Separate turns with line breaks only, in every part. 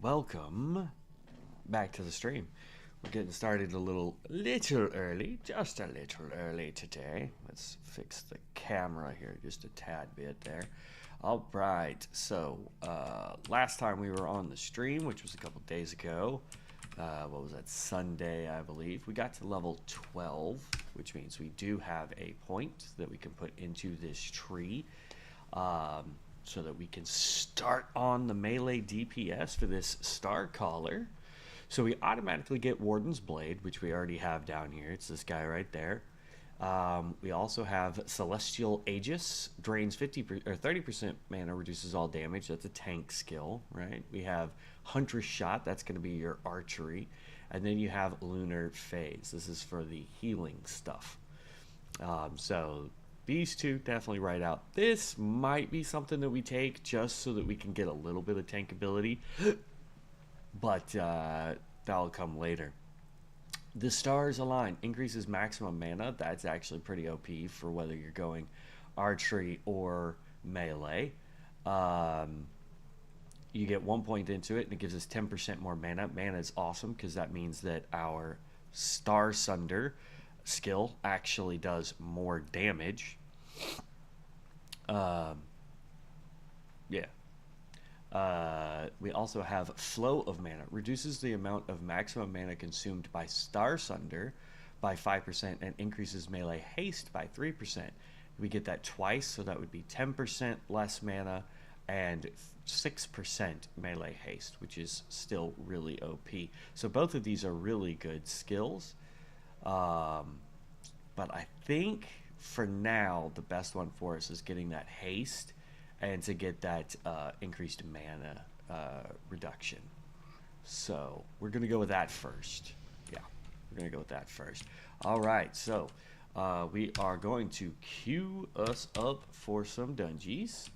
welcome back to the stream. We're getting started a little early, just a little early today. Let's fix the camera here just a tad bit there. All right, so last time we were on the stream, which was a couple days ago, what was that, Sunday, I believe, we got to level 12, which means we do have a point that we can put into this tree. So that we can start on the melee DPS for this Starcaller. So we automatically get Warden's Blade, which we already have down here. It's this guy right there. We also have Celestial Aegis, drains 30% mana, reduces all damage. That's a tank skill, right? We have Huntress Shot, that's going to be your archery. And then you have Lunar Phase. This is for the healing stuff. So these two definitely right out. This might be something that we take just so that we can get a little bit of tank ability, but that'll come later. The Stars Align increases maximum mana. That's actually pretty OP for whether you're going archery or melee. You get 1 point into it and it gives us 10% more mana. Mana is awesome because that means that our Star Sunder skill actually does more damage. We also have Flow of Mana, reduces the amount of maximum mana consumed by Star Sunder by 5% and increases melee haste by 3%. We get that twice, so that would be 10% less mana and 6% melee haste, which is still really OP. So both of these are really good skills. But I think for now, the best one for us is getting that haste and to get that increased mana reduction. So we're going to go with that first. Yeah, we're going to go with that first. All right, so we are going to queue us up for some dungeons.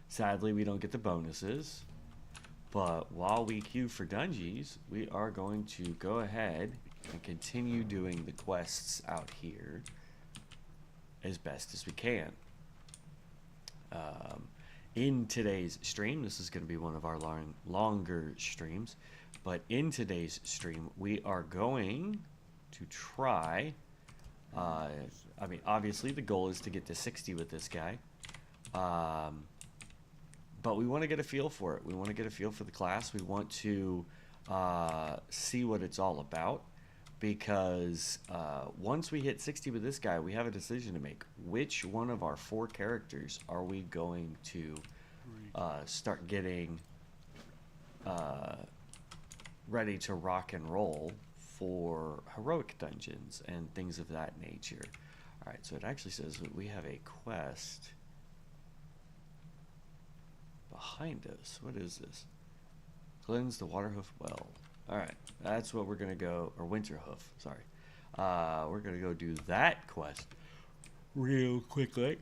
Sadly, we don't get the bonuses. But while we queue for dungeons, we are going to go ahead and continue doing the quests out here as best as we can. In today's stream, this is going to be one of our longer streams, but in today's stream, we are going to try, I mean, obviously the goal is to get to 60 with this guy, but we want to get a feel for it. We want to get a feel for the class. We want to see what it's all about. Because once we hit 60 with this guy, we have a decision to make. Which one of our 4 characters are we going to start getting ready to rock and roll for heroic dungeons and things of that nature? All right, so it actually says that we have a quest behind us. What is this? Cleanse the Waterhoof Well. Alright, that's what we're going to go, or Winterhoof, sorry. We're going to go do that quest real quickly.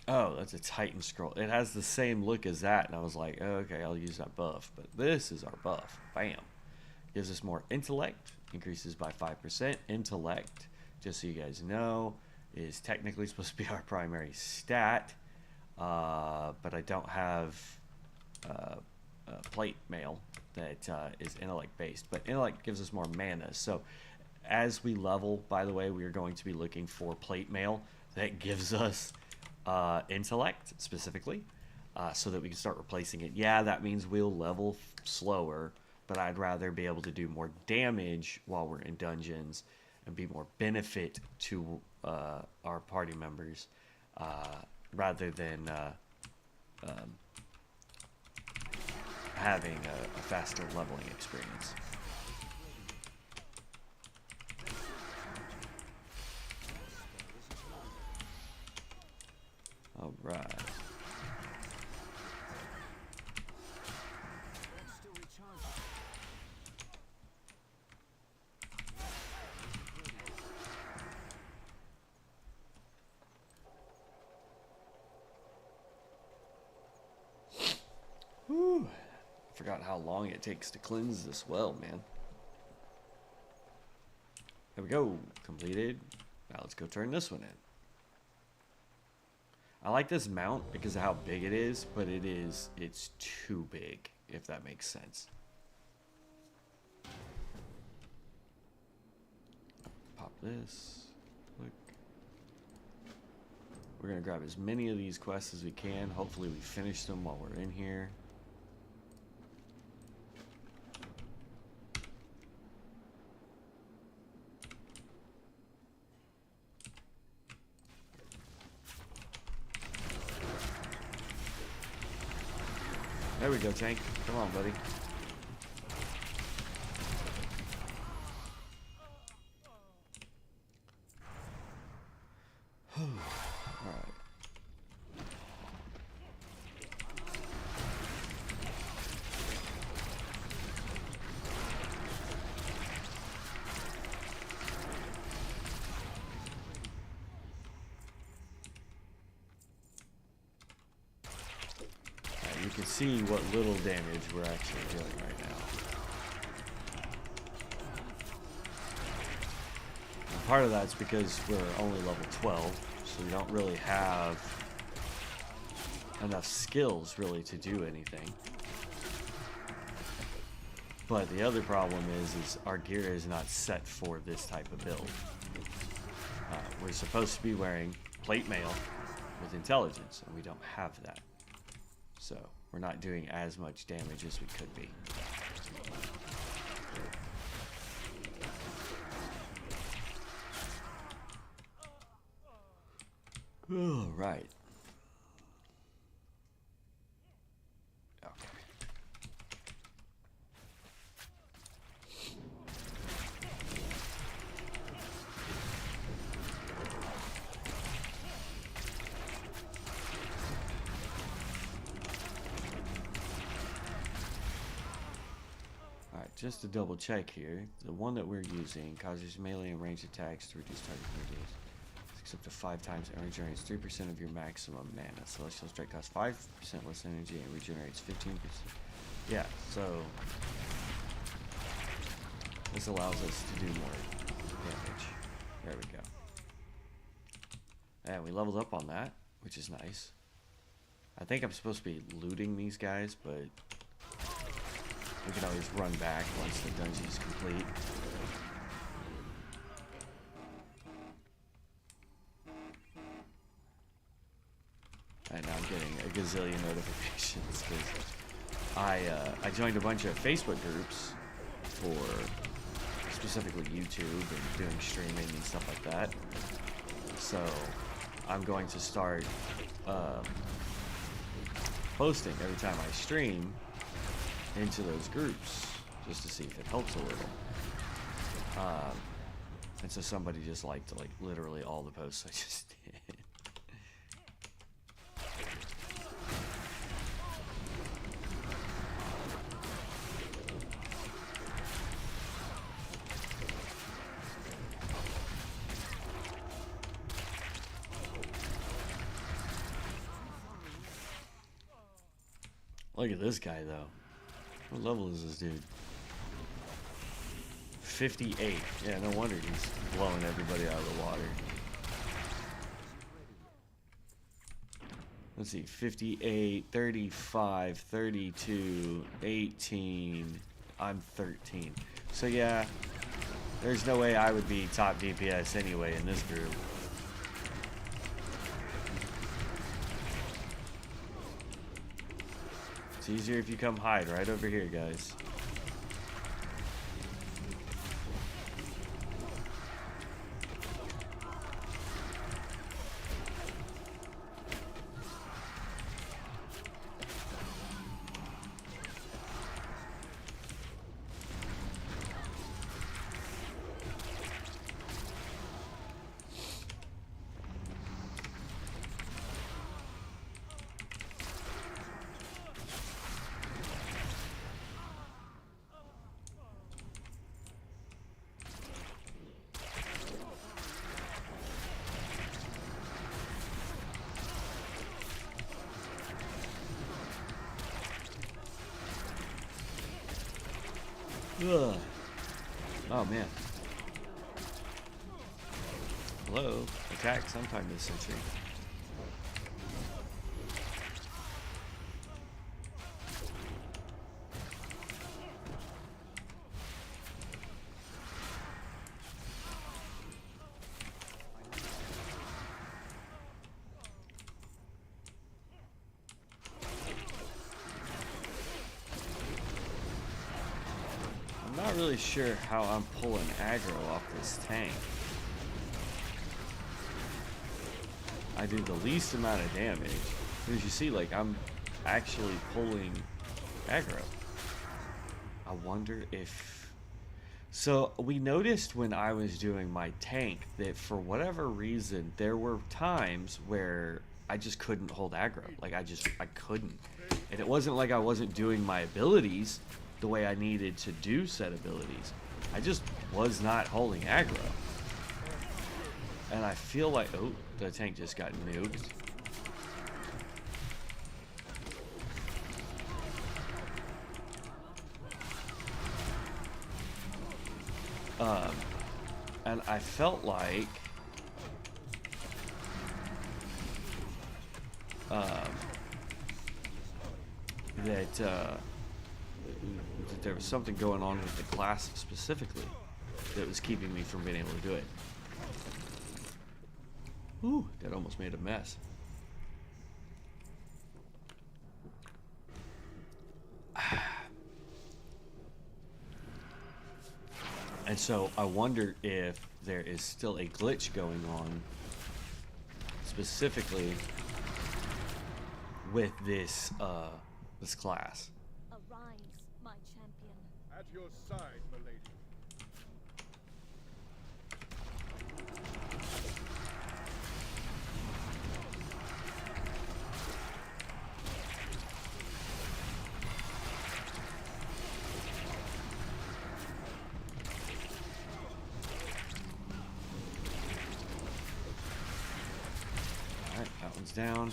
Oh, that's a Titan Scroll. It has the same look as that, and I was like, oh, okay, I'll use that buff. But this is our buff. Bam. Gives us more intellect, increases by 5%. Intellect, just so you guys know, is technically supposed to be our primary stat, but I don't have plate mail that is intellect based, but intellect gives us more mana. So as we level, by the way, we are going to be looking for plate mail that gives us intellect specifically, so that we can start replacing it. Yeah, that means we'll level slower, but I'd rather be able to do more damage while we're in dungeons and be more benefit to our party members, rather than having a faster leveling experience. All right. Whew. I forgot how long it takes to cleanse this well, man. There we go. Completed. Now let's go turn this one in. I like this mount because of how big it is, but it's too big, if that makes sense. Pop this. Look. We're going to grab as many of these quests as we can. Hopefully we finish them while we're in here. There we go, tank. Come on, buddy. Alright. You can see what little damage we're actually doing right now. And part of that's because we're only level 12, so we don't really have enough skills really to do anything. But the other problem is our gear is not set for this type of build. We're supposed to be wearing plate mail with intelligence, and we don't have that. So we're not doing as much damage as we could be. All right. Okay. Just to double check here, the one that we're using causes melee and range attacks to reduce target radius. Takes up to 5 times energy, generates 3% of your maximum mana. Celestial Strike costs 5% less energy and regenerates 15%. Yeah, so this allows us to do more damage. There we go. And we leveled up on that, which is nice. I think I'm supposed to be looting these guys, but we can always run back once the dungeon is complete. And now I'm getting a gazillion notifications because I joined a bunch of Facebook groups for specifically YouTube and doing streaming and stuff like that. So I'm going to start posting every time I stream into those groups just to see if it helps a little. And so somebody just liked literally all the posts I just did. Look at this guy though. What level is this dude? 58. Yeah, no wonder he's blowing everybody out of the water. Let's see. 58, 35, 32, 18. I'm 13. So yeah, there's no way I would be top DPS anyway in this group. It's easier if you come hide right over here, guys. Ugh. Oh man. Hello. Attack sometime this century. not really sure how I'm pulling aggro off this tank. I do the least amount of damage. As you see, like, I'm actually pulling aggro. I wonder if... So, we noticed when I was doing my tank that for whatever reason, there were times where I just couldn't hold aggro. Like, I couldn't. And it wasn't like I wasn't doing my abilities the way I needed to do said abilities. I just was not holding aggro. And I feel like... Oh, the tank just got nuked. And I felt like that there was something going on with the class specifically that was keeping me from being able to do it. Ooh, that almost made a mess. And so I wonder if there is still a glitch going on specifically with this this class.
Arise, my champion.
At your side, milady.
Alright, that one's down.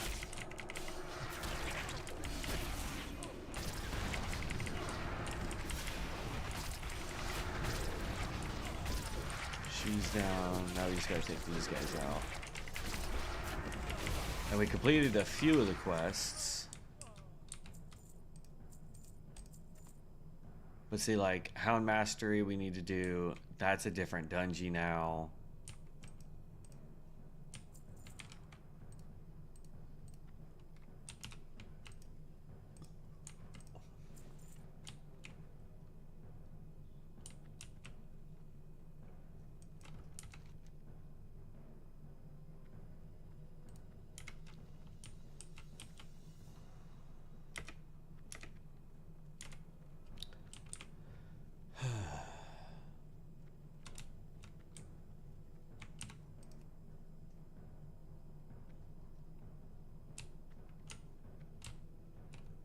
She's down. Now we just gotta take these guys out. And we completed a few of the quests. But see, like, Hound Mastery we need to do. That's a different dungeon now.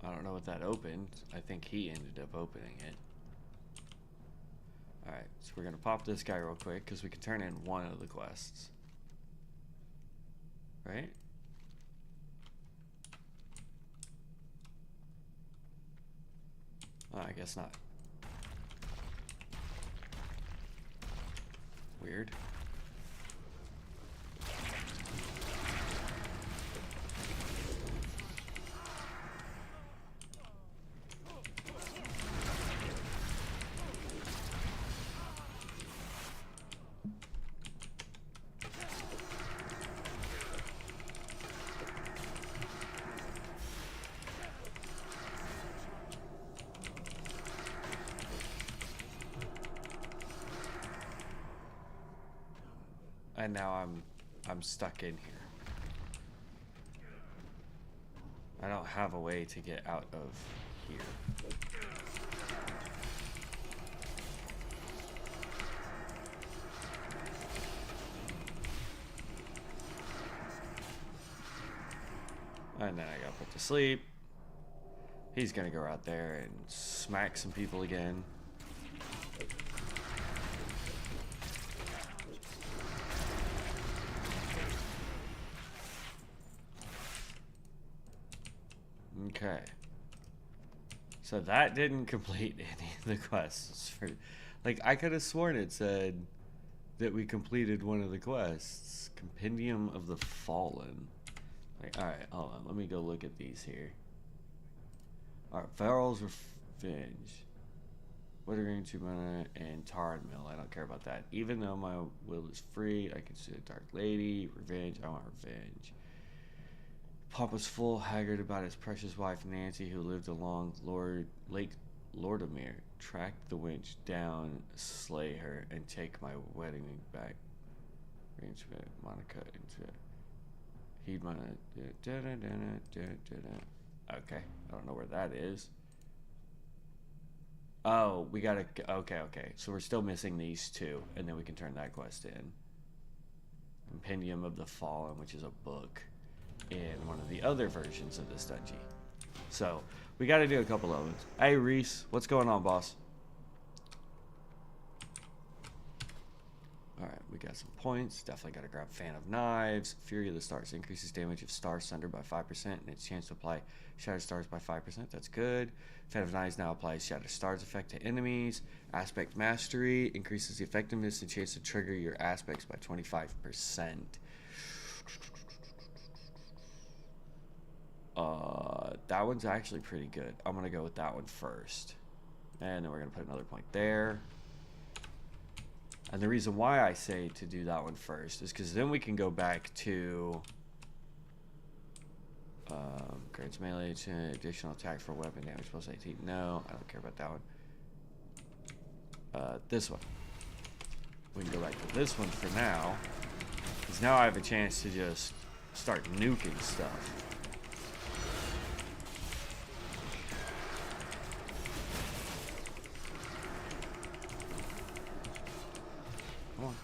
I don't know what that opened. I think he ended up opening it. Alright, so we're going to pop this guy real quick because we can turn in one of the quests. Right? Oh, I guess not. Weird. And now I'm stuck in here. I don't have a way to get out of here. And then I got put to sleep. He's gonna go out there and smack some people again. Okay. So that didn't complete any of the quests. Like, I could have sworn it said that we completed one of the quests. Compendium of the Fallen. Like, alright, hold on. Let me go look at these here. Alright, Pharaoh's Revenge. Withering 2 mana and Tarred Mill. I don't care about that. Even though my will is free, I can see a Dark Lady. Revenge. I want revenge. Pop was full, haggard about his precious wife Nancy, who lived along Lake Lordamir, track the winch down, slay her, and take my wedding ring back. Range Monica into it. Heed my. Okay, I don't know where that is. Oh, we gotta. Okay. So we're still missing these two, and then we can turn that quest in. Compendium of the Fallen, which is a book in one of the other versions of this dungeon. So we got to do a couple of them. Hey Reese, what's going on, boss? All right, we got some points. Definitely got to grab Fan of Knives. Fury of the Stars increases damage of Star Sunder by 5% and its chance to apply Shatter Stars by 5%. That's good. Fan of Knives now applies Shatter Stars effect to enemies. Aspect Mastery increases the effectiveness and chance to trigger your aspects by 25%. That one's actually pretty good. I'm going to go with that one first. And then we're going to put another point there. And the reason why I say to do that one first is because then we can go back to grants melee to additional attack for weapon damage plus 18. No, I don't care about that one. This one. We can go back to this one for now, because now I have a chance to just start nuking stuff. Come on.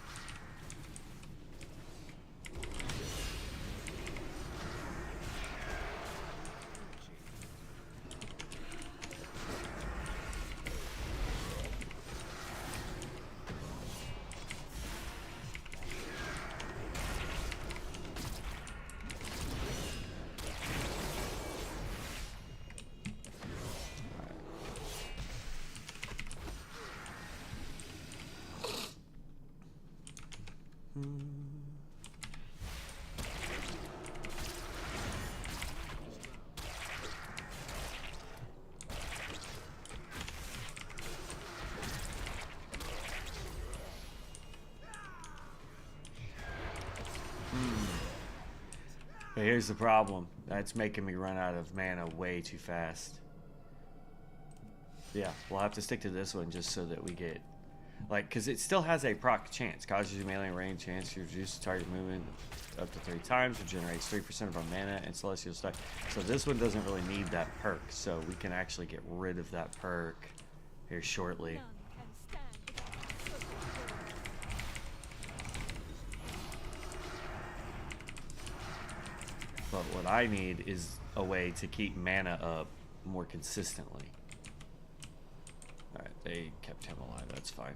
But here's the problem. That's making me run out of mana way too fast. Yeah, we'll have to stick to this one just so that we get... Like, because it still has a proc chance. Causes you melee range chance to reduce the target movement up to 3 times. It generates 3% of our mana and celestial stuff. So this one doesn't really need that perk. So we can actually get rid of that perk here shortly.
None can stand against
But what I need is a way to keep mana up more consistently. Alright, they kept him alive. That's fine.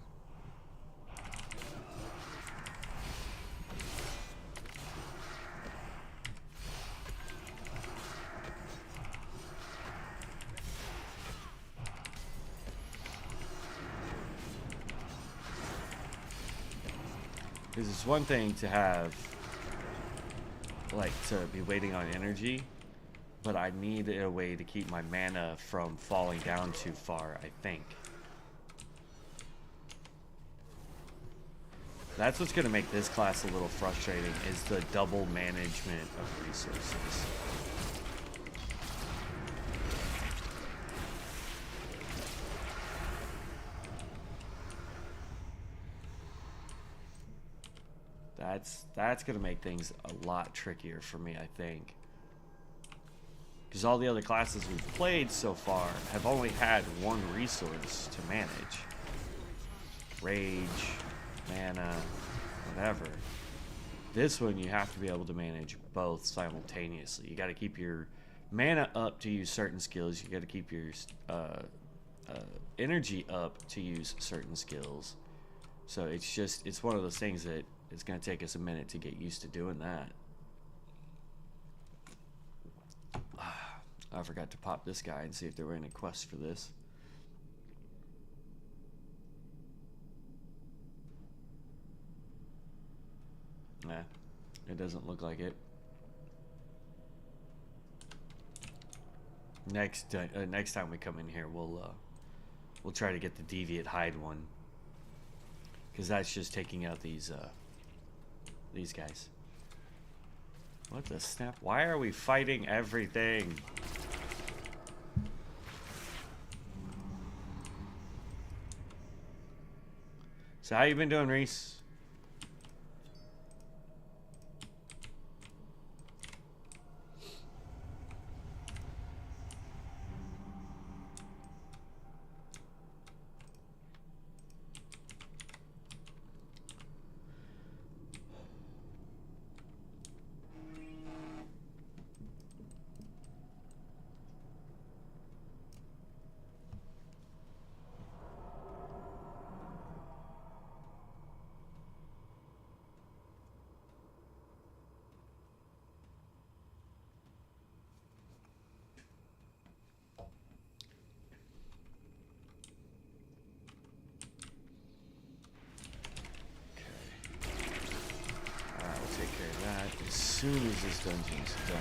Because it's one thing to have, like, to be waiting on energy, but I need a way to keep my mana from falling down too far, I think. That's what's going to make this class a little frustrating, is the double management of resources. That's going to make things a lot trickier for me, I think. Because all the other classes we've played so far have only had one resource to manage. Rage, mana, whatever. This one you have to be able to manage both simultaneously. You got to keep your mana up to use certain skills. You got to keep your energy up to use certain skills. So it's one of those things that it's going to take us a minute to get used to doing that. I forgot to pop this guy and see if there were any quests for this. Nah, it doesn't look like it. Next time we come in here, we'll try to get the Deviate Hide one, because that's just taking out these guys. What the snap? Why are we fighting everything? So how you been doing, Reese? Alright, we'll take care of that as soon as this dungeon's done.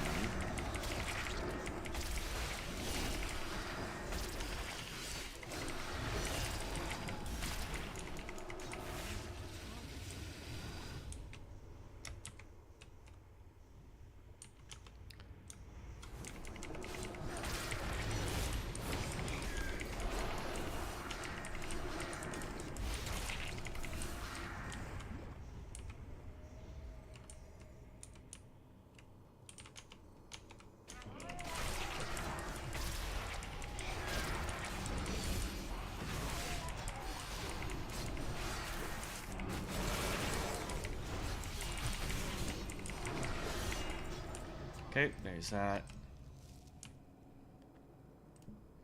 Okay, there's that.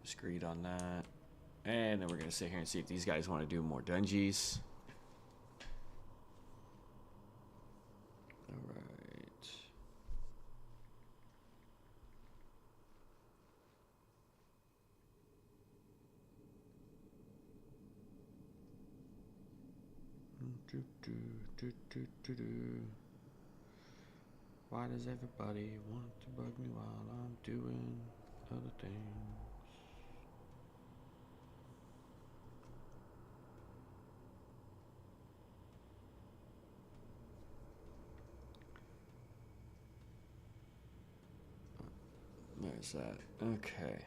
Just agreed on that. And then we're gonna sit here and see if these guys want to do more dungeons. Alright. Why does everybody want to bug me while I'm doing other things? There's that. Okay.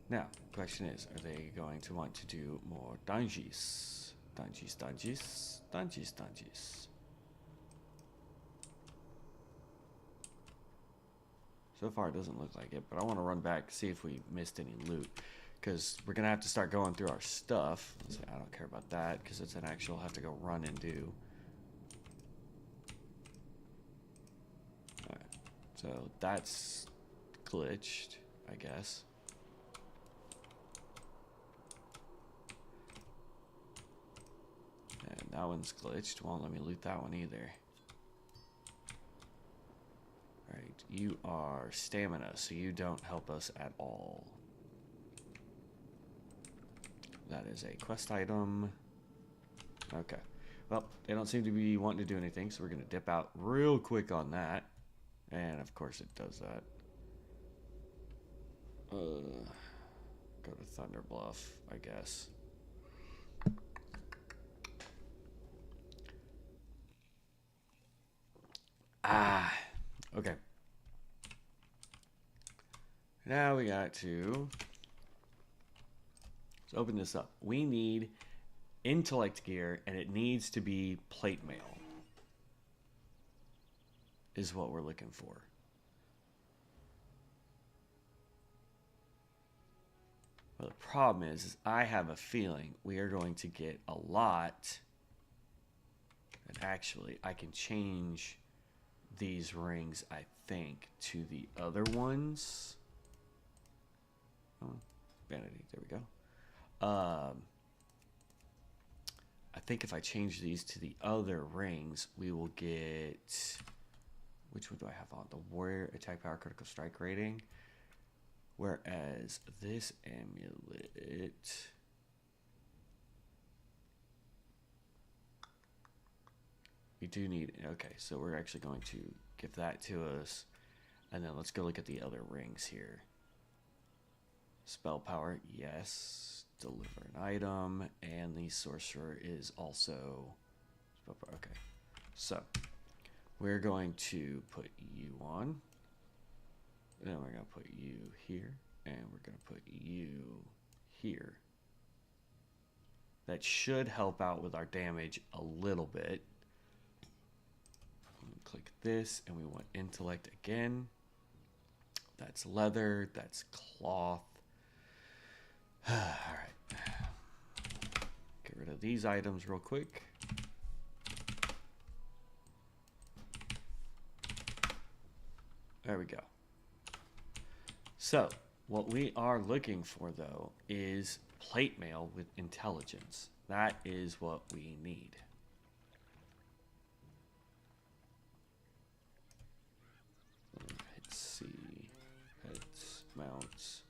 Now, question is, are they going to want to do more dungeons? Dungeons. So far, it doesn't look like it, but I want to run back, see if we missed any loot. Because we're going to have to start going through our stuff. Let's see, I don't care about that, because it's an actual have to go run and do. Alright, so that's glitched, I guess. And that one's glitched. Won't let me loot that one either. Right, you are stamina, so you don't help us at all. That is a quest item. Okay. Well, they don't seem to be wanting to do anything, so we're going to dip out real quick on that. And, of course, it does that. Go to Thunder Bluff, I guess. Okay. Now we got to... Let's open this up. We need intellect gear, and it needs to be plate mail. Is what we're looking for. Well, the problem is I have a feeling we are going to get a lot. And actually, I can change these rings, I think, to the other ones. Oh, vanity, there we go. I think if I change these to the other rings, we will get... Which one do I have on? The warrior attack power critical strike rating. Whereas this amulet... We do need... Okay, so we're actually going to give that to us. And then let's go look at the other rings here. Spell power, yes. Deliver an item. And the sorcerer is also... Spell power, okay. So, we're going to put you on. Then we're going to put you here. And we're going to put you here. That should help out with our damage a little bit. Click this, and we want intellect again. That's leather. That's cloth. All right. Get rid of these items real quick. There we go. So, what we are looking for, though, is plate mail with intelligence. That is what we need. Let's see. Pets, mounts.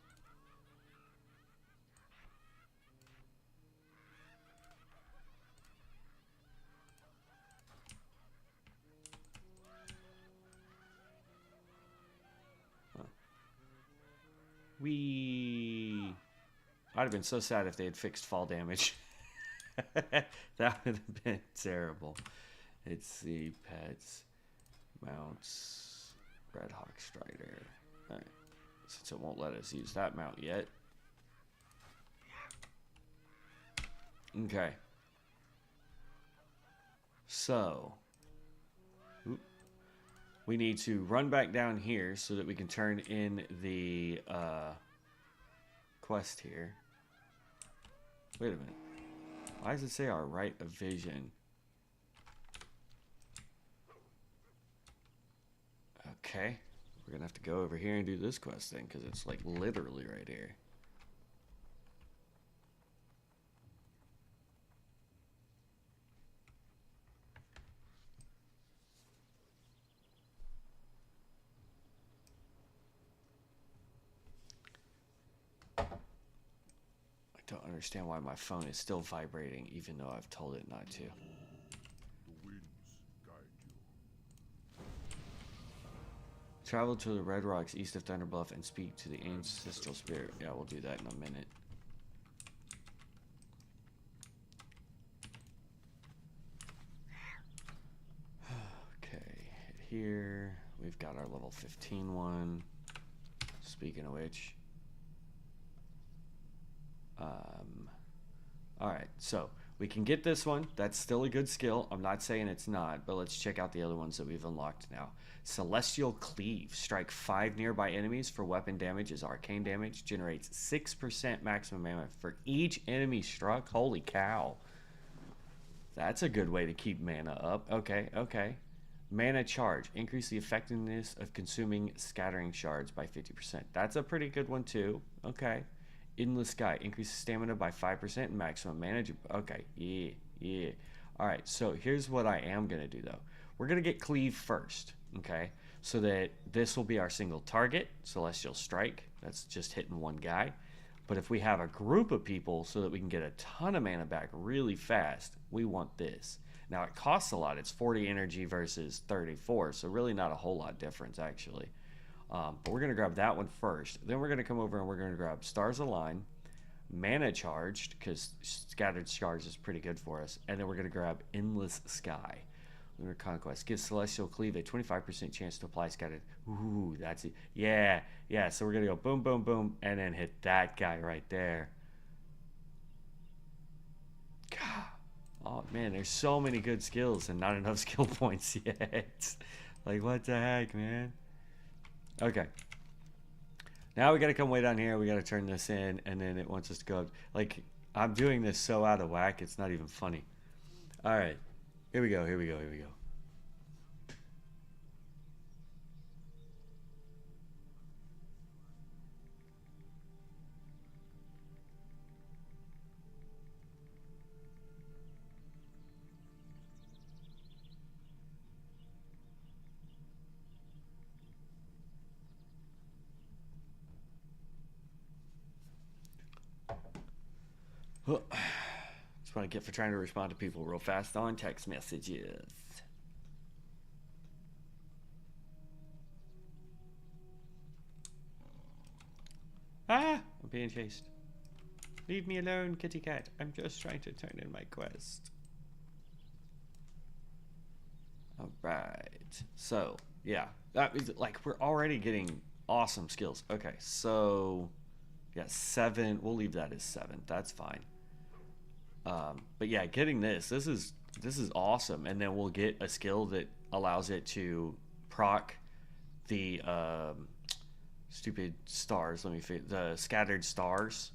I'd have been so sad if they had fixed fall damage. That would have been terrible. Let's see. Pets, mounts, Red Hawk Strider. All right. Since it won't let us use that mount yet. Okay. So, we need to run back down here so that we can turn in the quest here. Wait a minute. Why does it say our right of vision? Okay. We're going to have to go over here and do this quest thing because it's like literally right here. I don't understand why my phone is still vibrating even though I've told it not to.
The winds guide you.
Travel to the Red Rocks east of Thunderbluff and speak to the ancestral spirit. Yeah, we'll do that in a minute. Okay, hit here. We've got our level 15 one. Speaking of which. Alright, so we can get this one. That's still a good skill. I'm not saying it's not, but let's check out the other ones that we've unlocked now. Celestial Cleave. Strike 5 nearby enemies for weapon damage as arcane damage. Generates 6% maximum mana for each enemy struck. Holy cow. That's a good way to keep mana up. Okay, okay. Mana Charge. Increase the effectiveness of consuming scattering shards by 50%. That's a pretty good one too. Okay. Endless Sky. Increase stamina by 5% and maximum mana. Okay, yeah. Alright, so here's what I am going to do though. We're going to get Cleave first, okay? So that this will be our single target, Celestial Strike. That's just hitting one guy. But if we have a group of people so that we can get a ton of mana back really fast, we want this. Now it costs a lot. It's 40 energy versus 34, so really not a whole lot difference actually. But we're going to grab that one first. Then we're going to come over and we're going to grab Stars Align, Mana Charged, because Scattered Shards is pretty good for us. And then we're going to grab Endless Sky. Lunar Conquest. Gives Celestial Cleave a 25% chance to apply Scattered. Ooh, that's it. Yeah. So we're going to go boom, boom, boom, and then hit that guy right there. God. Oh, man, there's so many good skills and not enough skill points yet. Like, what the heck, man? Okay. Now we got to come way down here. We got to turn this in, and then it wants us to go up. Like, I'm doing this so out of whack, it's not even funny. All right. Here we go. That's what I get for trying to respond to people real fast on text messages. Ah! I'm being chased. Leave me alone, kitty cat. I'm just trying to turn in my quest. Alright. So, yeah. That is, like, we're already getting awesome skills. Okay, so... yeah, 7. We'll leave that as 7. That's fine. But yeah, getting this is awesome. And then we'll get a skill that allows it to proc the stupid stars. The scattered stars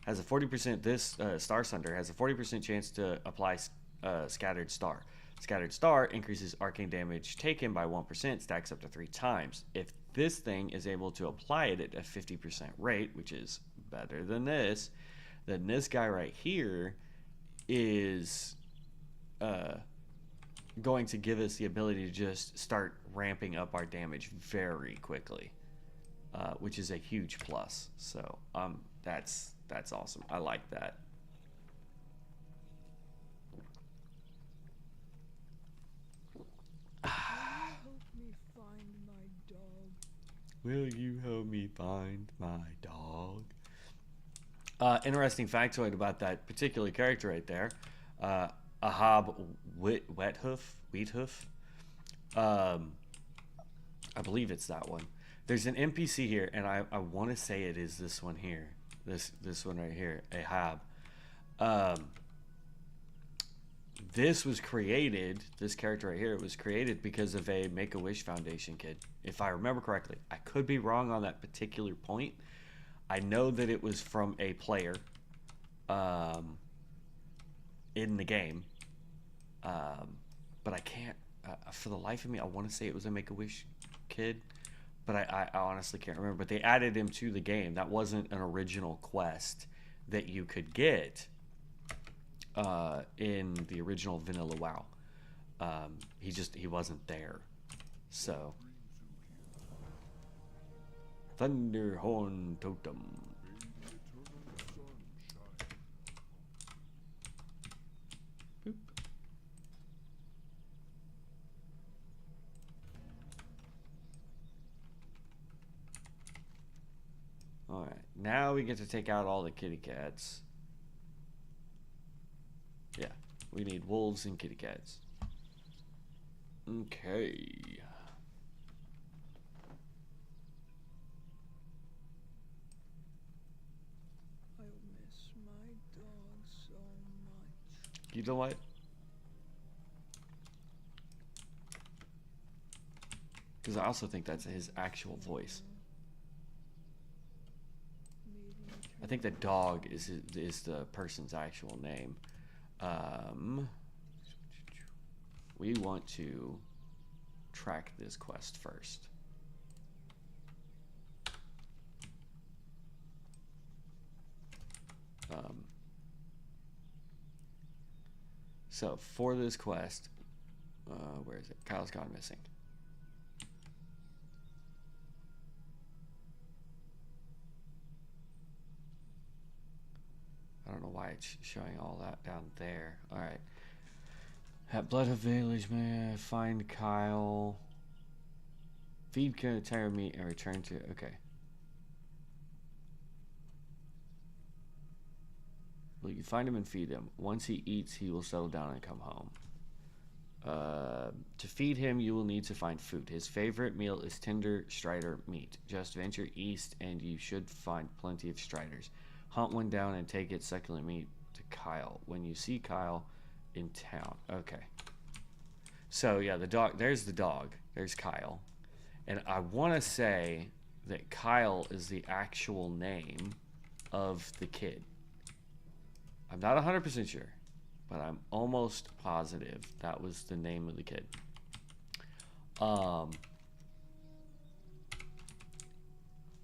has a 40%. This Star Sunder has a 40% chance to apply scattered star. Scattered star increases arcane damage taken by 1%, stacks up to 3 times. If this thing is able to apply it at a 50% rate, which is better than this, then this guy right here is going to give us the ability to just start ramping up our damage very quickly, which is a huge plus. So that's awesome. I like that. Will you help me find my dog? Interesting factoid about that particular character right there. Ahab Wheathoof. I believe it's that one. There's an NPC here, and I want to say it is this one here. This one right here, Ahab. This was created, this character right here was created because of a Make-A-Wish Foundation kid, if I remember correctly. I could be wrong on that particular point. I know that it was from a player in the game, but I can't, for the life of me, I want to say it was a Make-A-Wish kid, but I honestly can't remember. But they added him to the game. That wasn't an original quest that you could get in the original vanilla WoW. He wasn't there. So Thunderhorn Totem. Boop. All right, now we get to take out all the kitty cats. Yeah, we need wolves and kitty cats. Okay.
I miss my dog so much.
You know what? Because I also think that's his actual voice. I think the dog is the person's actual name. We want to track this quest first. So for this quest, where is it? Kyle's gone missing. I don't know why it's showing all that down there. All right. At Bloodhood Village, man, find Kyle. Feed entire meat and return to. Okay. Well, you find him and feed him. Once he eats, he will settle down and come home. To feed him, you will need to find food. His favorite meal is tender strider meat. Just venture east, and you should find plenty of striders. Hunt one down and take its succulent meat to Kyle. When you see Kyle in town. Okay. So, yeah, the dog. There's the dog. There's Kyle. And I want to say that Kyle is the actual name of the kid. I'm not 100% sure, but I'm almost positive that was the name of the kid.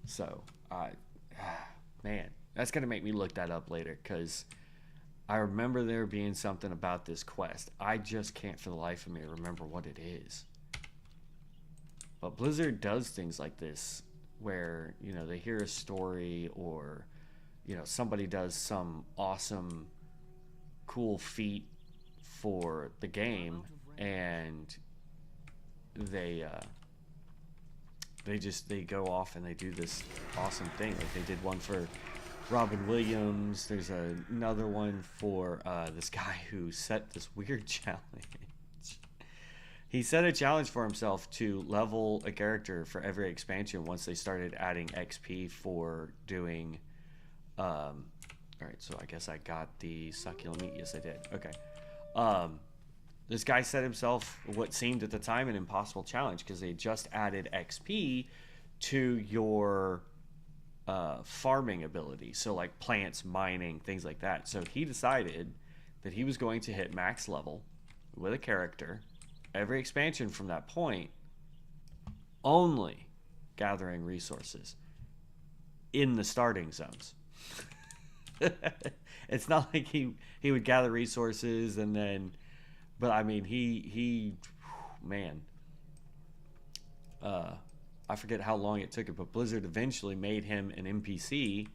So, man, that's going to make me look that up later, because I remember there being something about this quest. I just can't for the life of me remember what it is. But Blizzard does things like this where, you know, they hear a story, or, you know, somebody does some awesome, cool feat for the game, and they go off and they do this awesome thing. Like they did one for Robin Williams. There's another one for this guy who set this weird challenge. He set a challenge for himself to level a character for every expansion once they started adding XP for doing Alright, so I guess I got the succulent meat. Yes, I did. Okay. This guy set himself what seemed at the time an impossible challenge because they just added XP to your farming ability. So like plants, mining, things like that. So he decided that he was going to hit max level with a character every expansion from that point, only gathering resources in the starting zones. It's not like he would gather resources and then, but I mean he man, I forget how long it took it, but Blizzard eventually made him an NPC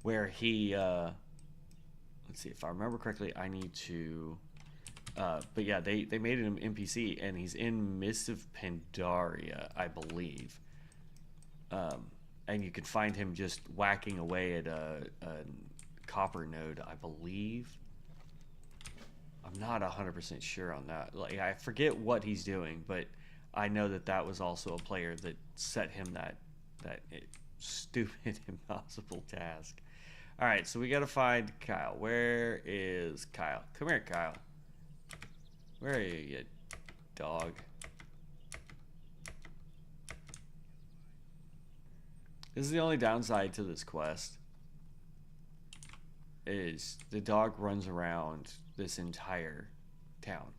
where he let's see if I remember correctly. I need to but yeah, they made him an NPC and he's in Mist of Pandaria, I believe. And you could find him just whacking away at a copper node, I believe. I'm not 100% sure on that. Like, I forget what he's doing, but I know that that was also a player that set him that stupid, impossible task. All right, so we got to find Kyle. Where is Kyle? Come here, Kyle. Where are you dog? This is the only downside to this quest. Is the dog runs around this entire town.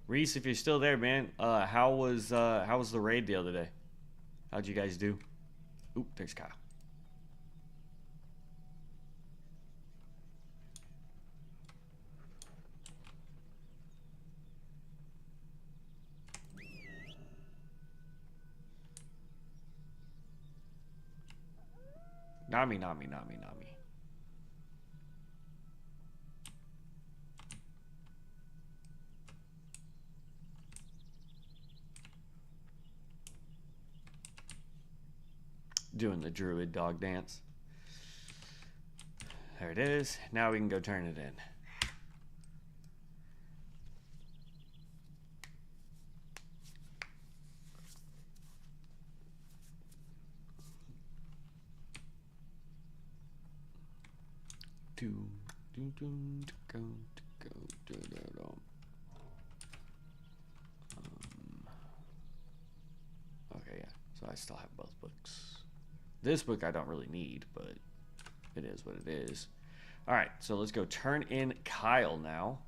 Reese, if you're still there, man, how was the raid the other day? How'd you guys do? Oop, there's Kyle. Nami, Nami, Nami, Nami. Doing the druid dog dance. There it is. Now we can go turn it in. Okay, yeah. So I still have both books. This book I don't really need, but it is what it is. All right, so let's go turn in Kyle now.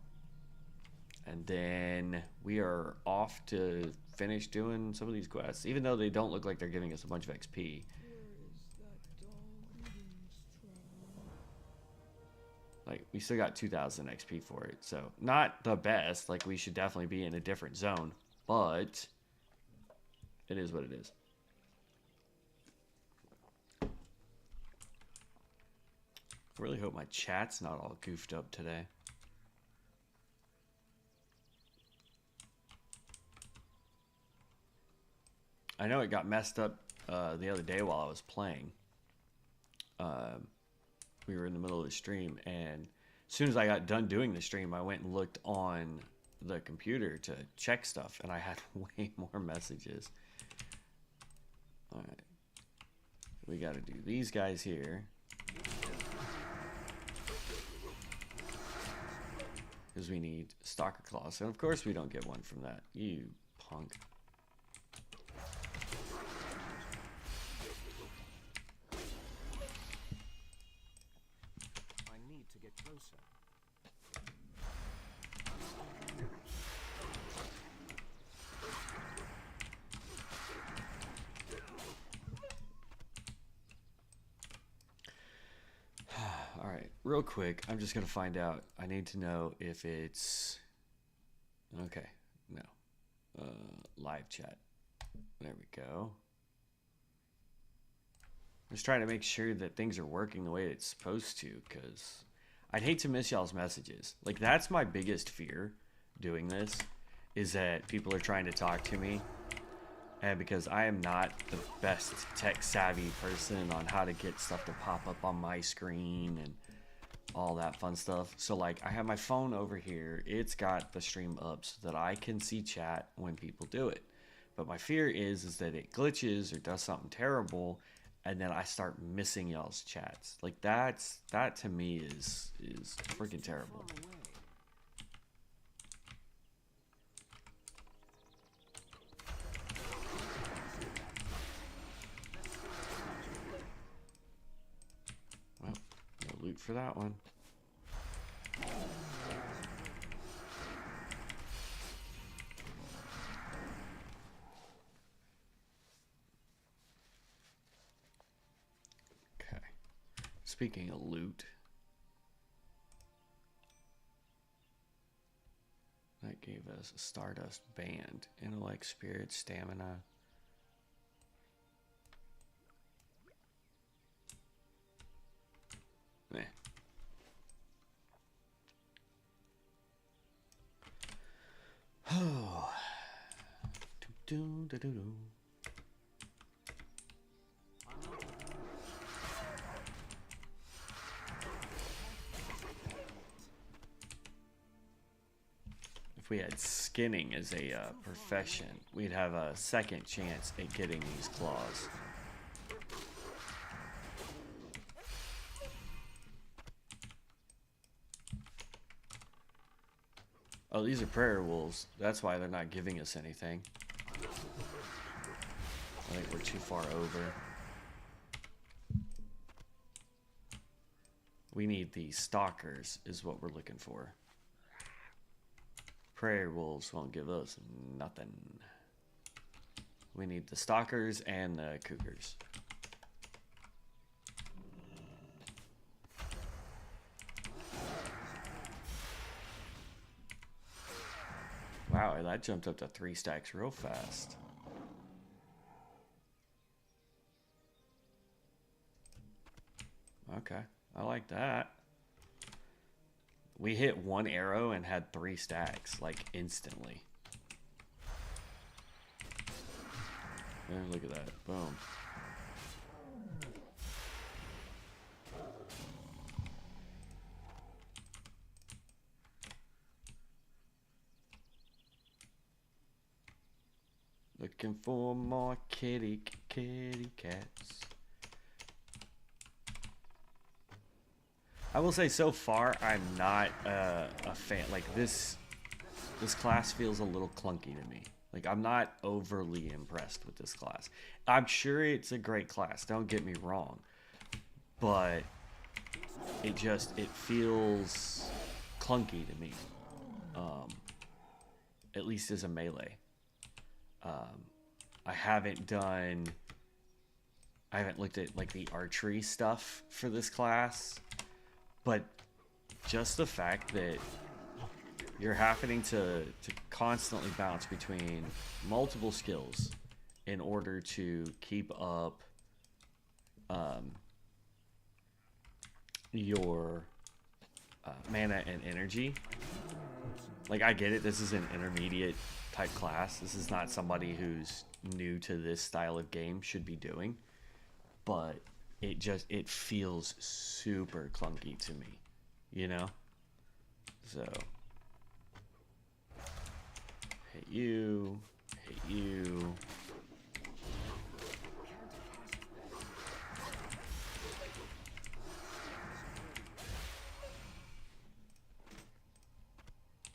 And then we are off to finish doing some of these quests, even though they don't look like they're giving us a bunch of XP. Like, we still got 2,000 XP for it, so not the best. Like, we should definitely be in a different zone, but it is what it is. I really hope my chat's not all goofed up today. I know it got messed up the other day while I was playing. We were in the middle of the stream, and as soon as I got done doing the stream, I went and looked on the computer to check stuff, and I had way more messages. All right, we got to do these guys here because we need Stalker Claws, and of course we don't get one from that. You punk.
Closer.
All right, real quick, I'm just gonna find out. I need to know if it's okay. No, live chat. There we go. I'm just trying to make sure that things are working the way it's supposed to, because I'd hate to miss y'all's messages. Like, that's my biggest fear doing this, is that people are trying to talk to me, and because I am not the best tech savvy person on how to get stuff to pop up on my screen, and all that fun stuff. So like I have my phone over here, it's got the stream up so that I can see chat when people do it. But my fear is that it glitches or does something terrible, and then I start missing y'all's chats. Like that to me is freaking terrible. Well, no loot for that one. Speaking of loot, that gave us a Stardust Band, Intellect, Spirit, Stamina. Eh. Oh. Do-do-do-do-do. If we had skinning as a profession, we'd have a second chance at getting these claws. Oh, these are prayer wolves. That's why they're not giving us anything. I think we're too far over. We need the stalkers is what we're looking for. Prayer wolves won't give us nothing. We need the stalkers and the cougars. Wow, that jumped up to 3 stacks real fast. Okay, I like that. We hit 1 arrow and had 3 stacks, like instantly. And look at that, boom. Looking for more kitty cats. I will say so far I'm not a fan. Like this class feels a little clunky to me. Like I'm not overly impressed with this class. I'm sure it's a great class, don't get me wrong. But it feels clunky to me. At least as a melee. I haven't looked at like the archery stuff for this class, but just the fact that you're having to constantly bounce between multiple skills in order to keep up your mana and energy. Like I get it, this is an intermediate type class. This is not somebody who's new to this style of game should be doing, but it feels super clunky to me, you know? So hit you.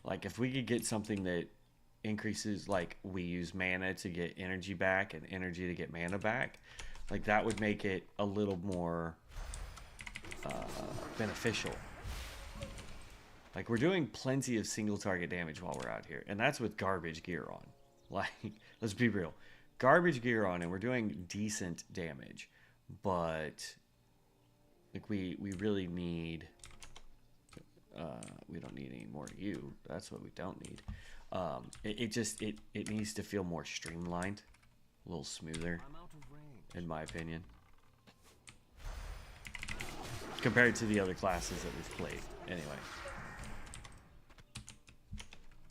Like if we could get something that increases, like we use mana to get energy back and energy to get mana back, like that would make it a little more beneficial. Like we're doing plenty of single target damage while we're out here, and that's with garbage gear on. Like let's be real, garbage gear on, and we're doing decent damage, but like we really need we don't need any more of you. That's what we don't need. It needs to feel more streamlined, a little smoother, in my opinion, compared to the other classes that we've played. Anyway.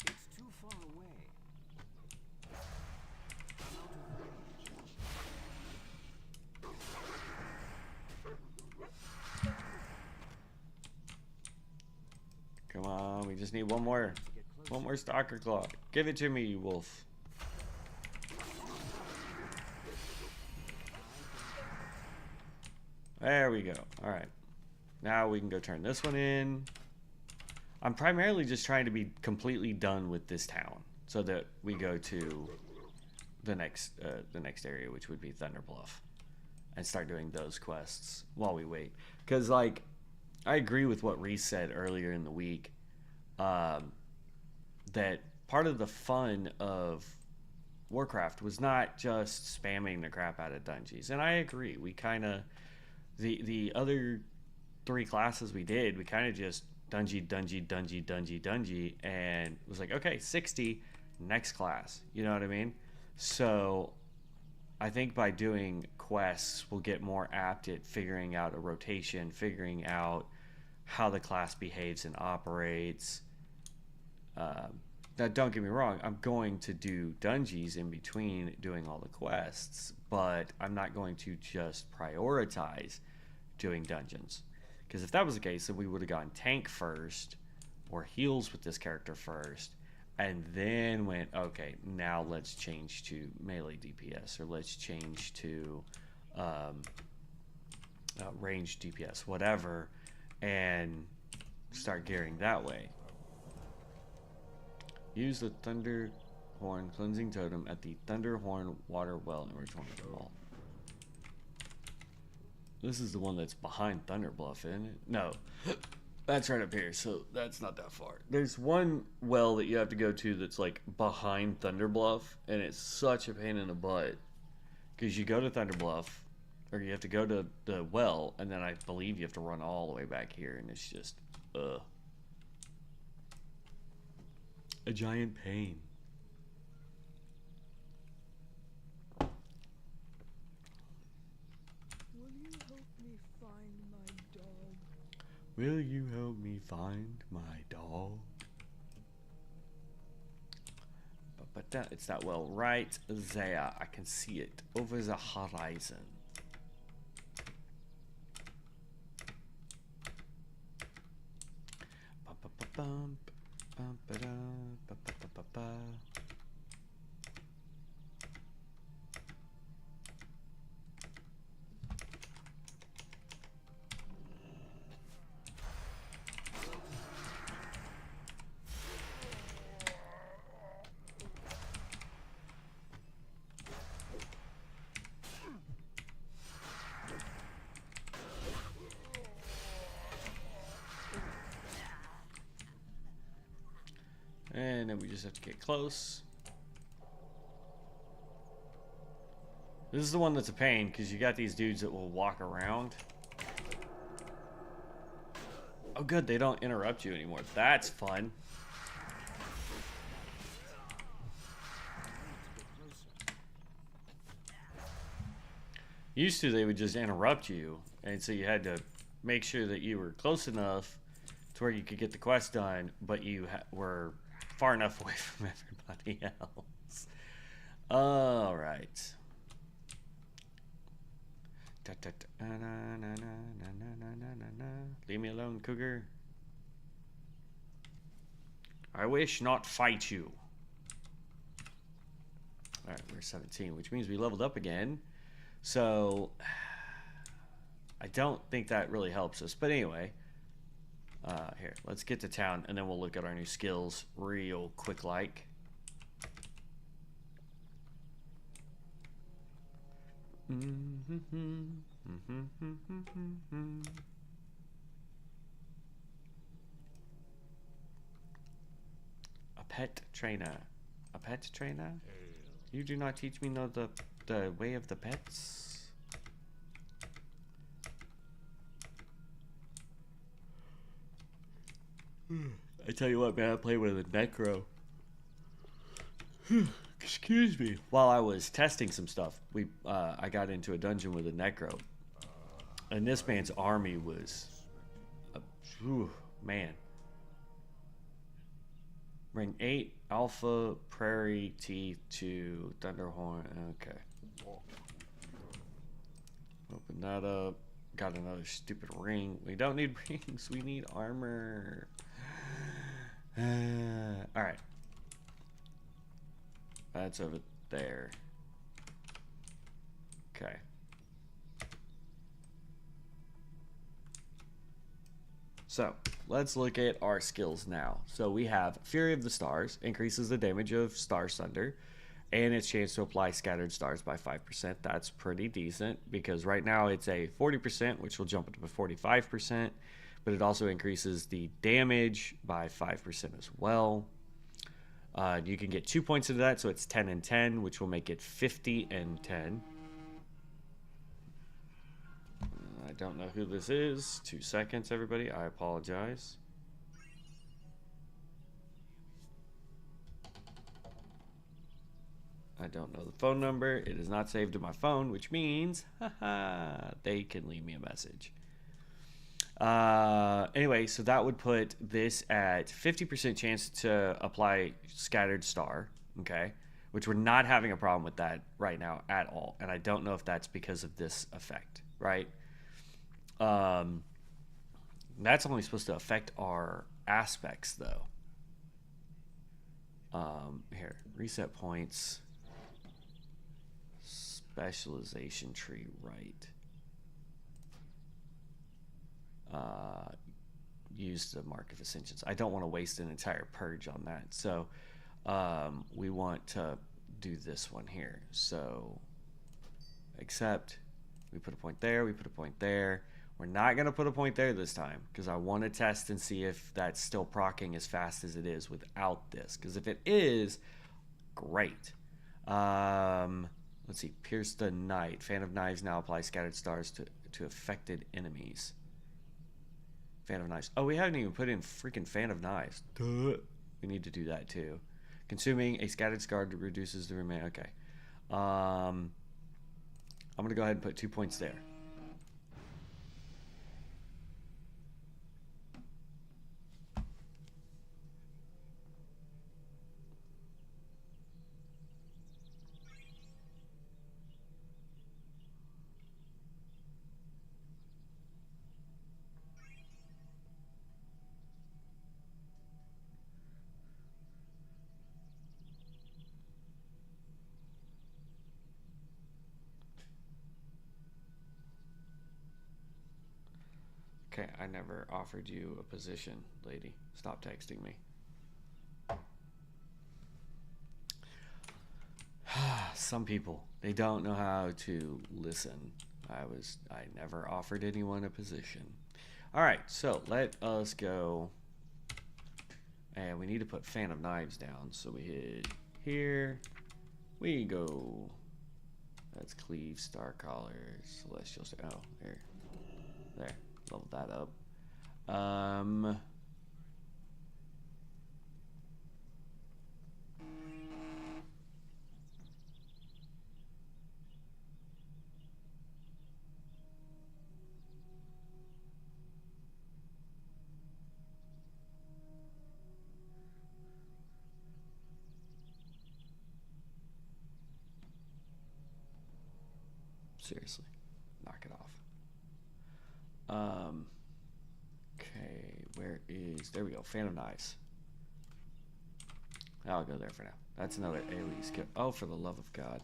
It's too far away.
just need one more stalker claw. Give it to me, you wolf. There we go. All right. Now we can go turn this one in. I'm primarily just trying to be completely done with this town so that we go to the next area, which would be Thunder Bluff, and start doing those quests while we wait. Because, like, I agree with what Reese said earlier in the week, that part of the fun of Warcraft was not just spamming the crap out of dungeons. And I agree. We kind of... The other 3 classes we did, we kind of just dungy, and it was like, okay, 60, next class. You know what I mean? So I think by doing quests, we'll get more apt at figuring out a rotation, figuring out how the class behaves and operates. Now, don't get me wrong, I'm going to do dungeons in between doing all the quests, but I'm not going to just prioritize doing dungeons. Because if that was the case, then we would have gone tank first, or heals with this character first, and then went, okay, now let's change to melee DPS, or let's change to range DPS, whatever, and start gearing that way. Use the Thunderhorn cleansing totem at the Thunderhorn water well in return to the wall. This is the one that's behind Thunder Bluff, isn't it? No. That's right up here, so that's not that far. There's one well that you have to go to that's like behind Thunder Bluff, and it's such a pain in the butt. Because you go to Thunder Bluff, or you have to go to the well, and then I believe you have to run all the way back here, and it's just, a giant pain.
Will you help me find my dog?
Will you help me find my dog? But that, it's that well right there. I can see it over the horizon. Bum, bum, ba-da, ba-ba-ba-ba-ba. And then we just have to get close. This is the one that's a pain, because you got these dudes that will walk around. Oh good, they don't interrupt you anymore. That's fun. Used to, they would just interrupt you, and so you had to make sure that you were close enough to where you could get the quest done, but you were far enough away from everybody else. All right. Leave me alone, cougar. I wish not fight you. All right, we're 17, which means we leveled up again. So I don't think that really helps us. But anyway, here, let's get to town, and then we'll look at our new skills real quick like. A pet trainer. A pet trainer? You do not teach me the way of the pets? I tell you what, man, I played with a necro. Excuse me. While I was testing some stuff, I got into a dungeon with a necro, and this man's army was, man. Bring 8 alpha prairie teeth to Thunderhorn. Okay. Open that up. Got another stupid ring. We don't need rings. We need armor. All right. That's over there. Okay. So let's look at our skills now. So we have Fury of the Stars, increases the damage of Star Sunder, and its chance to apply scattered stars by 5%. That's pretty decent because right now it's a 40%, which will jump up to 45%, but it also increases the damage by 5% as well. You can get 2 points into that, so it's 10 and 10, which will make it 50 and 10. I don't know who this is. 2 seconds, everybody. I apologize. I don't know the phone number. It is not saved to my phone, which means they can leave me a message. Anyway, so that would put this at 50% chance to apply Scattered Star, okay? Which we're not having a problem with that right now at all. And I don't know if that's because of this effect, right? That's only supposed to affect our aspects, though. Here, reset points. Specialization tree, right. Use the Mark of Ascensions. I don't want to waste an entire purge on that. So we want to do this one here. So accept. We put a point there. We put a point there. We're not going to put a point there this time because I want to test and see if that's still proccing as fast as it is without this. Because if it is, great. Let's see. Pierce the Knight. Fan of Knives now applies scattered stars to affected enemies. Fan of Knives. Oh, we haven't even put in freaking Fan of Knives. Duh. We need to do that too. Consuming a scattered scar reduces the remaining. Okay. I'm going to go ahead and put 2 points there. Okay, I never offered you a position, lady. Stop texting me. Some people, they don't know how to listen. I never offered anyone a position. All right, so let us go. And we need to put Fan of Knives down. So we hit here. We go. That's Cleave, Starcaller, Celestial Star. Oh, there. Level that up. Seriously, knock it off. Okay, where is... There we go, Fan of Knives. I'll go there for now. That's another AoE skill. Oh, for the love of God.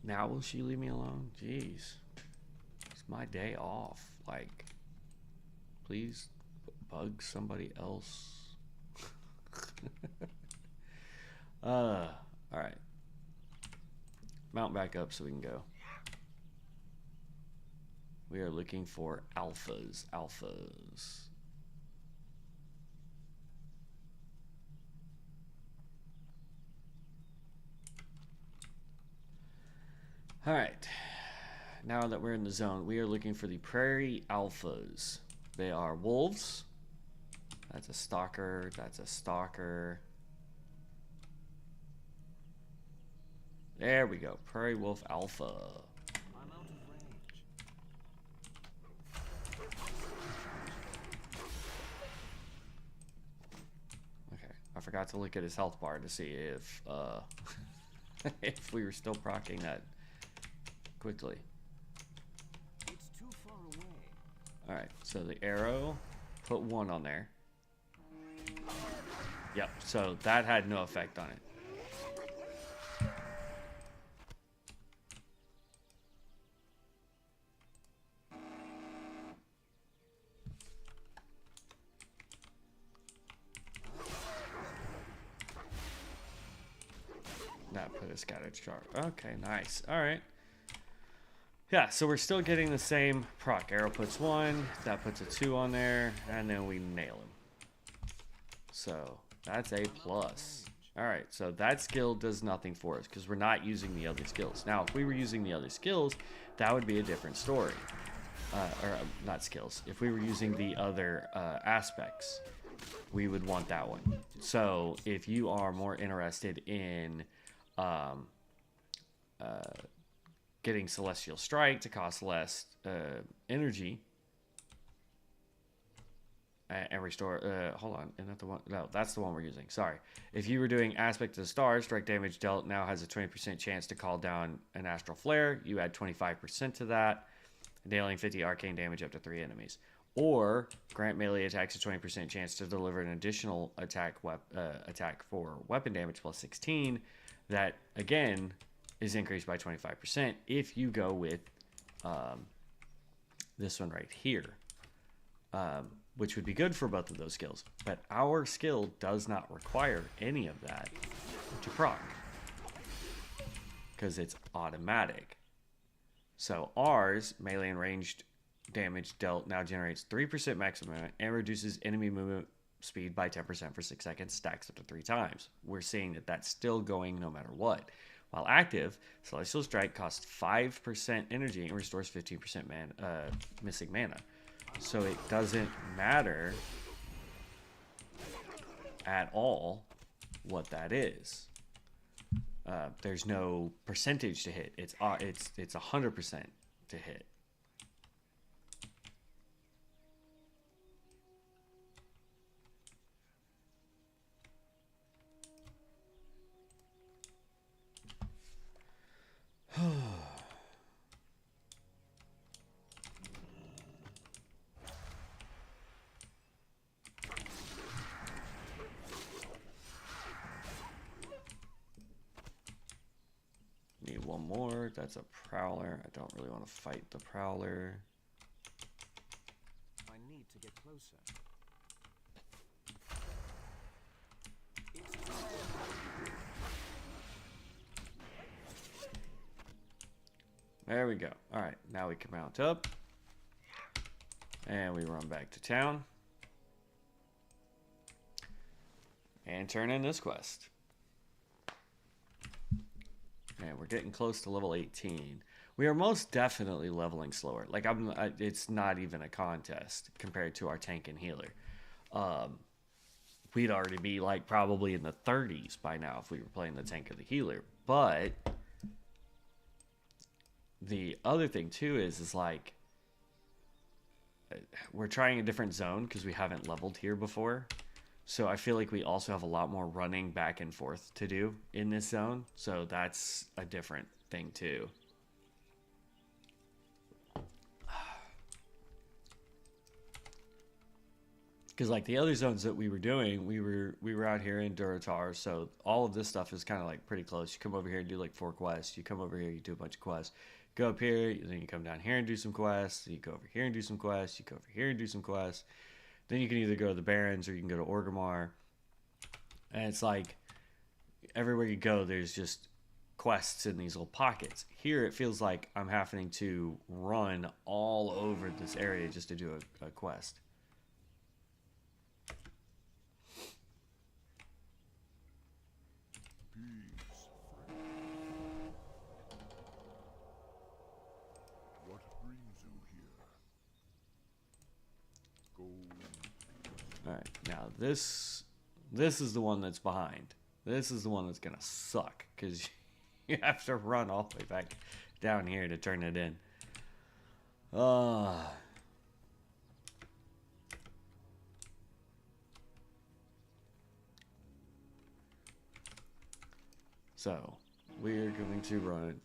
Now will she leave me alone? Jeez. It's my day off. Like, please bug somebody else. Alright. Mount back up so we can go. We are looking for alphas. Alphas. All right. Now that we're in the zone, we are looking for the prairie alphas. They are wolves. That's a stalker. That's a stalker. There we go. Prairie wolf alpha.
I'm out of range.
Okay. I forgot to look at his health bar to see if if we were still proccing that quickly.
It's too far away.
All right. So the arrow, put 1 on there. Yep. So that had no effect on it. That put a scattered charge. Okay, nice. All right. Yeah, so we're still getting the same proc. Arrow puts 1, that puts a 2 on there, and then we nail him. So that's a plus. All right, so that skill does nothing for us because we're not using the other skills. Now, if we were using the other skills, that would be a different story. Not skills. If we were using the other aspects, we would want that one. So if you are more interested in getting Celestial Strike to cost less energy and restore. Hold on, isn't that the one? No, that's the one we're using. Sorry. If you were doing Aspect of the Stars, strike damage dealt now has a 20% chance to call down an Astral Flare. You add 25% to that, dealing 50 arcane damage up to 3 enemies. Or grant melee attacks a 20% chance to deliver an additional attack for weapon damage plus 16. That again is increased by 25% if you go with this one right here, which would be good for both of those skills. But our skill does not require any of that to proc because it's automatic. So ours, melee and ranged damage dealt now generates 3% maximum and reduces enemy movement speed by 10% for 6 seconds, stacks up to 3 times. We're seeing that that's still going no matter what. While active, Celestial Strike costs 5% energy and restores 15% missing mana. So it doesn't matter at all what that is. There's no percentage to hit. It's 100% to hit. Need one more. That's a Prowler. I don't really want to fight the Prowler.
I need to get closer.
There we go. All right, now we can mount up. And we run back to town. And turn in this quest. And we're getting close to level 18. We are most definitely leveling slower. Like, it's not even a contest compared to our tank and healer. We'd already be, like, probably in the 30s by now if we were playing the tank or the healer. But the other thing, too, is like, we're trying a different zone because we haven't leveled here before. So I feel like we also have a lot more running back and forth to do in this zone. So that's a different thing too. Because like the other zones that we were doing, we were out here in Duratar, so all of this stuff is kind of like pretty close. You come over here and do like 4 quests. You come over here, you do a bunch of quests. Go up here, then you come down here and do some quests. You go over here and do some quests. You go over here and do some quests. Then you can either go to the Barrens or you can go to Orgrimmar. And it's like everywhere you go, there's just quests in these little pockets. Here it feels like I'm having to run all over this area just to do a quest. Alright, now this is the one that's behind. This is the one that's gonna suck, because you have to run all the way back down here to turn it in. So, we're going to run it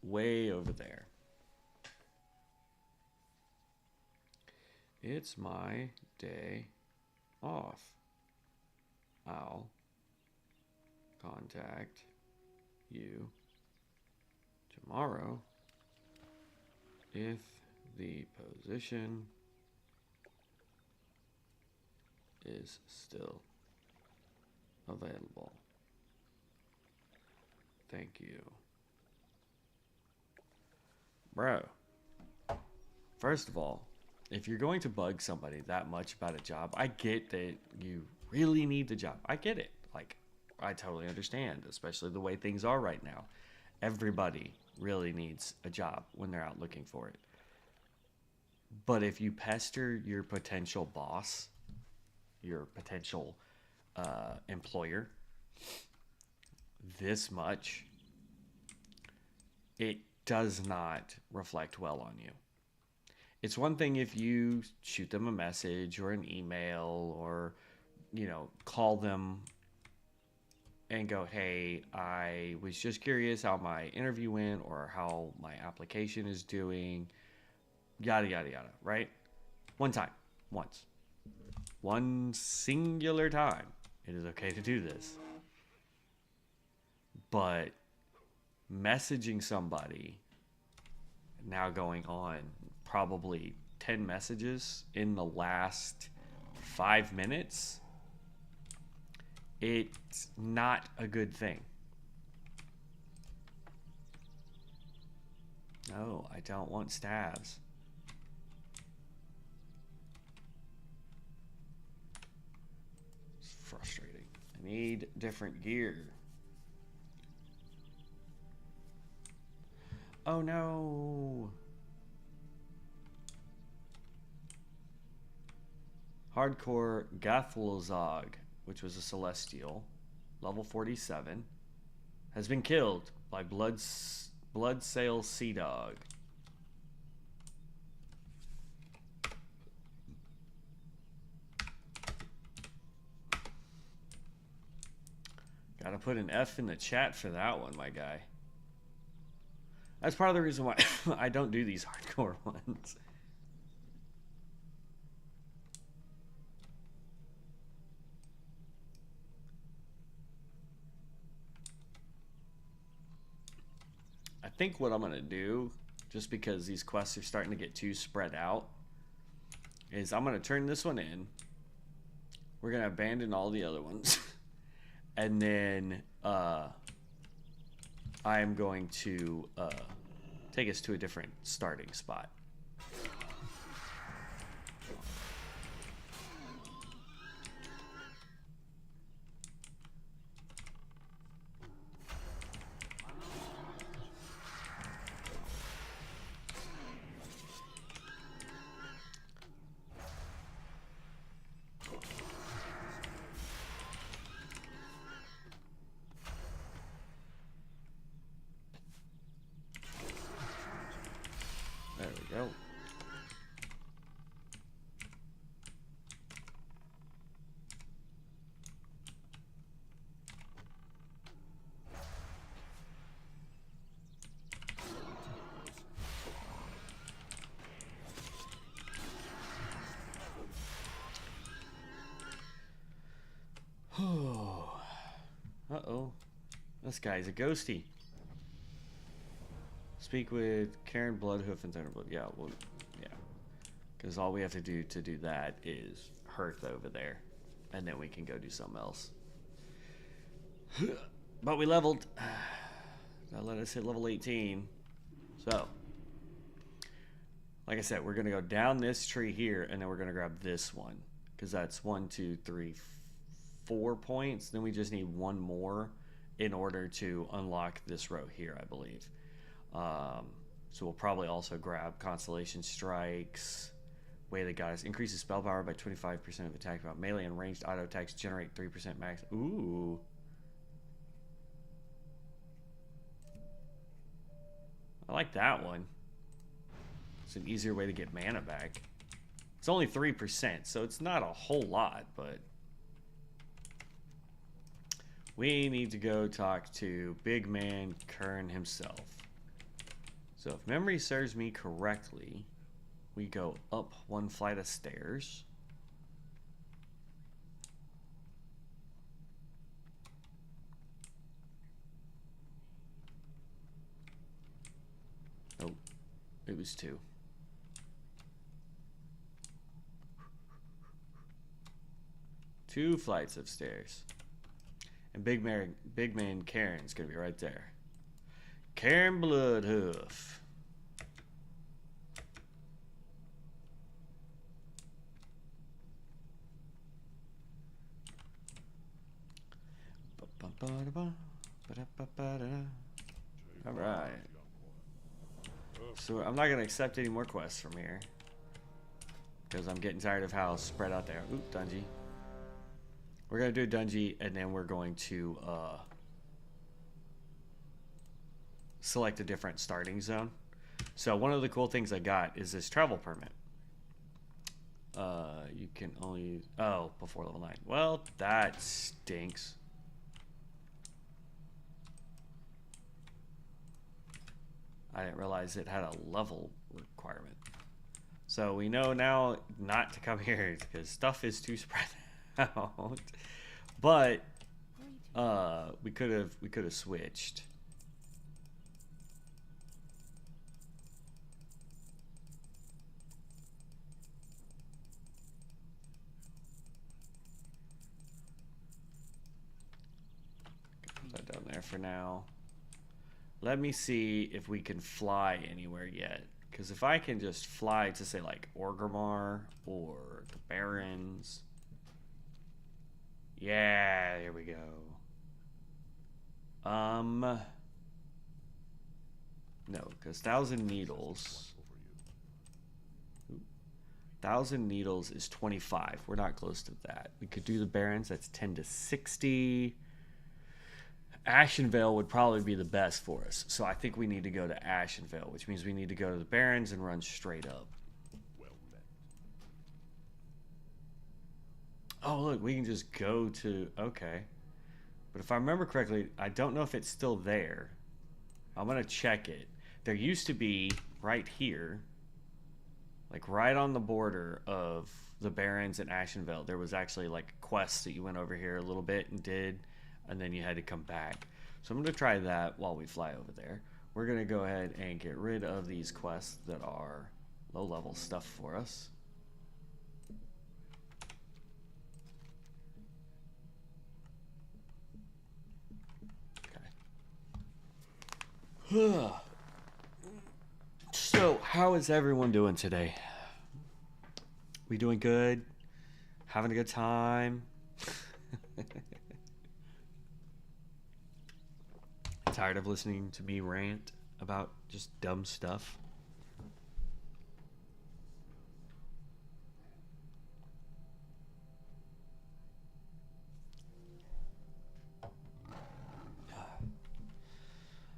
way over there. It's my day off. I'll contact you tomorrow if the position is still available. Thank you. Bro, first of all, if you're going to bug somebody that much about a job, I get that you really need the job. I get it. Like, I totally understand, especially the way things are right now. Everybody really needs a job when they're out looking for it. But if you pester your potential boss, your potential employer, this much, it does not reflect well on you. It's one thing if you shoot them a message or an email or, you know, call them and go, hey, I was just curious how my interview went or how my application is doing, yada, yada, yada, right? One time, once. One singular time, it is okay to do this. But messaging somebody, now going on probably 10 messages in the last 5 minutes, it's not a good thing. No, I don't want stabs. It's frustrating. I need different gear. Oh no! Hardcore Gathlozog, which was a Celestial, level 47, has been killed by Bloodsail Sea Dog. Gotta put an F in the chat for that one, my guy. That's part of the reason why I don't do these hardcore ones. I think what I'm going to do, just because these quests are starting to get too spread out, is I'm going to turn this one in. We're going to abandon all the other ones. And then I am going to take us to a different starting spot. There we go. Uh-oh. This guy's a ghosty. Speak with Karen Bloodhoof and Thunderblood. Yeah, well, yeah. Because all we have to do that is Hearth over there. And then we can go do something else. But we leveled. That let us hit level 18. So, like I said, we're going to go down this tree here, and then we're going to grab this one. Because that's 1, 2, 3, 4 points. Then we just need one more in order to unlock this row here, I believe. So we'll probably also grab Constellation Strikes, way they got us. Increases spell power by 25% of attack power. Melee and ranged auto attacks generate 3% max. Ooh. I like that one. It's an easier way to get mana back. It's only 3%, so it's not a whole lot, but we need to go talk to Big Man Kern himself. So if memory serves me correctly, we go up one flight of stairs. Oh, it was 2. Two flights of stairs. And Big Man Karen's gonna be right there. Karen Bloodhoof. All right. So I'm not gonna accept any more quests from here because I'm getting tired of how spread out there. Oop, Dungy. We're gonna do a Dungy, and then we're going to select a different starting zone. So one of the cool things I got is this travel permit. You can only before level 9. Well, that stinks. I didn't realize it had a level requirement. So we know now not to come here because stuff is too spread out. But we could have switched. Put that down there for now. Let me see if we can fly anywhere yet. Because if I can just fly to, say, like, Orgrimmar or the Barrens. Yeah, there we go. No, because Thousand Needles. 1,000 Needles is 25. We're not close to that. We could do the Barrens. That's 10 to 60. Ashenvale would probably be the best for us. So I think we need to go to Ashenvale, which means we need to go to the Barrens and run straight up.
Well met.
Oh, look, we can just go to... Okay. But if I remember correctly, I don't know if it's still there. I'm going to check it. There used to be, right here, like right on the border of the Barrens and Ashenvale, there was actually like quests that you went over here a little bit and did, and then you had to come back. So I'm going to try that while we fly over there. We're going to go ahead and get rid of these quests that are low-level stuff for us. Okay. So, how is everyone doing today? We doing good? Having a good time? Tired of listening to me rant about just dumb stuff?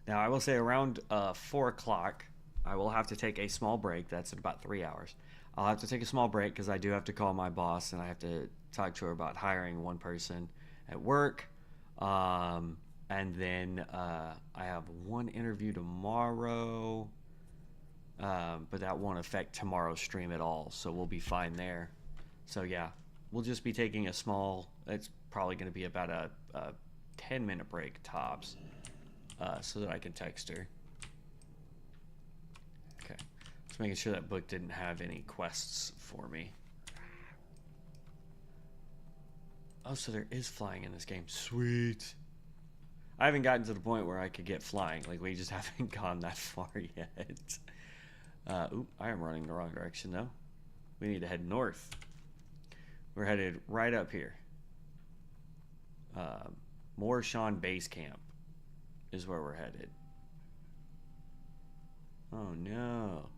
Now, I will say around 4 o'clock, I will have to take a small break. That's in about 3 hours. I'll have to take a small break because I do have to call my boss and I have to talk to her about hiring one person at work. And then I have one interview tomorrow, but that won't affect tomorrow's stream at all, so we'll be fine there. So yeah, we'll just be taking a small, it's probably going to be about a 10-minute break tops, so that I can text her. Okay, just making sure that book didn't have any quests for me. Oh, so there is flying in this game. Sweet. I haven't gotten to the point where I could get flying. Like, we just haven't gone that far yet. Oop, I am running the wrong direction, though. We need to head north. We're headed right up here. Morshawn Base Camp is where we're headed. Oh, no.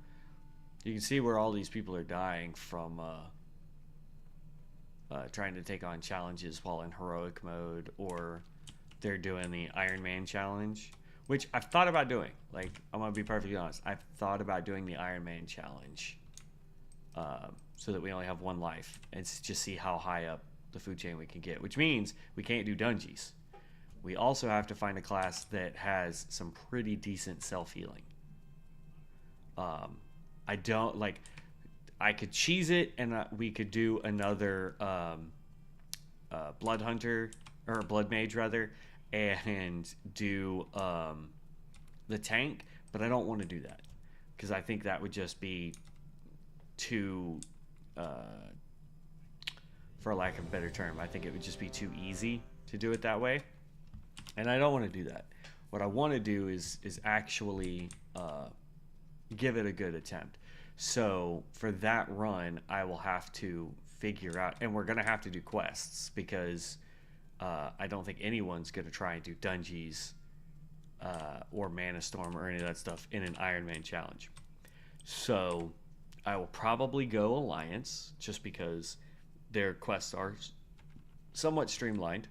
You can see where all these people are dying from trying to take on challenges while in heroic mode, or they're doing the Iron Man challenge, which I've thought about doing. Like, I'm gonna be perfectly honest, I've thought about doing the Iron Man challenge, so that we only have one life and just see how high up the food chain we can get, which means we can't do dungeons. We also have to find a class that has some pretty decent self-healing. I don't like. I could cheese it, and we could do another blood hunter or blood mage rather, and do the tank. But I don't want to do that because I think that would just be too, for lack of a better term, I think it would just be too easy to do it that way, and I don't want to do that. What I want to do is actually give it a good attempt. So for that run, I will have to figure out, and we're going to have to do quests, because I don't think anyone's going to try and do dungeons or Mana Storm or any of that stuff in an Iron Man challenge. So I will probably go Alliance, just because their quests are somewhat streamlined.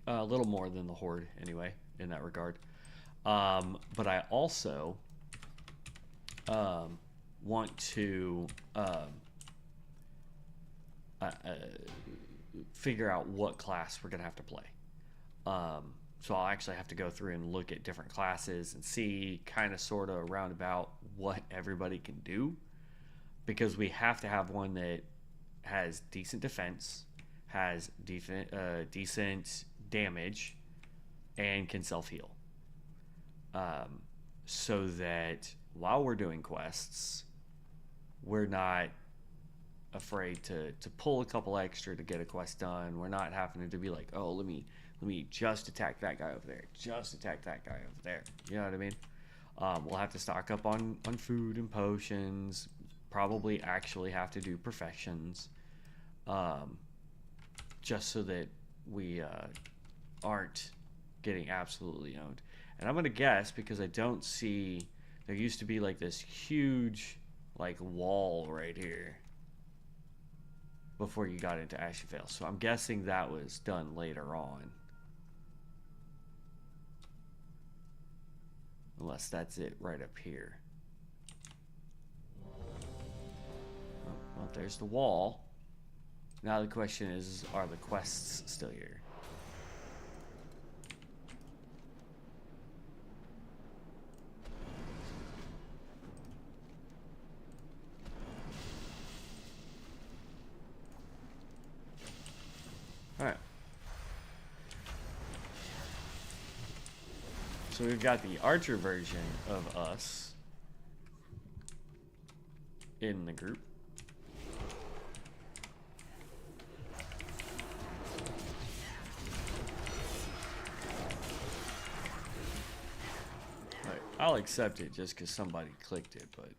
A little more than the Horde, anyway, in that regard. But I also want to figure out what class we're gonna have to play. So I'll actually have to go through and look at different classes and see kind of sort of roundabout what everybody can do, because we have to have one that has decent defense, has decent damage, and can self-heal, so that while we're doing quests, we're not afraid to pull a couple extra to get a quest done. We're not having to be like, oh, let me just attack that guy over there, just attack that guy over there. You know what I mean? We'll have to stock up on food and potions, probably actually have to do professions, just so that we aren't getting absolutely owned. And I'm gonna guess, because I don't see, there used to be like this huge like wall right here before you got into Ashenvale, so I'm guessing that was done later on, unless that's it right up here. Oh, well, there's the wall. Now the question is, are the quests still here? Alright. So we've got the archer version of us in the group. Alright, I'll accept it just because somebody clicked it, but...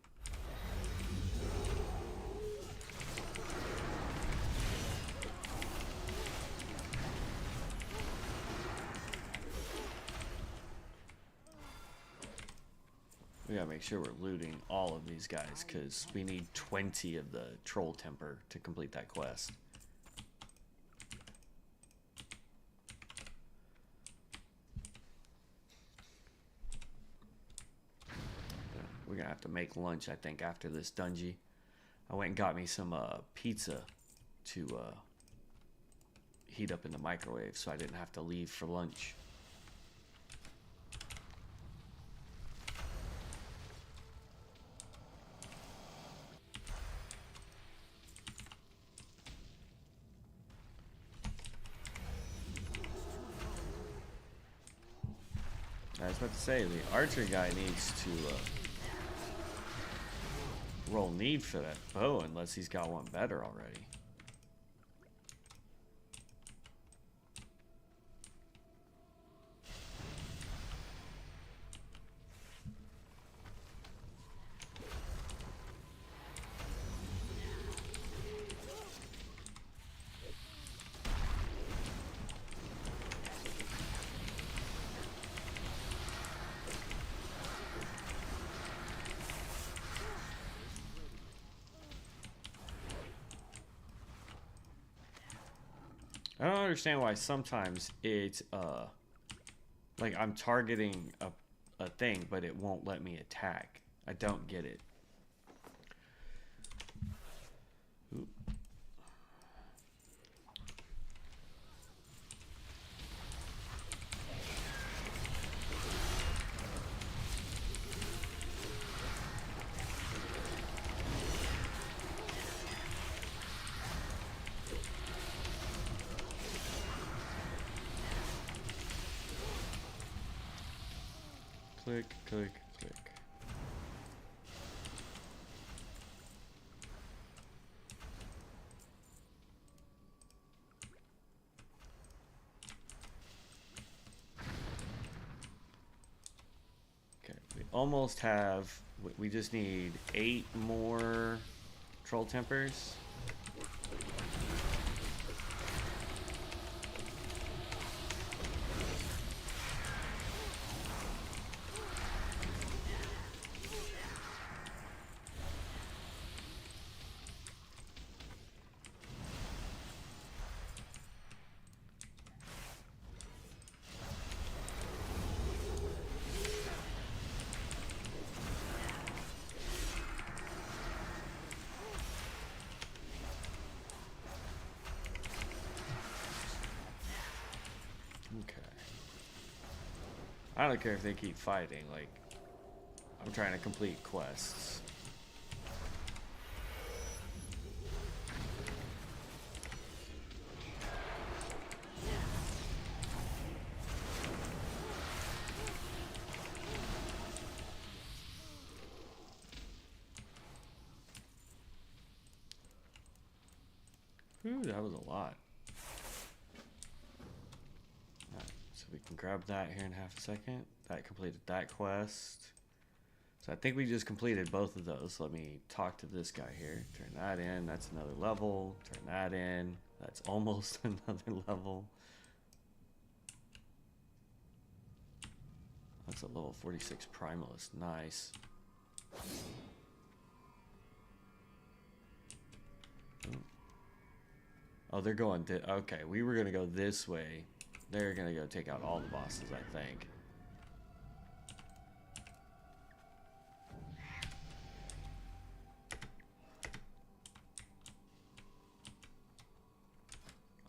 we gotta make sure we're looting all of these guys, because we need 20 of the troll temper to complete that quest. We're gonna have to make lunch, I think, after this dungeon. I went and got me some pizza to heat up in the microwave, so I didn't have to leave for lunch. I was about to say, the archer guy needs to roll need for that bow, unless he's got one better already. understand why sometimes it's like I'm targeting a thing, but it won't let me attack. I don't get it. Oop. Click, click, click. Okay, we almost have, we just need 8 more troll tempers. I don't care if they keep fighting, like, I'm trying to complete quests. Ooh, that was a lot. So we can grab that here in half a second. That completed that quest. So I think we just completed both of those. Let me talk to this guy here. Turn that in. That's another level. Turn that in. That's almost another level. That's a level 46 Primalist. Nice. Oh, they're going to... Okay, we were going to go this way. They're going to go take out all the bosses, I think.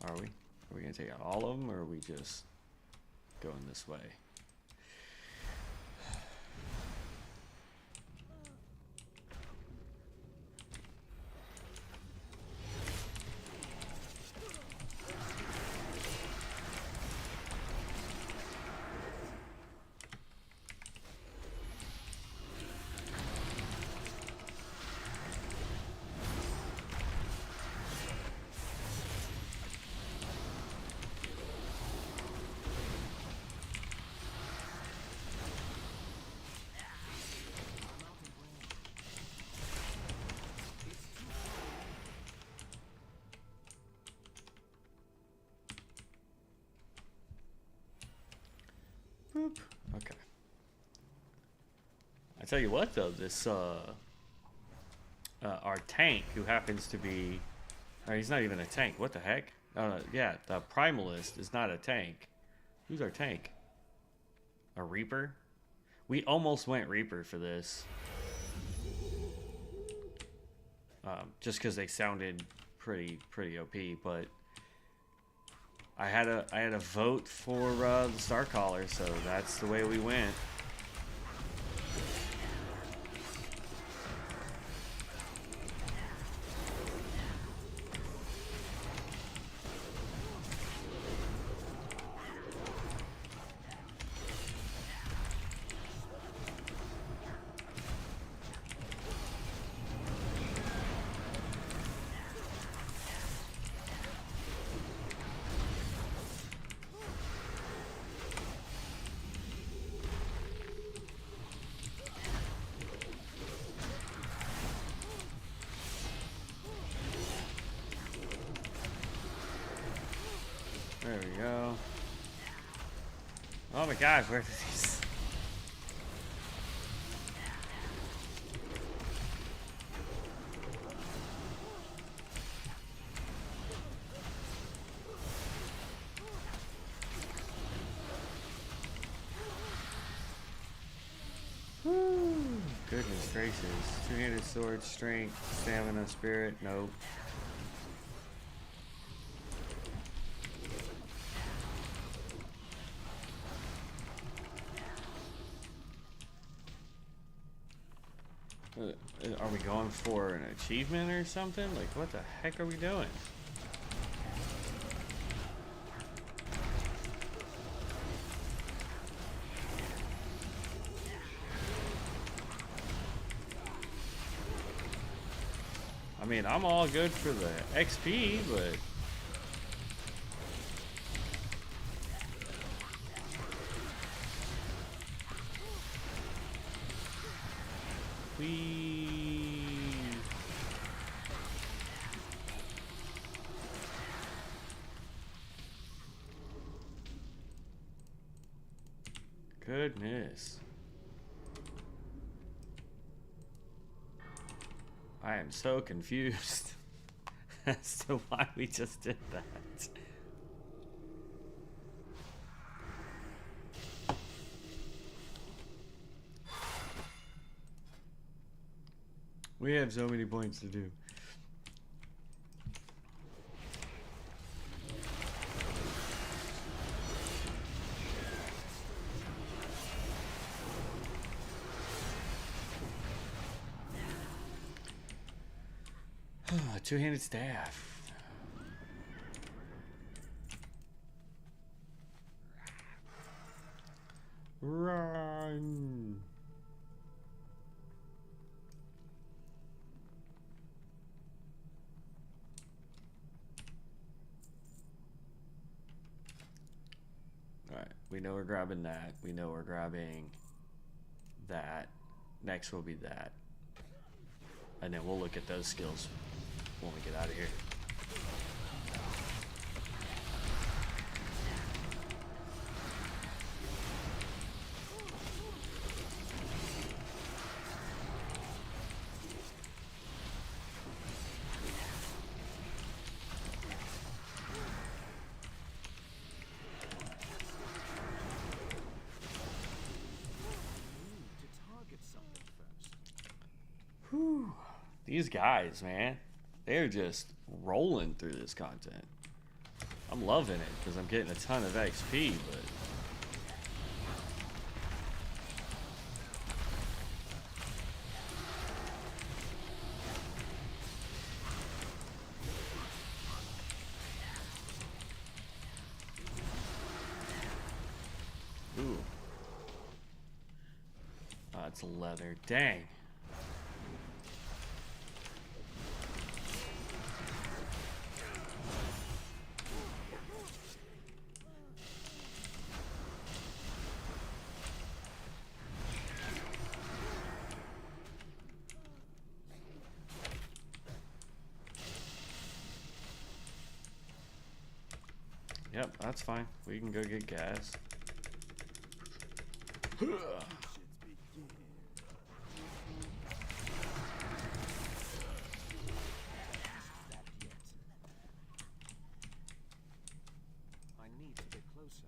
Are we? Are we going to take out all of them, or are we just going this way? Boop. Okay. I tell you what, though, this our tank, who happens to be, he's not even a tank. What the heck? Yeah, the Primalist is not a tank. Who's our tank? A Reaper? We almost went Reaper for this. Just because they sounded pretty OP, but I had a vote for the Starcaller, so that's the way we went. There we go. Oh my gosh, where are these? Goodness gracious. Two-handed sword, strength, stamina, spirit. Nope. Are we going for an achievement or something? Like, what the heck are we doing? I mean, I'm all good for the XP, but... Goodness. I am so confused as to why we just did that. We have so many points to do. Two-handed staff. Run. Alright, we know we're grabbing that. We know we're grabbing that. Next will be that. And then we'll look at those skills when we get out of here. Whew. These guys, man. They're just rolling through this content. I'm loving it because I'm getting a ton of XP, but... Ooh. Oh, it's leather. Dang. Yep, that's fine. We can go get gas.
I need to get closer.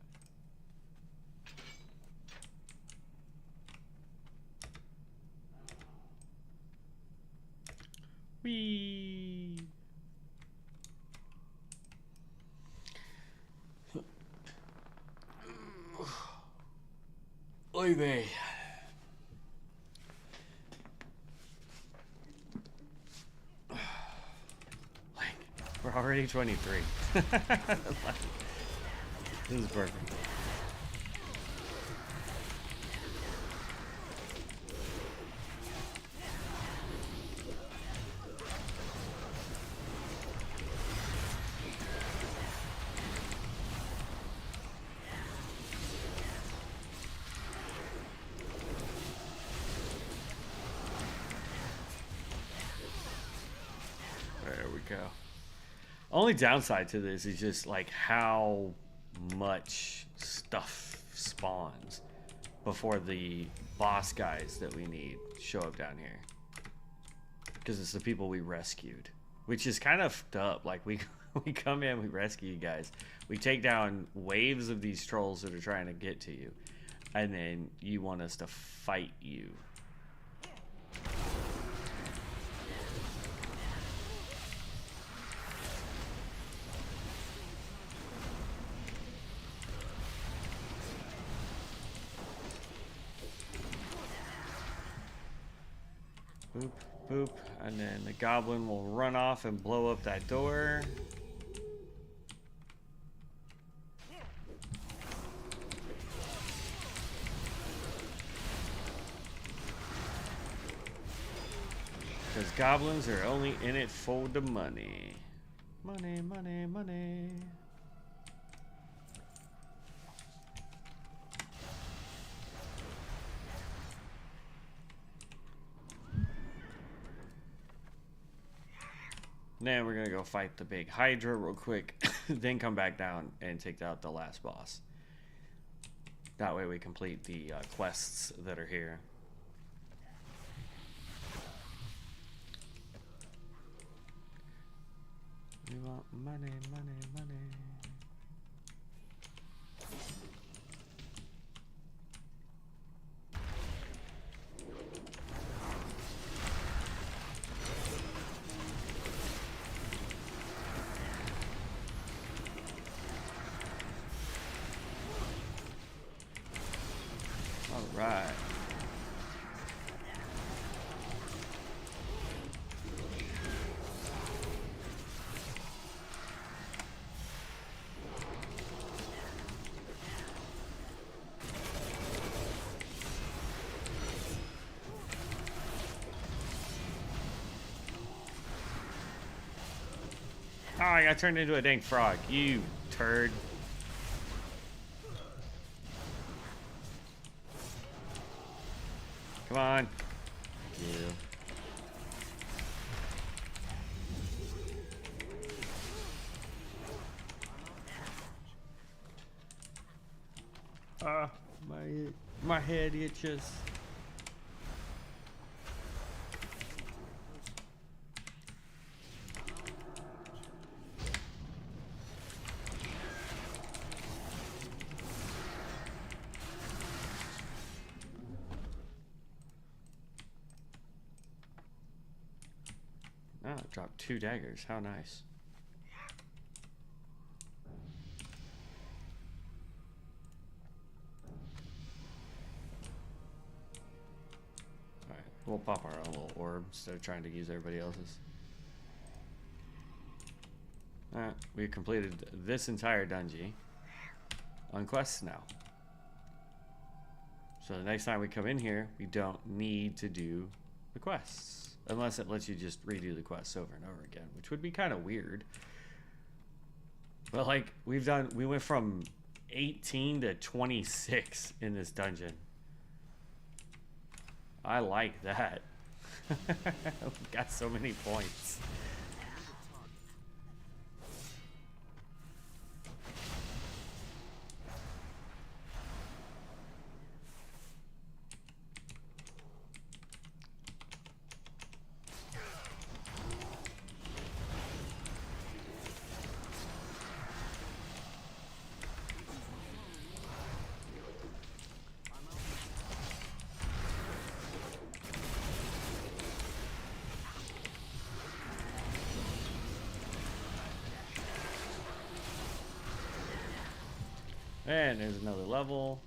Whee! Oy vey. Like, we're already 23. This is perfect. There we go. Only downside to this is just like how much stuff spawns before the boss guys that we need show up down here. Because it's the people we rescued, which is kind of fucked up. Like we come in, we rescue you guys, we take down waves of these trolls that are trying to get to you, and then you want us to fight you. Boop, boop. And then the goblin will run off and blow up that door. Because goblins are only in it for the money. Money, money, money. Then we're gonna go fight the big Hydra real quick, then come back down and take out the last boss. That way we complete the quests that are here. We want money, money, money. All right. Oh, I got turned into a dang frog. You turd. Come on. Yeah. My head itches. Oh, it dropped 2 daggers. How nice. Alright, we'll pop our own little orb instead of trying to use everybody else's. Alright, we've completed this entire dungeon on quests now. So the next time we come in here, we don't need to do the quests. Unless it lets you just redo the quests over and over again, which would be kind of weird. But like, we went from 18 to 26 in this dungeon. I like that. We got so many points. And there's another level.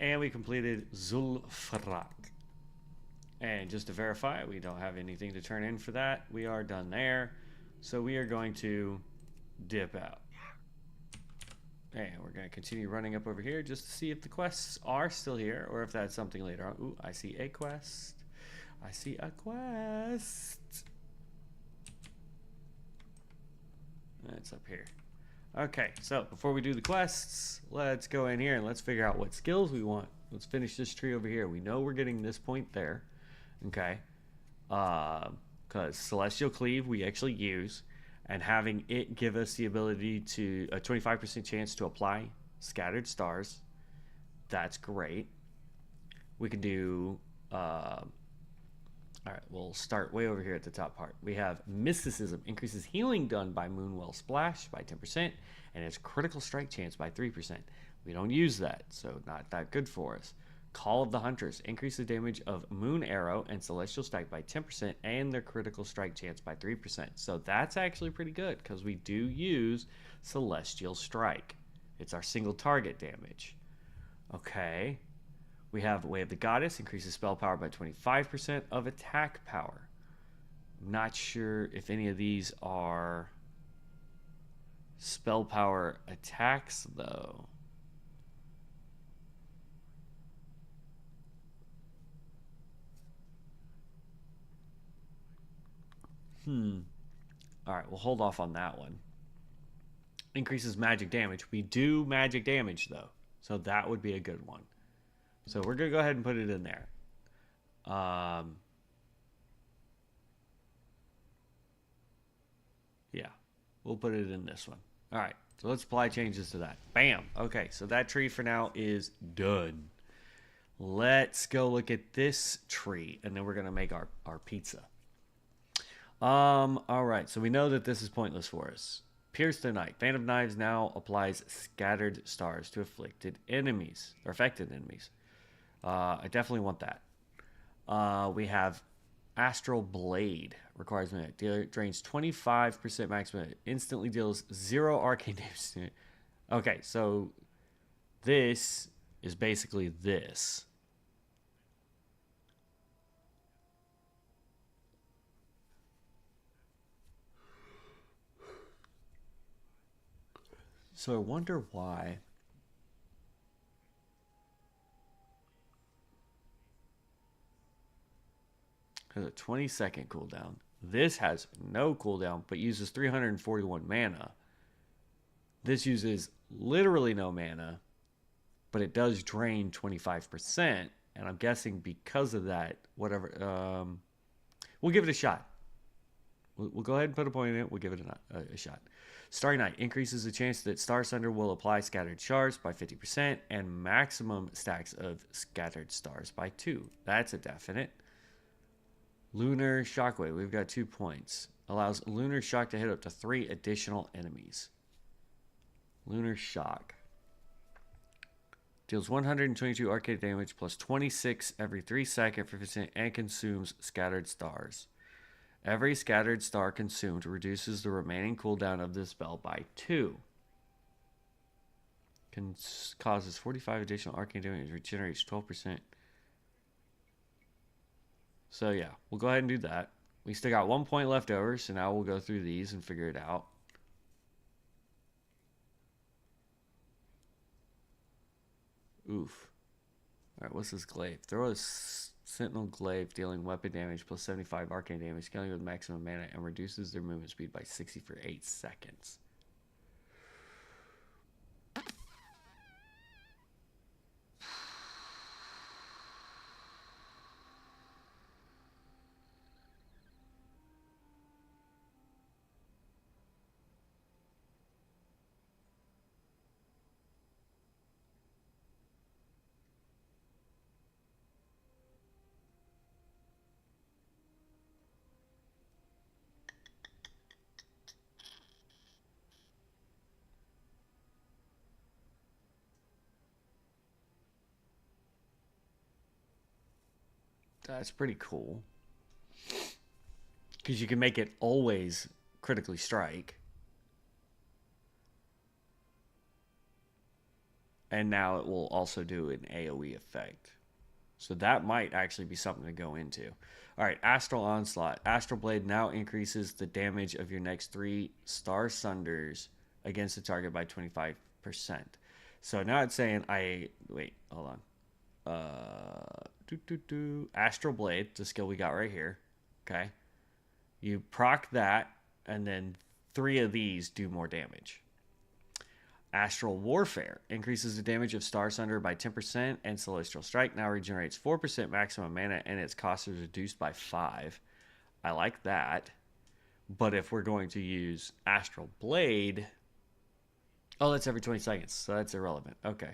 And we completed Zul'Farrak. And just to verify, we don't have anything to turn in for that. We are done there. So we are going to dip out. And we're going to continue running up over here just to see if the quests are still here or if that's something later on. Ooh, I see a quest. I see a quest. That's up here. Okay, so before we do the quests, let's go in here and let's figure out what skills we want. Let's finish this tree over here. We know we're getting this point there, okay? Because Celestial Cleave we actually use, and having it give us the ability to a 25% chance to apply Scattered Stars. That's great. We can do. All right, we'll start way over here at the top part. We have Mysticism, increases healing done by Moonwell Splash by 10%, and its critical strike chance by 3%. We don't use that, so not that good for us. Call of the Hunters, increases damage of Moon Arrow and Celestial Strike by 10%, and their critical strike chance by 3%. So that's actually pretty good, because we do use Celestial Strike. It's our single target damage. Okay. We have Way of the Goddess, increases spell power by 25% of attack power. I'm not sure if any of these are spell power attacks, though. Alright, we'll hold off on that one. Increases magic damage. We do magic damage, though. So that would be a good one. So we're going to go ahead and put it in there. Yeah, we'll put it in this one. Alright, so let's apply changes to that. Bam! Okay, so that tree for now is done. Let's go look at this tree, and then we're going to make our pizza. Alright, so we know that this is pointless for us. Pierce the Knight. Fan of Knives now applies scattered stars to afflicted enemies, or affected enemies. I definitely want that. We have Astral Blade. Requires minute. Drains 25% maximum. Instantly deals 0 arcane damage. Okay, so this is basically this. So I wonder why. Has a 20-second cooldown. This has no cooldown, but uses 341 mana. This uses literally no mana, but it does drain 25%. And I'm guessing because of that, whatever. We'll give it a shot. We'll go ahead and put a point in it. We'll give it a shot. Starry Night increases the chance that Star Sunder will apply scattered shards by 50% and maximum stacks of scattered stars by 2. That's a definite. Lunar Shockwave. We've got 2 points. Allows Lunar Shock to hit up to 3 additional enemies. Lunar Shock. Deals 122 arcane damage plus 26 every 3 seconds for 50% and consumes scattered stars. Every scattered star consumed reduces the remaining cooldown of this spell by 2. Causes 45 additional arcane damage, regenerates 12%. So yeah, we'll go ahead and do that. We still got 1 point left over, so now we'll go through these and figure it out. Oof. Alright, what's this glaive? Throw a Sentinel Glaive, dealing weapon damage plus 75 arcane damage, scaling with maximum mana, and reduces their movement speed by 60 for 8 seconds. That's pretty cool. Because you can make it always critically strike. And now it will also do an AoE effect. So that might actually be something to go into. Alright, Astral Onslaught. Astral Blade now increases the damage of your next 3 Star Sunders against the target by 25%. So now it's saying wait, hold on. Astral Blade, the skill we got right here. Okay. You proc that, and then 3 of these do more damage. Astral Warfare increases the damage of Star Sunder by 10%, and Celestial Strike now regenerates 4% maximum mana, and its cost is reduced by 5. I like that. But if we're going to use Astral Blade... Oh, that's every 20 seconds, so that's irrelevant. Okay.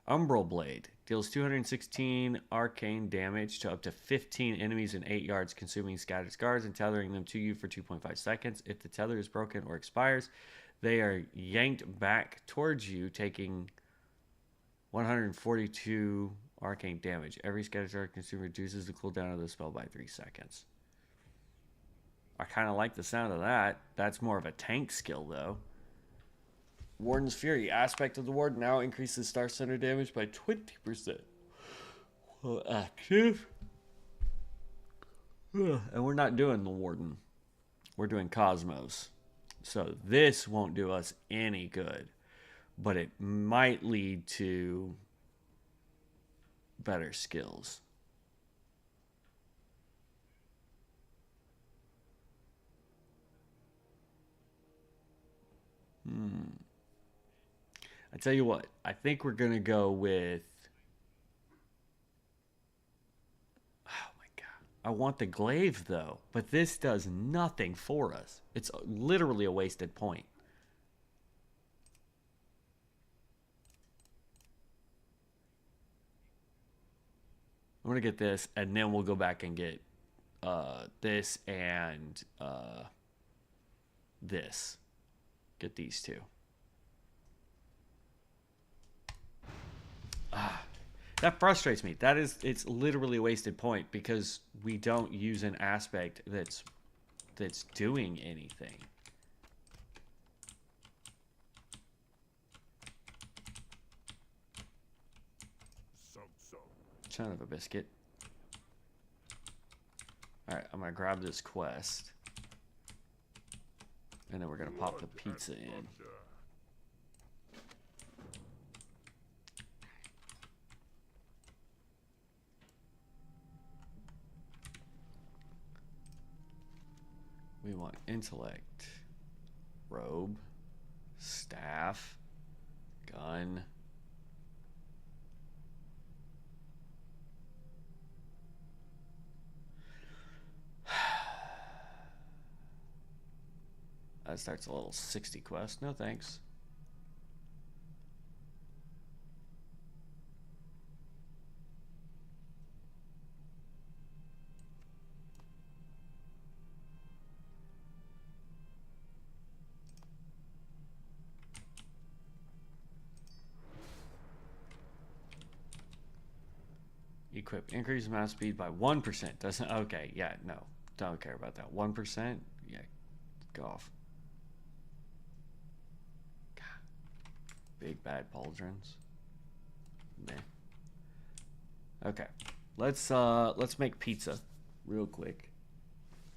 Umbral Blade deals 216 arcane damage to up to 15 enemies in 8 yards, consuming scattered scars and tethering them to you for 2.5 seconds. If the tether is broken or expires, they are yanked back towards you, taking 142 arcane damage. Every scattered star consumed reduces the cooldown of the spell by 3 seconds. I kind of like the sound of that. That's more of a tank skill, though. Warden's Fury. Aspect of the Warden now increases Star Center damage by 20%. Active. And we're not doing the Warden. We're doing Cosmos. So this won't do us any good. But it might lead to better skills. I tell you what, I think we're going to go with... Oh my god. I want the glaive though, but this does nothing for us. It's literally a wasted point. I'm going to get this, and then we'll go back and get this and this. Get these two. That frustrates me. It's literally a wasted point because we don't use an aspect that's doing anything. Son of a biscuit. Alright, I'm gonna grab this quest. And then we're gonna pop the pizza in. We want intellect, robe, staff, gun. That starts a little 60 quest. No thanks. Equip. Increase mouse speed by 1%. Doesn't... Okay, yeah, no. Don't care about that. 1%? Yeah, go off. God. Big bad pauldrons. Meh. Okay. Let's make pizza real quick.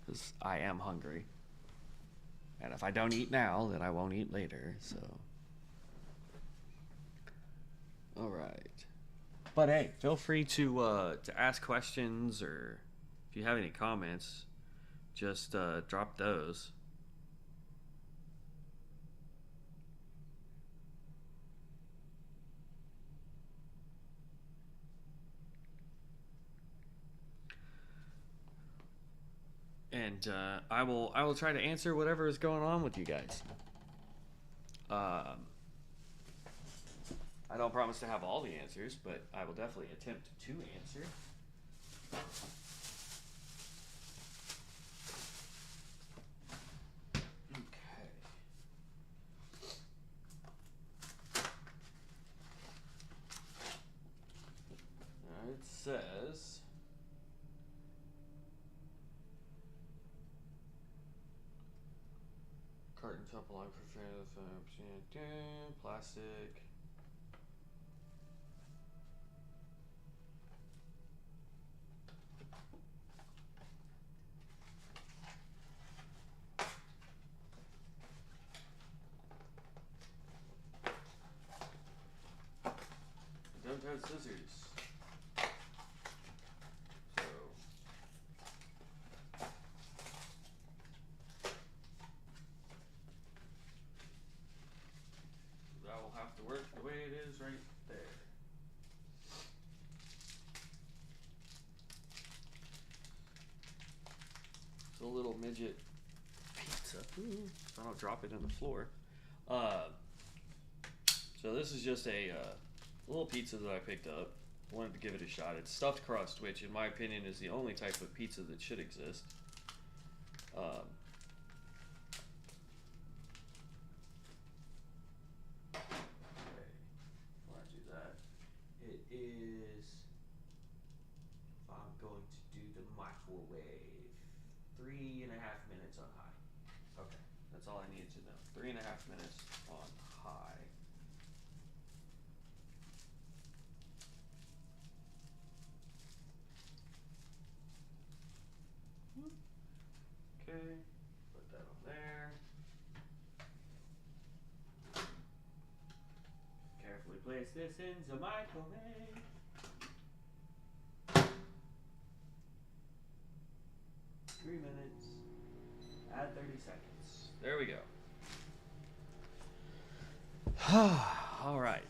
Because I am hungry. And if I don't eat now, then I won't eat later, so... Alright. But hey, feel free to ask questions, or if you have any comments, just drop those. And I will try to answer whatever is going on with you guys. I don't promise to have all the answers, but I will definitely attempt to answer. Okay. It says... Carton top line for plastic. Don't have scissors. So that will have to work the way it is right there. It's a little midget pizza. I don't drop it on the floor. So this is just a little pizza that I picked up. I wanted to give it a shot. It's stuffed crust, which in my opinion is the only type of pizza that should exist. Okay. Before I do that, it is... I'm going to do the microwave. 3.5 minutes on high. Okay, that's all I needed to know. 3.5 minutes on high. this in the microwave. 3 minutes. Add 30 seconds. There we go. All right.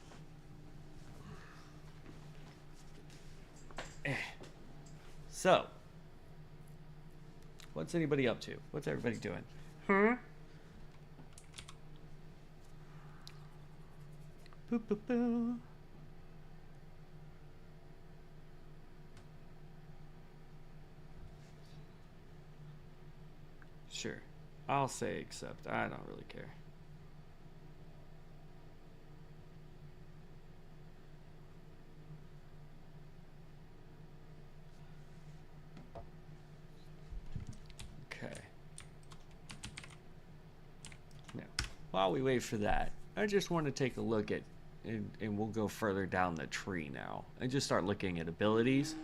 So, what's anybody up to? What's everybody doing? Huh? Boo, boo, boo. Sure. I'll say accept. I don't really care. Okay. Now, while we wait for that, I just want to take a look at, and we'll go further down the tree now, and just start looking at abilities.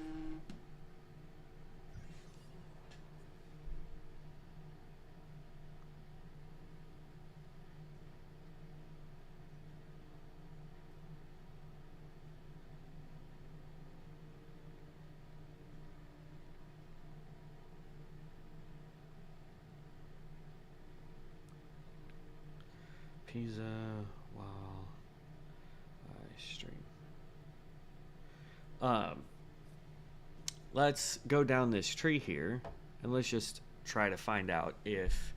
Pizza while I stream. Let's go down this tree here, and let's just try to find out if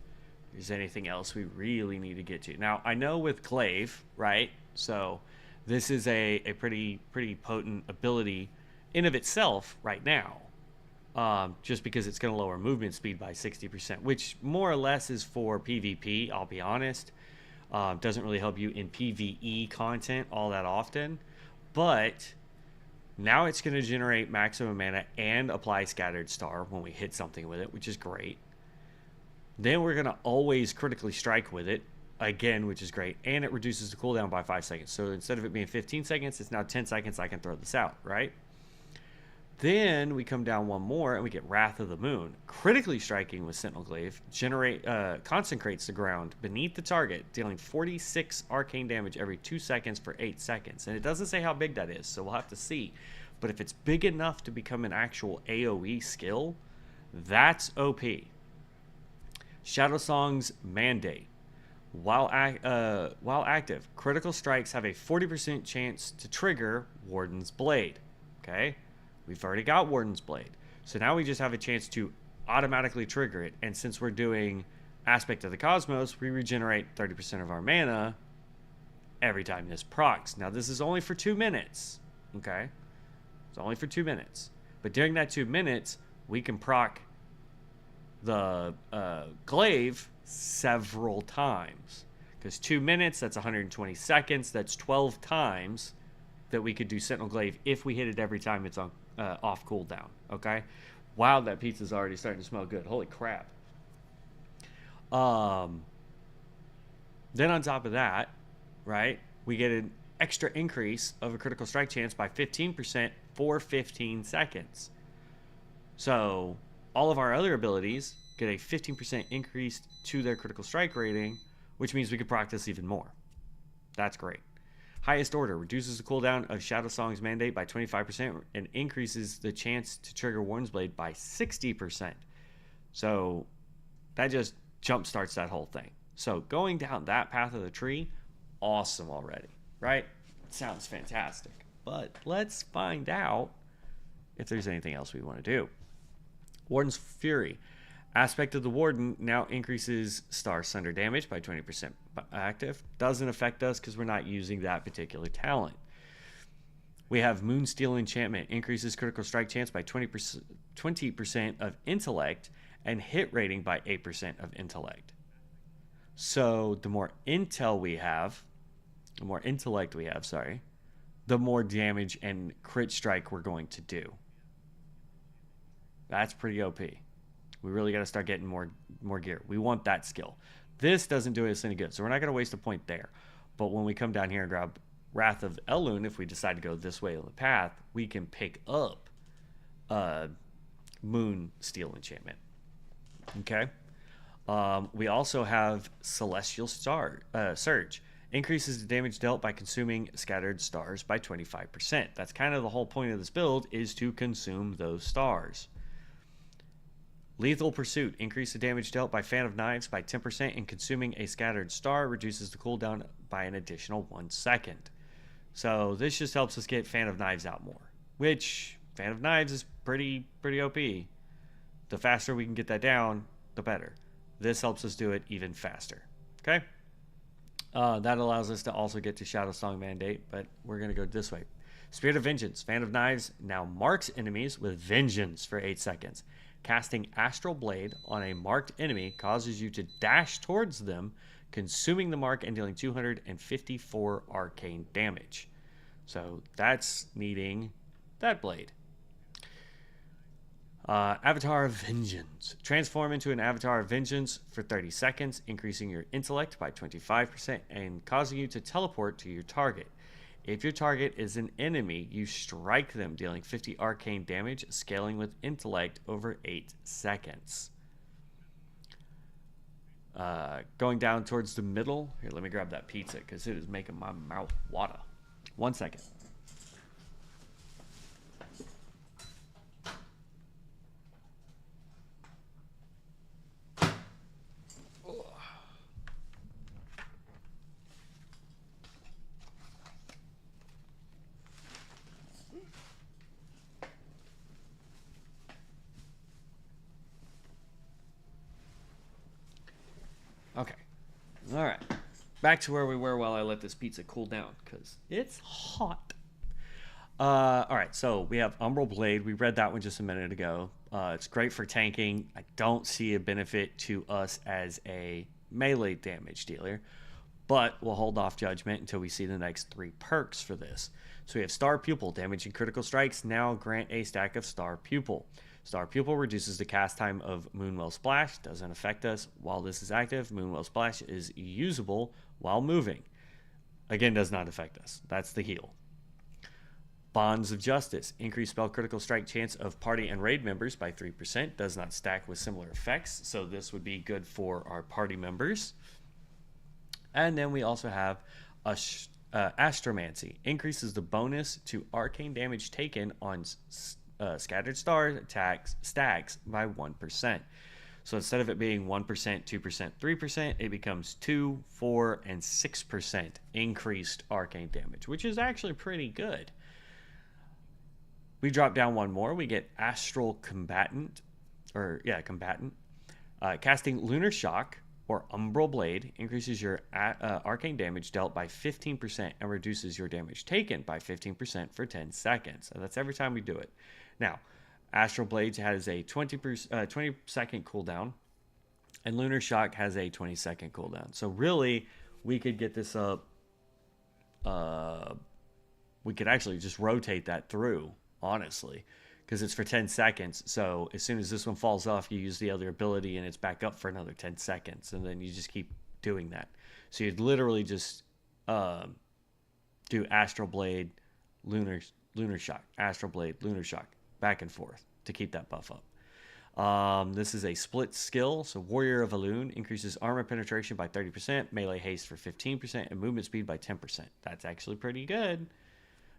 there's anything else we really need to get to. Now, I know with Glaive, right? So this is a pretty potent ability in of itself right now. Just because it's going to lower movement speed by 60%, which more or less is for PvP, I'll be honest. Doesn't really help you in PvE content all that often, but now it's going to generate maximum mana and apply Scattered Star when we hit something with it, which is great. Then we're going to always critically strike with it again, which is great, and it reduces the cooldown by 5 seconds. So instead of it being 15 seconds, it's now 10 seconds. I can throw this out, right? Then we come down one more and we get Wrath of the Moon. Critically striking with Sentinel Glaive consecrates the ground beneath the target, dealing 46 arcane damage every 2 seconds for 8 seconds. And it doesn't say how big that is, so we'll have to see. But if it's big enough to become an actual AoE skill, that's OP. Shadow Song's Mandate. While active, critical strikes have a 40% chance to trigger Warden's Blade. Okay? We've already got Warden's Blade. So now we just have a chance to automatically trigger it. And since we're doing Aspect of the Cosmos, we regenerate 30% of our mana every time this procs. Now, this is only for 2 minutes. Okay? It's only for 2 minutes. But during that 2 minutes, we can proc the Glaive several times. Because 2 minutes, that's 120 seconds. That's 12 times that we could do Sentinel Glaive if we hit it every time it's on off cooldown. Okay? Wow, that pizza's already starting to smell good. Holy crap. Then on top of that, right, we get an extra increase of a critical strike chance by 15% for 15 seconds. So all of our other abilities get a 15% increase to their critical strike rating, which means we could practice even more. That's great. Highest Order reduces the cooldown of Shadow Song's Mandate by 25% and increases the chance to trigger Warden's Blade by 60%. So that just jump starts that whole thing. So going down that path of the tree, awesome already, right? Sounds fantastic. But let's find out if there's anything else we want to do. Warden's Fury. Aspect of the Warden now increases Star Sunder damage by 20% active. Doesn't affect us because we're not using that particular talent. We have Moonsteel Enchantment. Increases critical strike chance by 20% of intellect and hit rating by 8% of intellect. So the more intel we have, the more intellect we have, the more damage and crit strike we're going to do. That's pretty OP. We really got to start getting more gear. We want that skill. This doesn't do us any good, so we're not going to waste a point there. But when we come down here and grab Wrath of Elune, if we decide to go this way on the path, we can pick up Moon Steel Enchantment. Okay? We also have Celestial Surge. Increases the damage dealt by consuming scattered stars by 25%. That's kind of the whole point of this build, is to consume those stars. Lethal Pursuit. Increase the damage dealt by Fan of Knives by 10%, and consuming a scattered star reduces the cooldown by an additional 1 second. So this just helps us get Fan of Knives out more, which Fan of Knives is pretty OP. The faster we can get that down, the better. This helps us do it even faster. Okay? That allows us to also get to Shadow Song Mandate, but we're going to go this way. Spirit of Vengeance. Fan of Knives now marks enemies with vengeance for 8 seconds. Casting Astral Blade on a marked enemy causes you to dash towards them, consuming the mark and dealing 254 arcane damage. So that's needing that blade. Avatar of Vengeance. Transform into an Avatar of Vengeance for 30 seconds, increasing your intellect by 25% and causing you to teleport to your target. If your target is an enemy, you strike them, dealing 50 arcane damage, scaling with intellect over 8 seconds. Going down towards the middle. Here, let me grab that pizza because it is making my mouth water. 1 second. Okay. All right. Back to where we were while I let this pizza cool down because it's hot. All right. So we have Umbral Blade. We read that one just a minute ago. It's great for tanking. I don't see a benefit to us as a melee damage dealer, but we'll hold off judgment until we see the next 3 perks for this. So we have Star Pupil. Damaging critical strikes now grant a stack of Star Pupil. Star Pupil reduces the cast time of Moonwell Splash. Doesn't affect us while this is active. Moonwell Splash is usable while moving. Again, does not affect us. That's the heal. Bonds of Justice. Increase spell critical strike chance of party and raid members by 3%. Does not stack with similar effects. So this would be good for our party members. And then we also have Astromancy. Increases the bonus to arcane damage taken on scattered star attacks stacks by 1%. So instead of it being 1%, 2%, 3%, it becomes 2, 4, and 6% increased arcane damage, which is actually pretty good. We drop down one more. We get Astral Combatant. Casting Lunar Shock or Umbral Blade increases your arcane damage dealt by 15% and reduces your damage taken by 15% for 10 seconds. So that's every time we do it. Now, Astral Blades has a 20-second cooldown, and Lunar Shock has a 20-second cooldown. So really, we could get this up. We could actually just rotate that through, honestly, because it's for 10 seconds. So as soon as this one falls off, you use the other ability, and it's back up for another 10 seconds, and then you just keep doing that. So you'd literally just do Astral Blade, Lunar Shock, Astral Blade, Lunar Shock, back and forth to keep that buff up. This is a split skill. So Warrior of Elune increases armor penetration by 30%, melee haste for 15%, and movement speed by 10%. That's actually pretty good.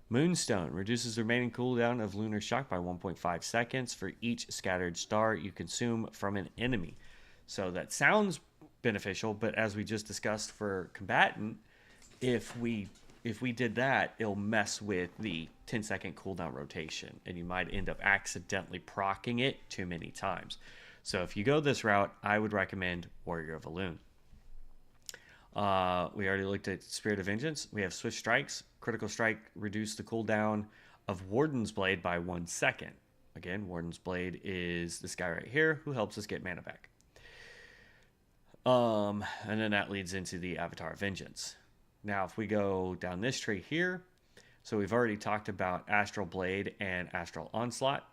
Moonstone reduces the remaining cooldown of Lunar Shock by 1.5 seconds for each scattered star you consume from an enemy. So that sounds beneficial, but as we just discussed for Combatant, if we did that, it'll mess with the 10-second cooldown rotation, and you might end up accidentally proccing it too many times. So if you go this route, I would recommend Warrior of Elune. We already looked at Spirit of Vengeance. We have Swift Strikes. Critical Strike reduce the cooldown of Warden's Blade by 1 second. Again, Warden's Blade is this guy right here who helps us get mana back. And then that leads into the Avatar of Vengeance. Now, if we go down this tree here, so we've already talked about Astral Blade and Astral Onslaught.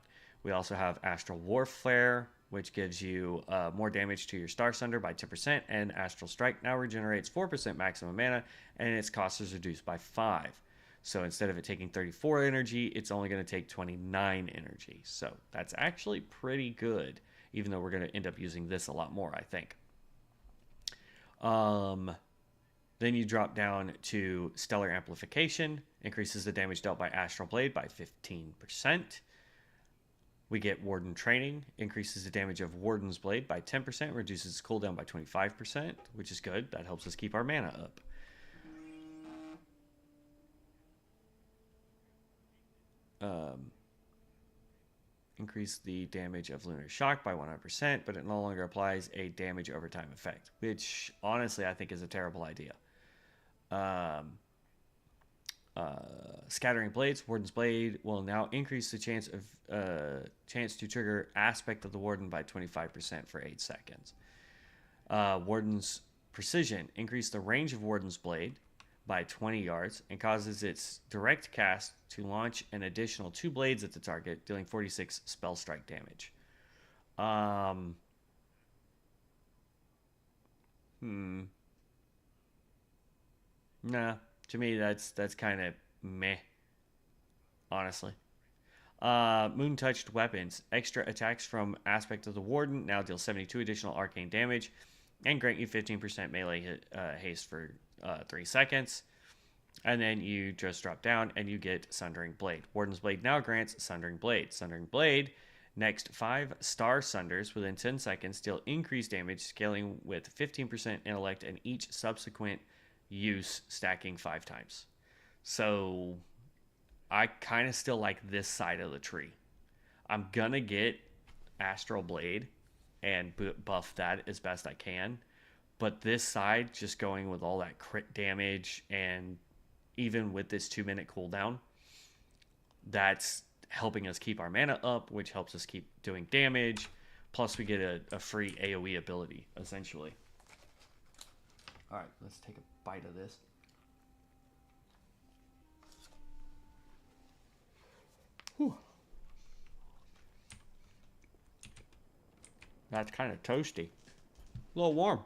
We also have Astral Warfare, which gives you more damage to your Star Sunder by 10%, and Astral Strike now regenerates 4% maximum mana, and its cost is reduced by 5. So instead of it taking 34 energy, it's only going to take 29 energy. So that's actually pretty good, even though we're going to end up using this a lot more, I think. Then you drop down to Stellar Amplification, increases the damage dealt by Astral Blade by 15%. We get Warden Training, increases the damage of Warden's Blade by 10%, reduces its cooldown by 25%, which is good. That helps us keep our mana up. Increase the damage of Lunar Shock by 100%, but it no longer applies a damage over time effect, which honestly I think is a terrible idea. Scattering Blades, Warden's Blade will now increase the chance to trigger Aspect of the Warden by 25% for 8 seconds. Warden's Precision, increase the range of Warden's Blade by 20 yards and causes its direct cast to launch an additional 2 blades at the target, dealing 46 spell strike damage. Nah, to me that's kind of meh, honestly. Moon touched weapons, extra attacks from Aspect of the Warden now deal 72 additional arcane damage and grant you 15% melee haste for 3 seconds. And then you just drop down and you get Sundering Blade. Warden's Blade now grants Sundering Blade. Sundering Blade, next 5 star sunders within 10 seconds deal increased damage, scaling with 15% intellect and each subsequent use stacking 5 times. So I kind of still like this side of the tree. I'm going to get Astral Blade and buff that as best I can. But this side, just going with all that crit damage and even with this 2-minute cooldown, that's helping us keep our mana up, which helps us keep doing damage. Plus, we get a free AoE ability, essentially. All right, let's take a bite of this. Whew. That's kind of toasty. A little warm.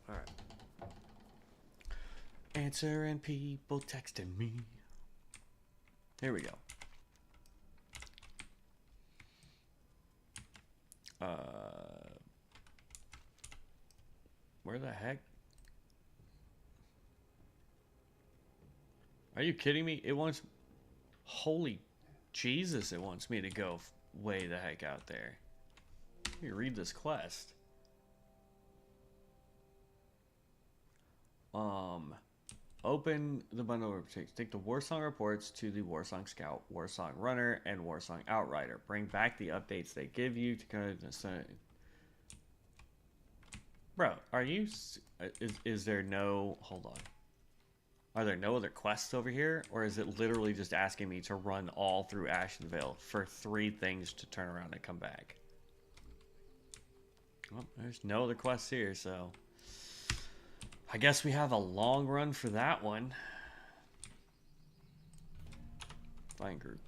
All right. Answering people texting me. Here we go. Where the heck? Are you kidding me? It wants... Holy Jesus, it wants me to go way the heck out there. Let me read this quest. Open the bundle of reports. Take the Warsong reports to the Warsong Scout, Warsong Runner, and Warsong Outrider. Bring back the updates they give you to kind of... Bro, are you... Is there no... Hold on. Are there no other quests over here? Or is it literally just asking me to run all through Ashenvale for 3 things to turn around and come back? Well, there's no other quests here, so... I guess we have a long run for that one. Fine group.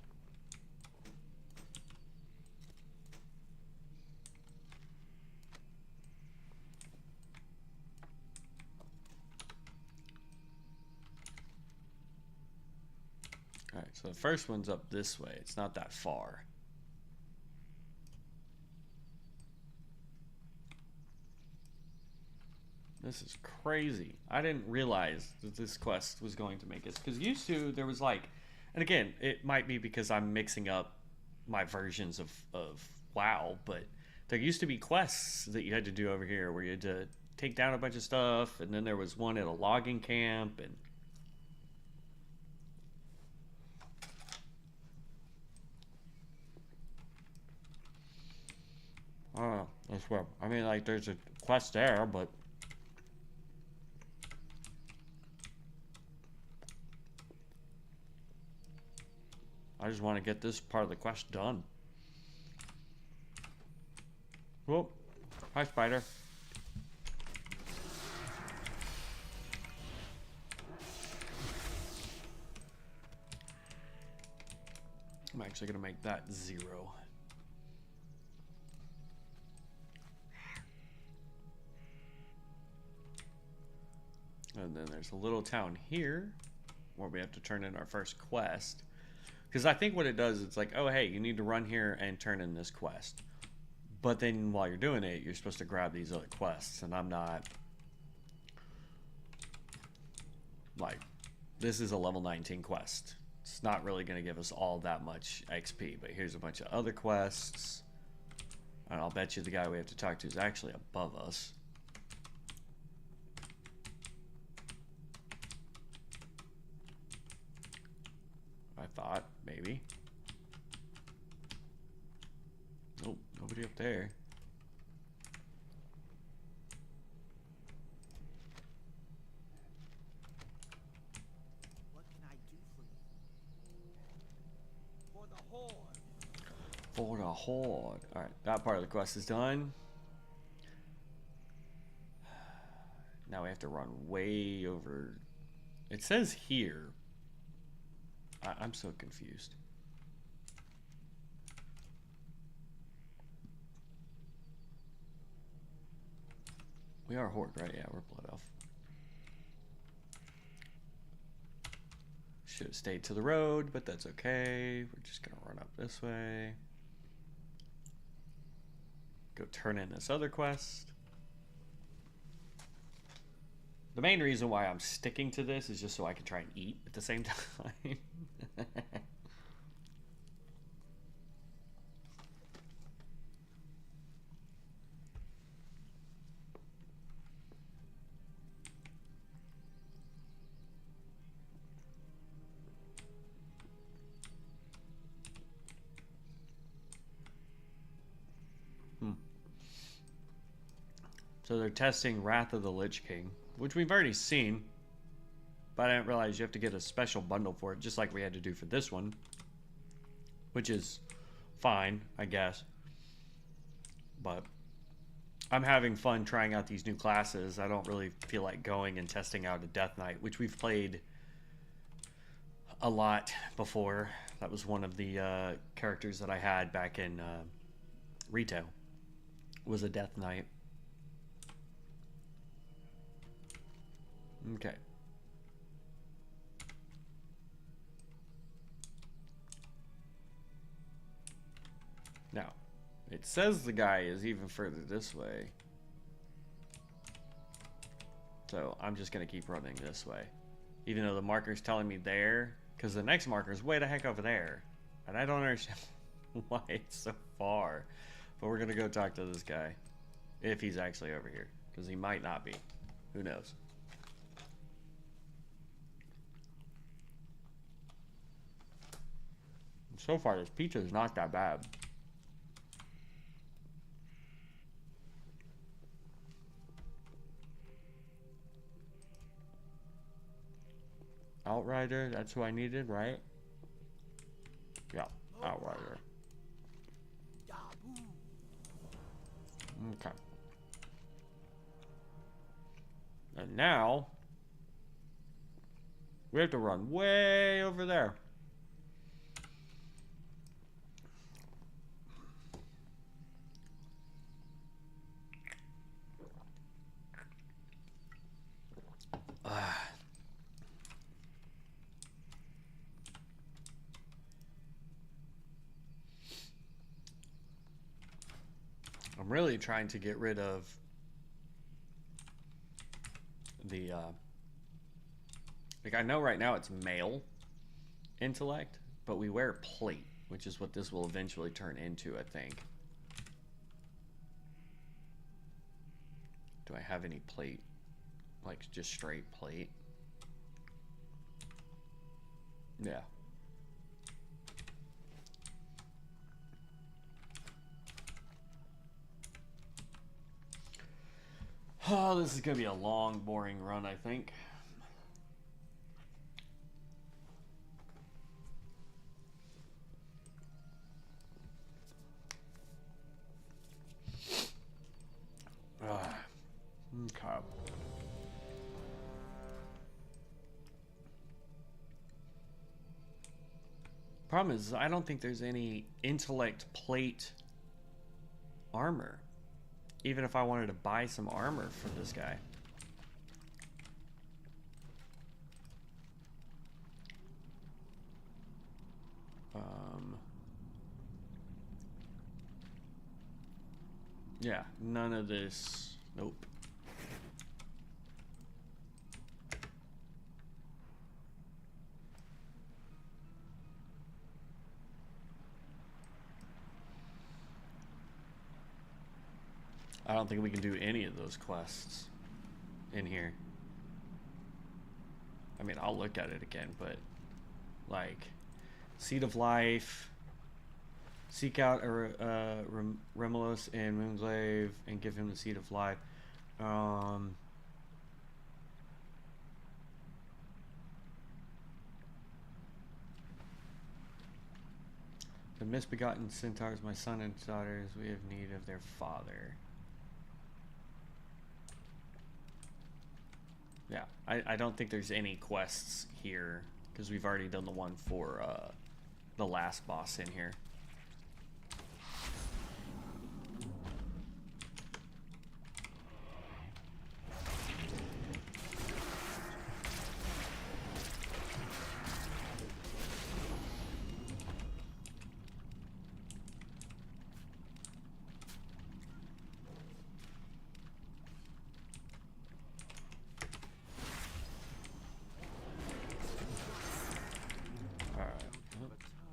Alright, so the first one's up this way. It's not that far. This is crazy. I didn't realize that this quest was going to make it. Because used to, there was like... And again, it might be because I'm mixing up my versions of WoW, but there used to be quests that you had to do over here where you had to take down a bunch of stuff, and then there was one at a logging camp, and... I don't know. That's where... I mean, like, there's a quest there, but... I just want to get this part of the quest done. Cool. Hi, spider. I'm actually gonna make that 0. And then there's a little town here where we have to turn in our first quest. Because I think what it does, it's like, oh, hey, you need to run here and turn in this quest. But then while you're doing it, you're supposed to grab these other quests. And I'm not... Like, this is a level 19 quest. It's not really going to give us all that much XP. But here's a bunch of other quests. And I'll bet you the guy we have to talk to is actually above us. I thought, maybe. Nope, nobody up there.
What can I do for you? For the Horde.
For the Horde. Alright, that part of the quest is done. Now we have to run way over. It says here. I'm so confused. We are Horde, right? Yeah, we're Blood Elf. Should have stayed to the road, but that's okay. We're just gonna run up this way. Go turn in this other quest. The main reason why I'm sticking to this is just so I can try and eat at the same time. So they're testing Wrath of the Lich King, which we've already seen, but I didn't realize you have to get a special bundle for it, just like we had to do for this one, which is fine, I guess. But I'm having fun trying out these new classes. I don't really feel like going and testing out a Death Knight, which we've played a lot before. That was one of the characters that I had back in retail, was a Death Knight. Okay. Now, it says the guy is even further this way. So I'm just going to keep running this way. Even though the marker's telling me there, because the next marker is way the heck over there. And I don't understand why it's so far. But we're going to go talk to this guy. If he's actually over here. Because he might not be. Who knows? So far, this pizza is not that bad. Outrider, that's who I needed, right? Yeah, Outrider. Okay. And now, we have to run way over there. I'm really trying to get rid of the like, I know right now it's male intellect, but we wear plate, which is what this will eventually turn into, I think. Do I have any plate? Like, just straight plate? Yeah. Oh, this is gonna be a long, boring run, I think. problem is I don't think there's any intellect plate armor. Even if I wanted to buy some armor for this guy. Yeah, none of this. Nope. I don't think we can do any of those quests in here. I mean, I'll look at it again, but like Seed of Life, seek out Remelos and Moonglaive and give him the Seed of Life. The misbegotten centaurs, my son and daughters, we have need of their father. Yeah, I don't think there's any quests here because we've already done the one for the last boss in here.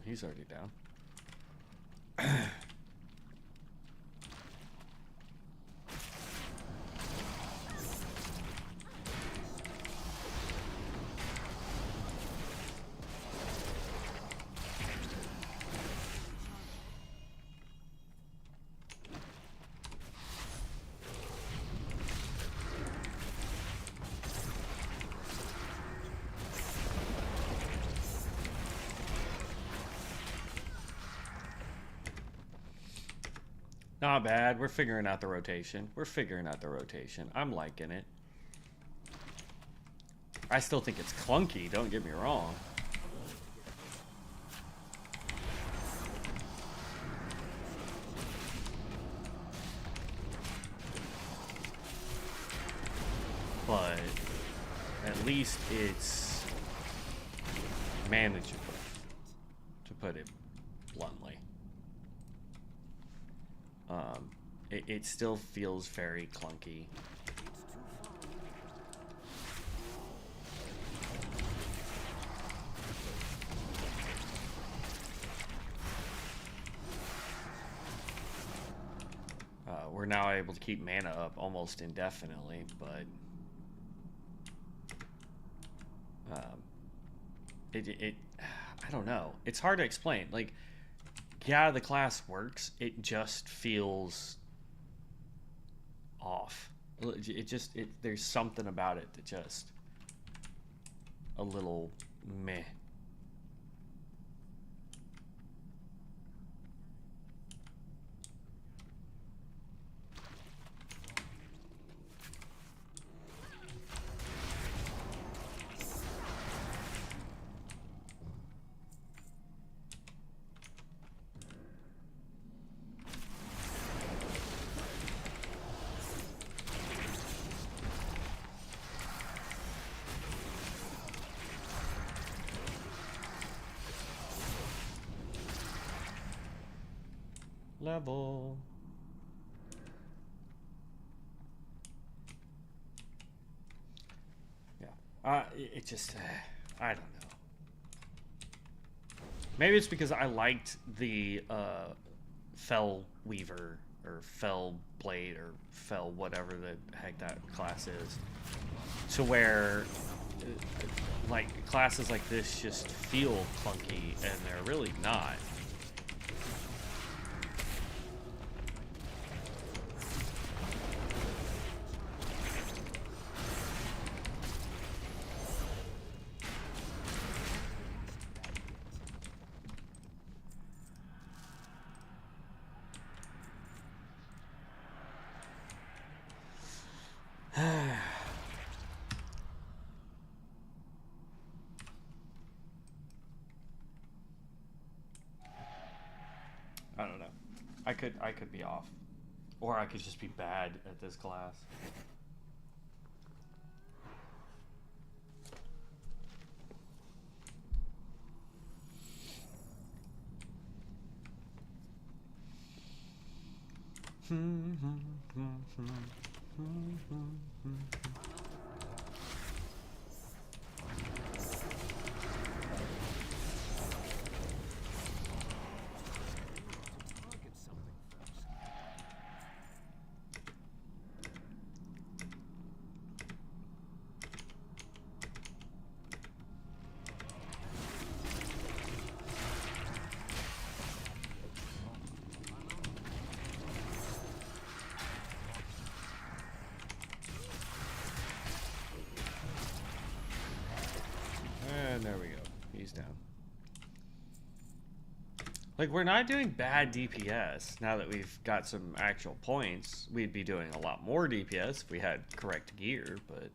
He's already down. Not bad. We're figuring out the rotation. I'm liking it. I still think it's clunky, don't get me wrong. But at least it's manageable, to put it bluntly. It still feels very clunky. We're now able to keep mana up almost indefinitely, but I don't know. It's hard to explain. Like, yeah, the class works. It just feels off. There's something about it that just a little meh. Level. Yeah. It just, I don't know. Maybe it's because I liked the Fell Weaver or Fell Blade or Fell whatever the heck that class is, to where like classes like this just feel clunky and they're really not. I could be off. Or I could just be bad at this class.
Target something first.
And there we go. He's down. Like, we're not doing bad DPS. Now that we've got some actual points, we'd be doing a lot more DPS if we had correct gear, but...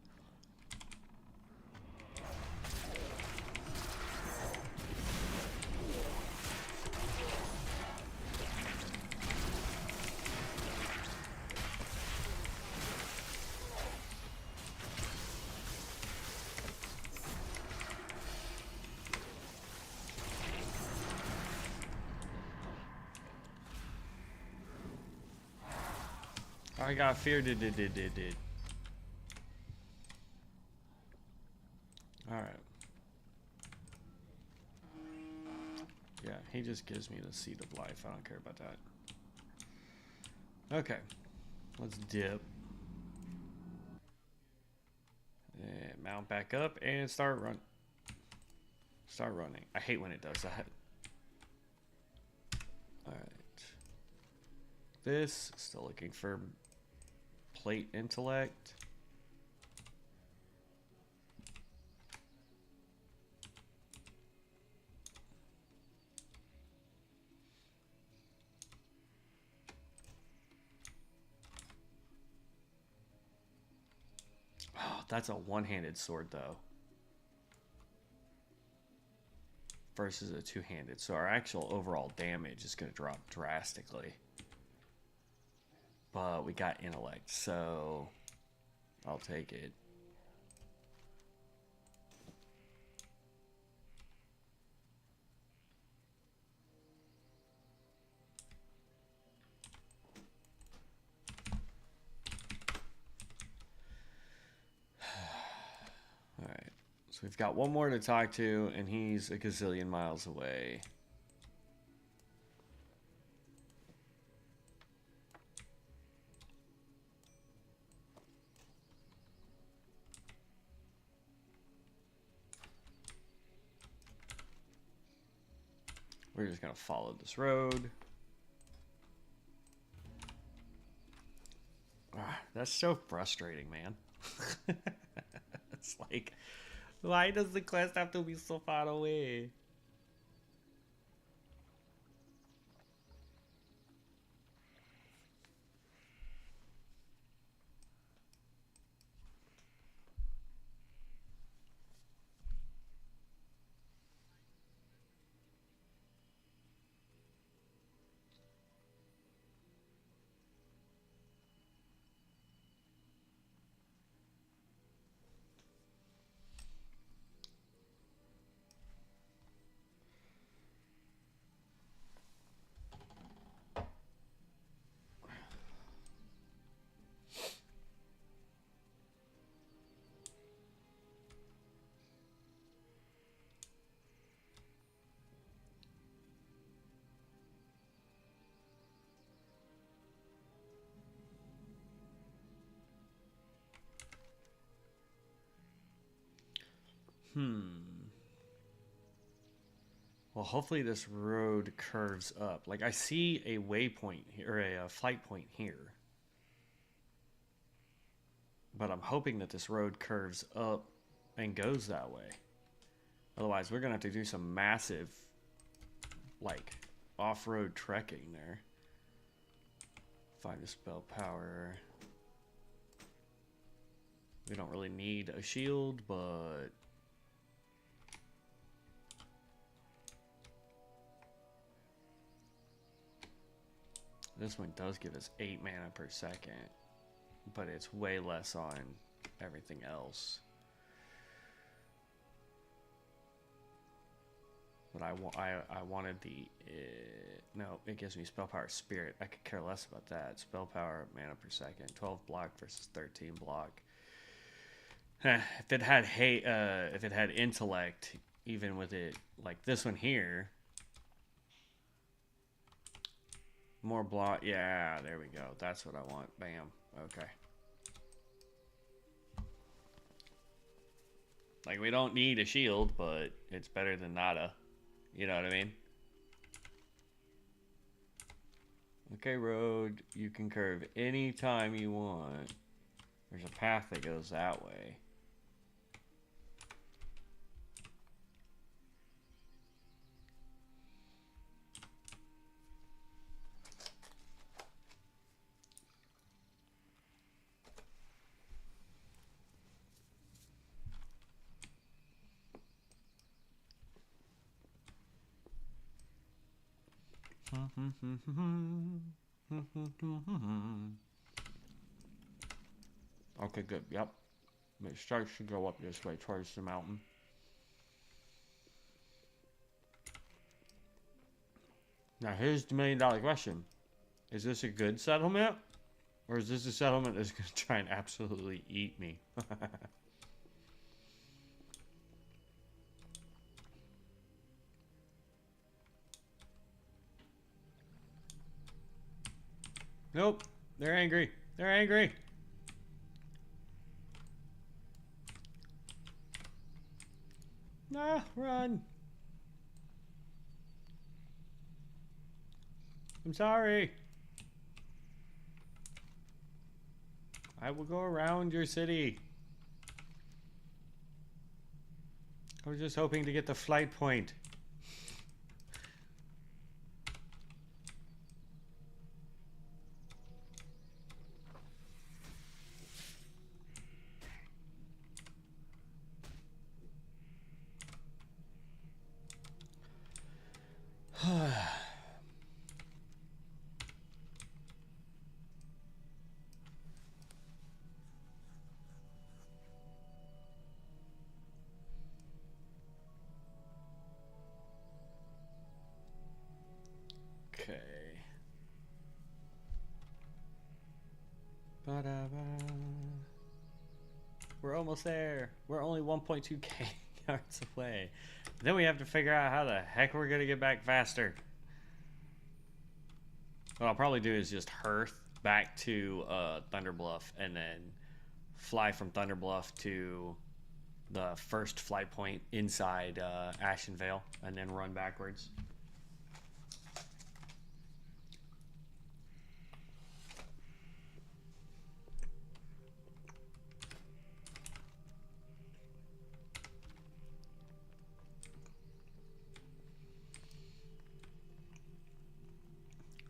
I got fear did. Alright. Yeah, he just gives me the seed of life. I don't care about that. Okay. Let's dip. And mount back up and start running. I hate when it does that. Alright. This, still looking for plate intellect. Oh, that's a one-handed sword though. Versus a two-handed. So our actual overall damage is going to drop drastically. But we got intellect, so I'll take it. Alright, so we've got one more to talk to, and he's a gazillion miles away. We're just gonna follow this road. Ah, that's so frustrating, man. It's like, why does the quest have to be so far away? Well, hopefully this road curves up. Like, I see a waypoint here, or a flight point here. But I'm hoping that this road curves up and goes that way. Otherwise, we're going to have to do some massive, like, off-road trekking there. Find a spell power. We don't really need a shield, but... This one does give us 8 mana per second, but it's way less on everything else. But I wanted the no, it gives me spell power spirit. I could care less about that. Spell power mana per second, 12 block versus 13 block. If it had if it had intellect, even with it like this one here, more block. Yeah, there we go. That's what I want. Bam. Okay. Like, we don't need a shield, but it's better than nada. You know what I mean? Okay, road. You can curve anytime you want. There's a path that goes that way. Okay, good. Yep. It starts to go up this way towards the mountain. Now, here's the $1,000,000 question. Is this a good settlement? Or is this a settlement that's going to try and absolutely eat me? Nope. They're angry. They're angry. Nah, run. I'm sorry. I will go around your city. I was just hoping to get the flight point. Okay. Ba-da-ba. We're almost there. We're only 1.2k yards away. Then we have to figure out how the heck we're gonna get back faster. What I'll probably do is just hearth back to Thunderbluff and then fly from Thunderbluff to the first flight point inside Ashen Vale and then run backwards.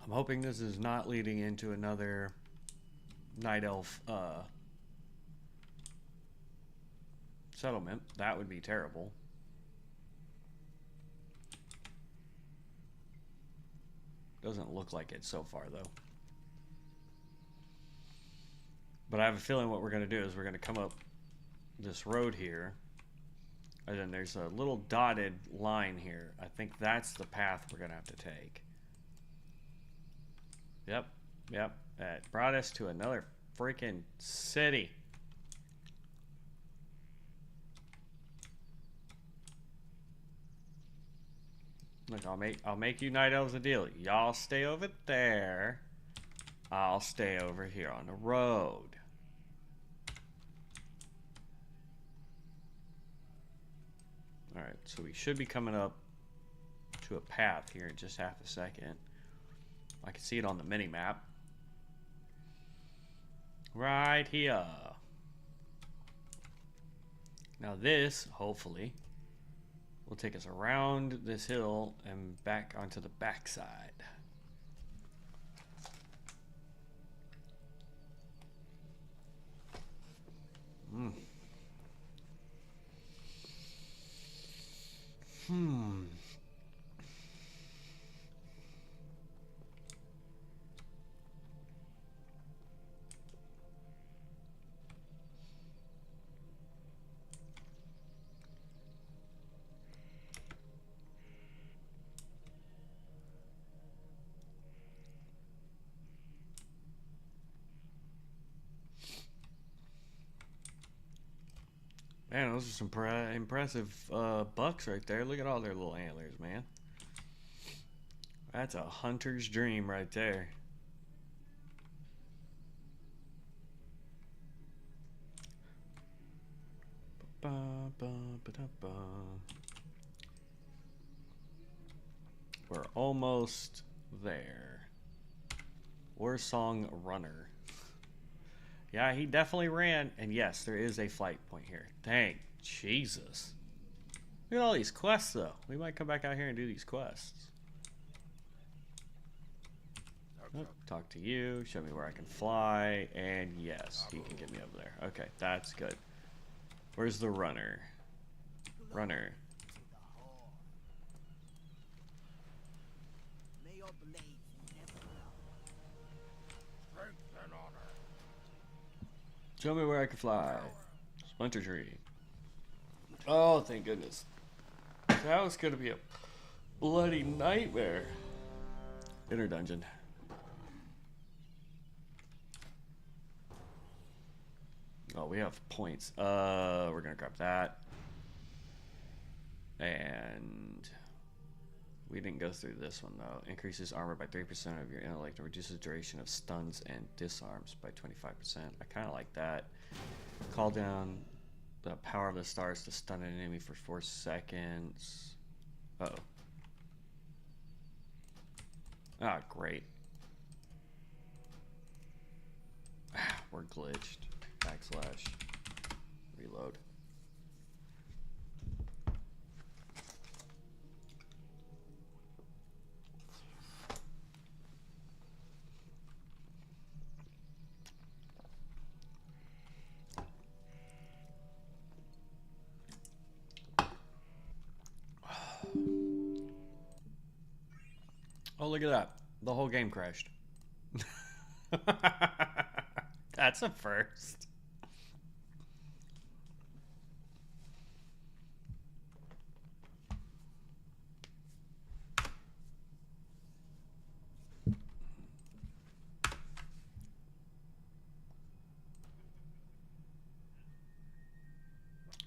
I'm hoping this is not leading into another Night Elf settlement. That would be terrible. Doesn't look like it so far, though. But I have a feeling what we're going to do is we're going to come up this road here. And then there's a little dotted line here. I think that's the path we're going to have to take. Yep, yep. That brought us to another freaking city. Look, I'll make you Night Elves a deal. Y'all stay over there. I'll stay over here on the road. Alright, so we should be coming up to a path here in just half a second. I can see it on the mini map. Right here. Now this, hopefully, will take us around this hill and back onto the backside. Man, those are some impressive bucks right there. Look at all their little antlers, man. That's a hunter's dream right there. We're almost there. Warsong Runner. Yeah, he definitely ran. And yes, there is a flight point here. Thank Jesus. Look at all these quests, though. We might come back out here and do these quests. Oh, talk to you. Show me where I can fly. And yes, he can get me up there. Okay, that's good. Where's the runner? Runner.
May your blades never
Strength and honor.
Show me where I can fly. Splinter tree. Oh, thank goodness. That was gonna be a bloody nightmare. Inner dungeon. Oh, we have points. We're gonna grab that. And we didn't go through this one though. Increases armor by 3% of your intellect and reduces duration of stuns and disarms by 25%. I kind of like that. Call down the power of the stars to stun an enemy for 4 seconds. Uh-oh. Ah, great. We're glitched. Backslash. Reload. Oh, look at that. The whole game crashed. That's a first.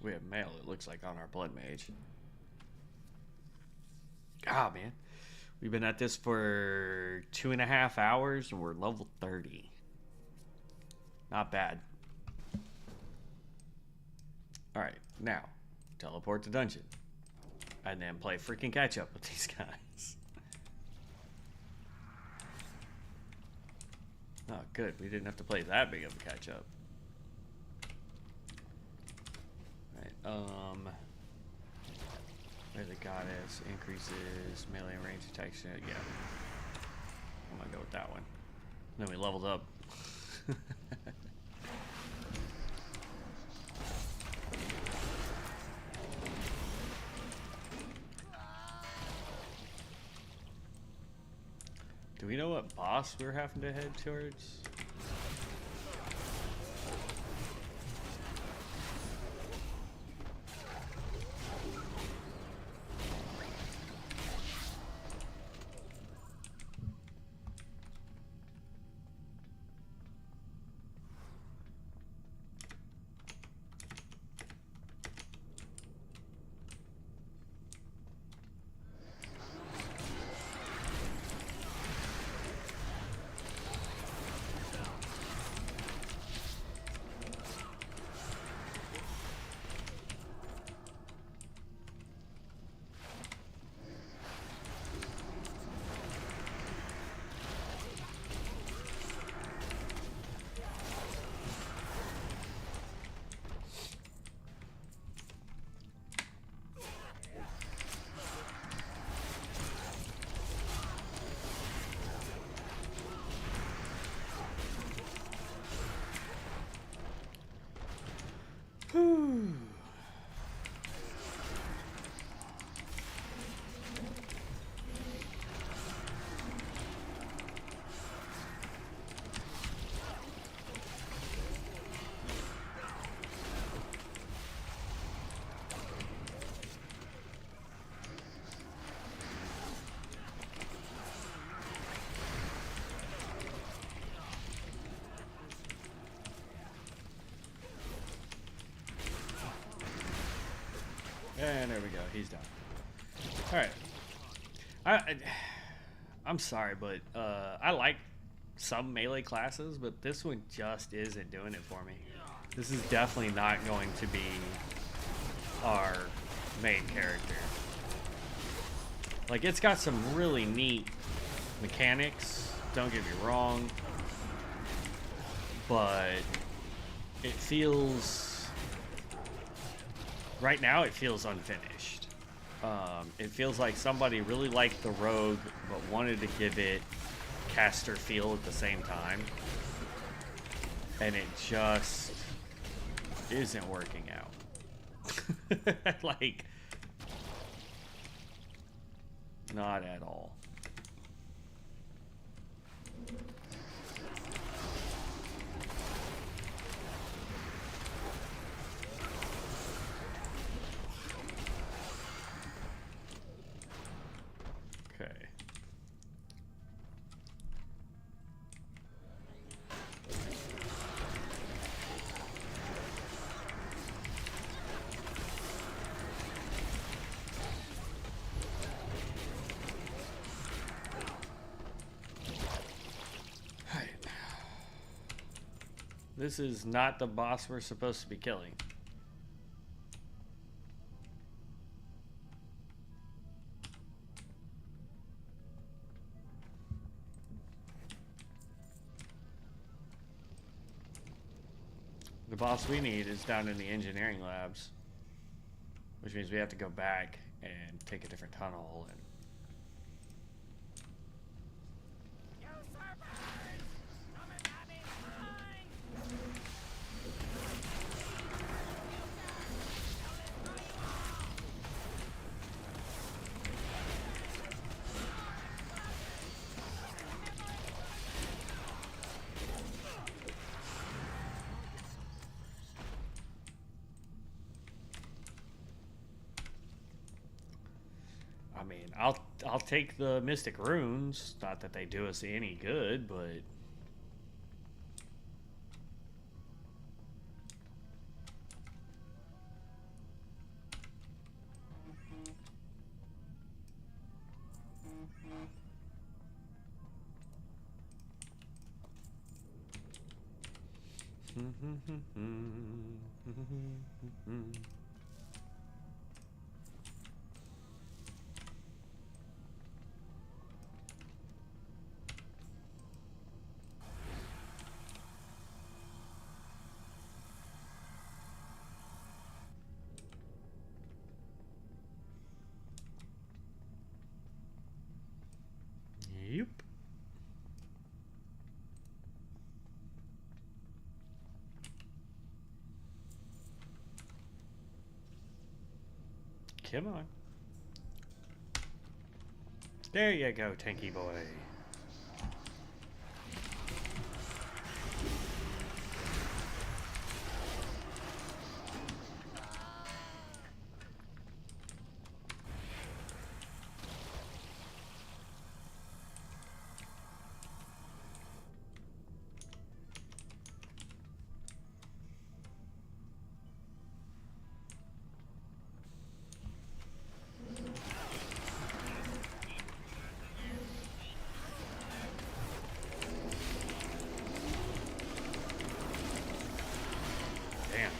We have mail, it looks like, on our blood mage. Ah, man. We've been at this for 2.5 hours and we're level 30. Not bad. Alright, now, teleport to dungeon. And then play freaking catch up with these guys. Oh, good. We didn't have to play that big of a catch up. Alright, where the goddess increases melee and range attack. Yeah. I'm gonna go with that one. Then we leveled up. Do we know what boss we're having to head towards? And there we go. He's done. All right. I'm sorry, but I like some melee classes, but this one just isn't doing it for me. This is definitely not going to be our main character. Like, it's got some really neat mechanics, don't get me wrong, but it feels, right now it feels unfinished. It feels like somebody really liked the rogue but wanted to give it caster feel at the same time, and it just isn't working out. Like, not at all. Okay. Alright. This is not the boss we're supposed to be killing. The boss we need is down in the engineering labs, which means we have to go back and take a different tunnel. And I mean, I'll take the mystic runes. Not that they do us any good, but yep. Come on. There you go, tanky boy. Damn.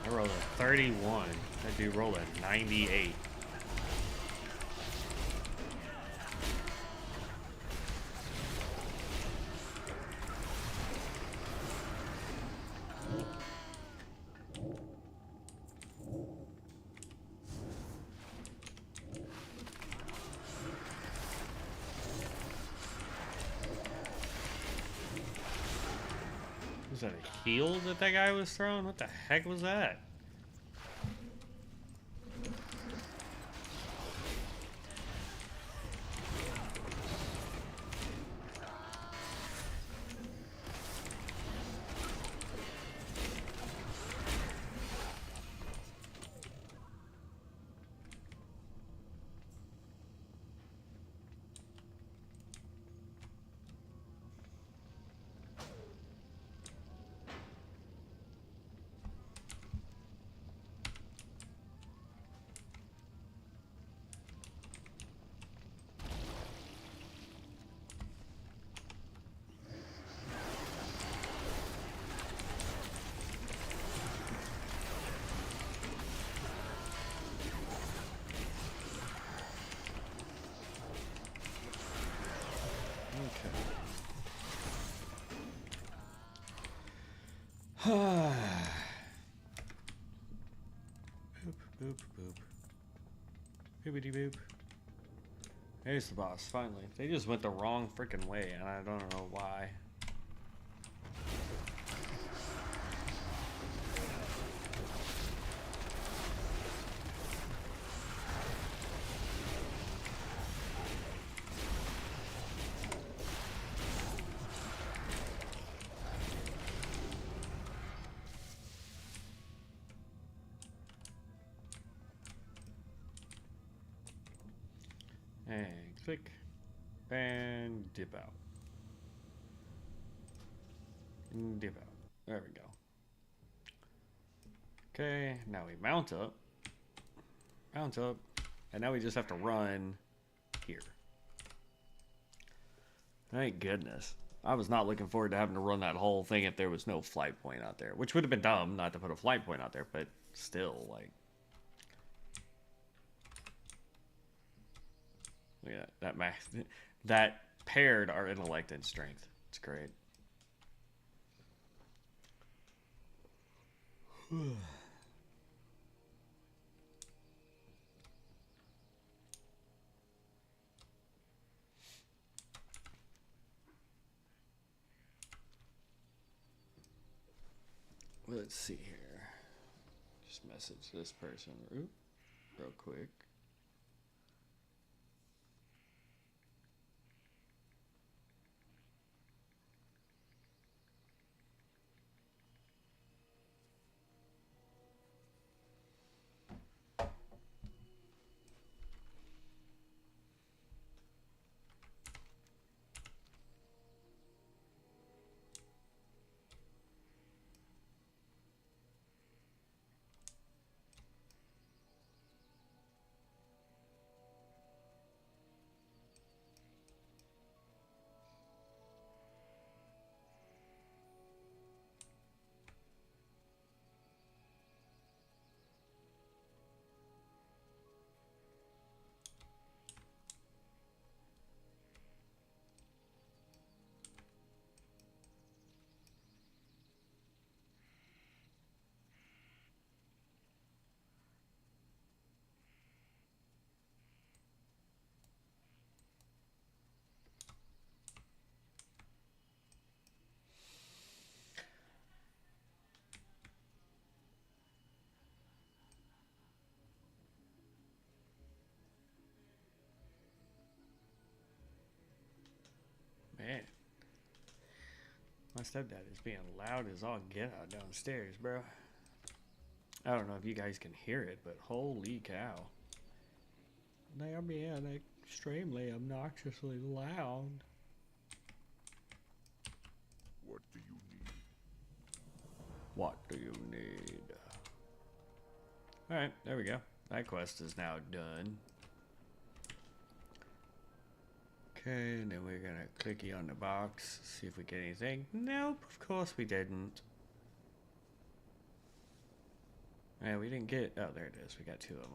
I rolled a 31. That dude rolled a 98. Was that a heal that guy was throwing? What the heck was that? Boopity boop. There's the boss, finally. They just went the wrong freaking way, and I don't know why. And click, and dip out. And dip out. There we go. Okay, now we mount up. Mount up. And now we just have to run here. Thank goodness. I was not looking forward to having to run that whole thing if there was no flight point out there. Which would have been dumb not to put a flight point out there, but still, like... Look at that. That paired our intellect and strength. It's great. Let's see here. Just message this person real quick. Man, my stepdad is being loud as all get out downstairs, bro. I don't know if you guys can hear it, but holy cow. They are being extremely obnoxiously loud.
What do you need?
What do you need? Alright, there we go. That quest is now done. Okay, and then we're gonna clicky on the box, see if we get anything. Nope, of course we didn't. Yeah, we didn't get... Oh, there it is. We got 2 of them.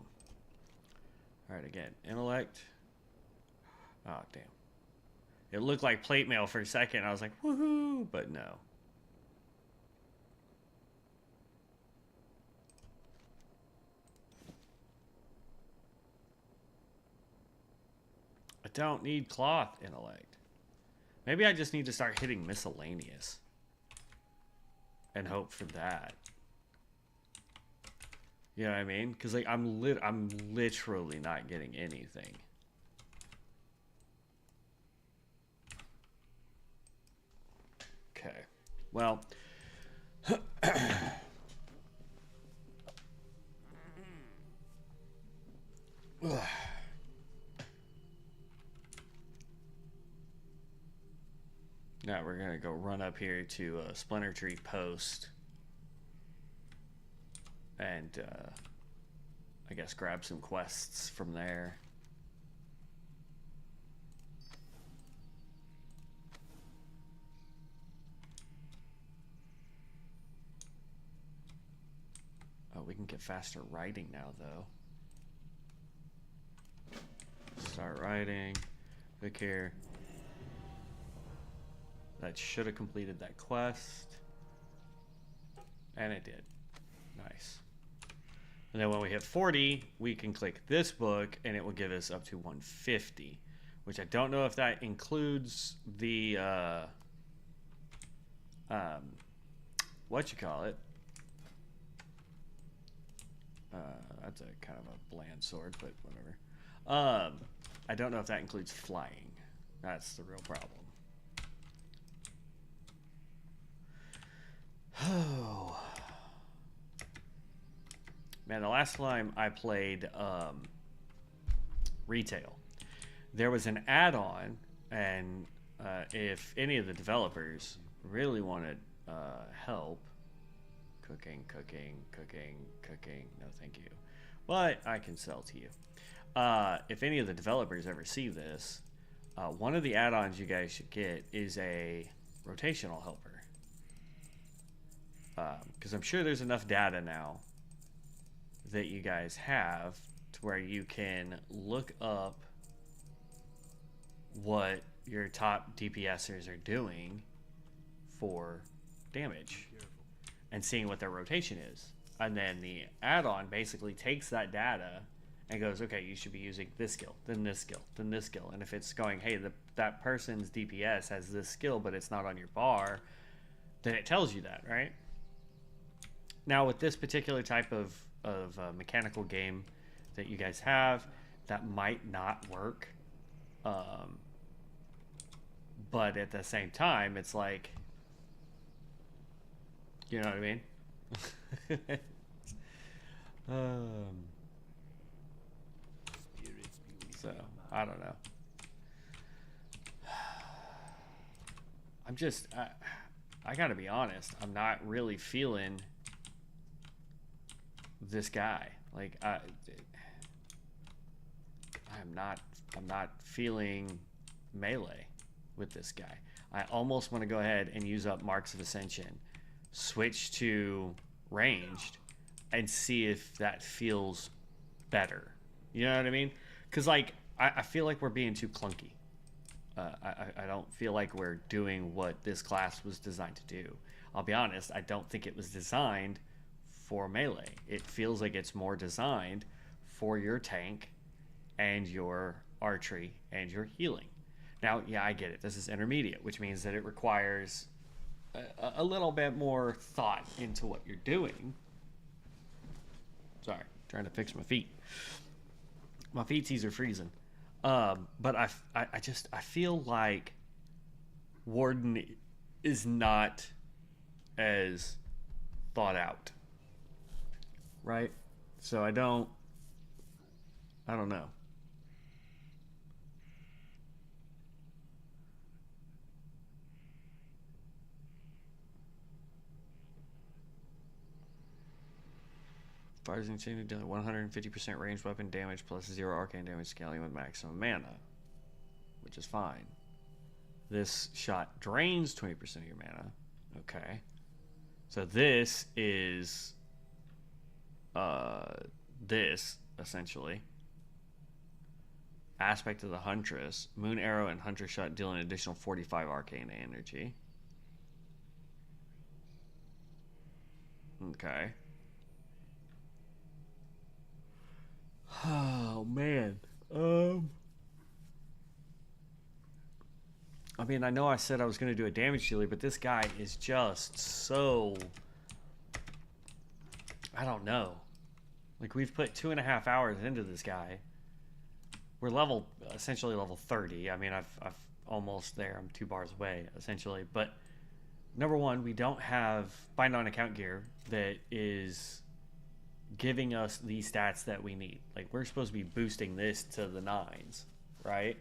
Alright, again. Intellect. Oh, damn. It looked like plate mail for a second. I was like, woohoo! But no. I don't need cloth intellect. Maybe I just need to start hitting miscellaneous. And hope for that. You know what I mean? Because like I'm literally not getting anything. Okay. Well. Now we're gonna go run up here to Splinter Tree Post. And I guess grab some quests from there. Oh, we can get faster writing now, though. Start writing. Click here. That should have completed that quest. And it did. Nice. And then when we hit 40, we can click this book and it will give us up to 150, which I don't know if that includes the, what you call it. That's a kind of a bland sword, but whatever. I don't know if that includes flying. That's the real problem. Oh. Man, the last time I played retail, there was an add-on, and if any of the developers really wanted help, cooking, no thank you, but I can sell to you. If any of the developers ever see this, one of the add-ons you guys should get is a rotational helper. Because I'm sure there's enough data now that you guys have to where you can look up what your top DPSers are doing for damage and seeing what their rotation is. And then the add-on basically takes that data and goes, okay, you should be using this skill, then this skill, then this skill. And if it's going, hey, that person's DPS has this skill, but it's not on your bar, then it tells you that, right? Now, with this particular type of mechanical game that you guys have, that might not work. But at the same time, it's like, you know what I mean? So, I don't know. I'm just, I gotta be honest, I'm not really feeling this guy. Like, I'm not feeling melee with this guy. I almost want to go ahead and use up Marks of Ascension, switch to ranged, and see if that feels better. You know what I mean? Because, like, I feel like we're being too clunky. I don't feel like we're doing what this class was designed to do. I'll be honest, I don't think it was designed for melee. It feels like it's more designed for your tank and your archery and your healing. Now, yeah, I get it. This is intermediate, which means that it requires a little bit more thought into what you're doing. Sorry, trying to fix my feet. My feetsies are freezing. But I feel like Warden is not as thought out. Right? So I don't know. Fires continue dealing 150% ranged weapon damage plus 0 arcane damage scaling with maximum mana, which is fine. This shot drains 20% of your mana. Okay. So this is this essentially. Aspect of the Huntress. Moon Arrow and Hunter Shot deal an additional 45 arcane energy. Okay. Oh man. I mean, I know I said I was going to do a damage dealer, but this guy is just so, I don't know. Like, we've put 2.5 hours into this guy. We're essentially level 30. I mean, I've almost there. I'm 2 bars away, essentially. But number one, we don't have bind on account gear that is giving us the stats that we need. Like, we're supposed to be boosting this to the 9s, right?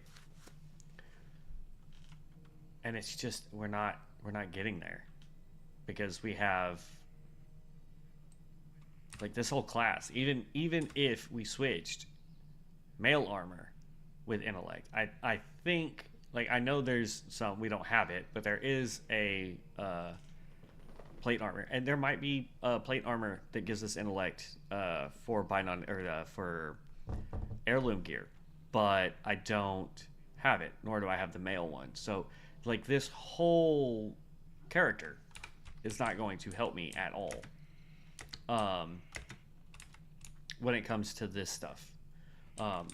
And it's just we're not getting there because we have like this whole class. Even if we switched mail armor with intellect, I think, like, I know there's some, we don't have it, but there is a plate armor, and there might be a plate armor that gives us intellect for bind on or for heirloom gear, but I don't have it, nor do I have the mail one. So like, this whole character is not going to help me at all. when it comes to this stuff.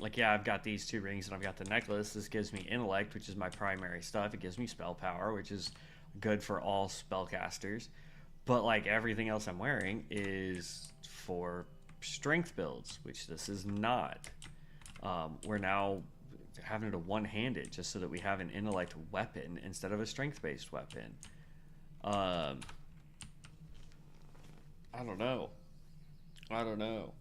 Like, yeah, I've got these 2 rings and I've got the necklace. This gives me intellect, which is my primary stuff. It gives me spell power, which is good for all spellcasters. But like everything else I'm wearing is for strength builds, which this is not. We're now having to one-hand it just so that we have an intellect weapon instead of a strength-based weapon. I don't know. I don't know.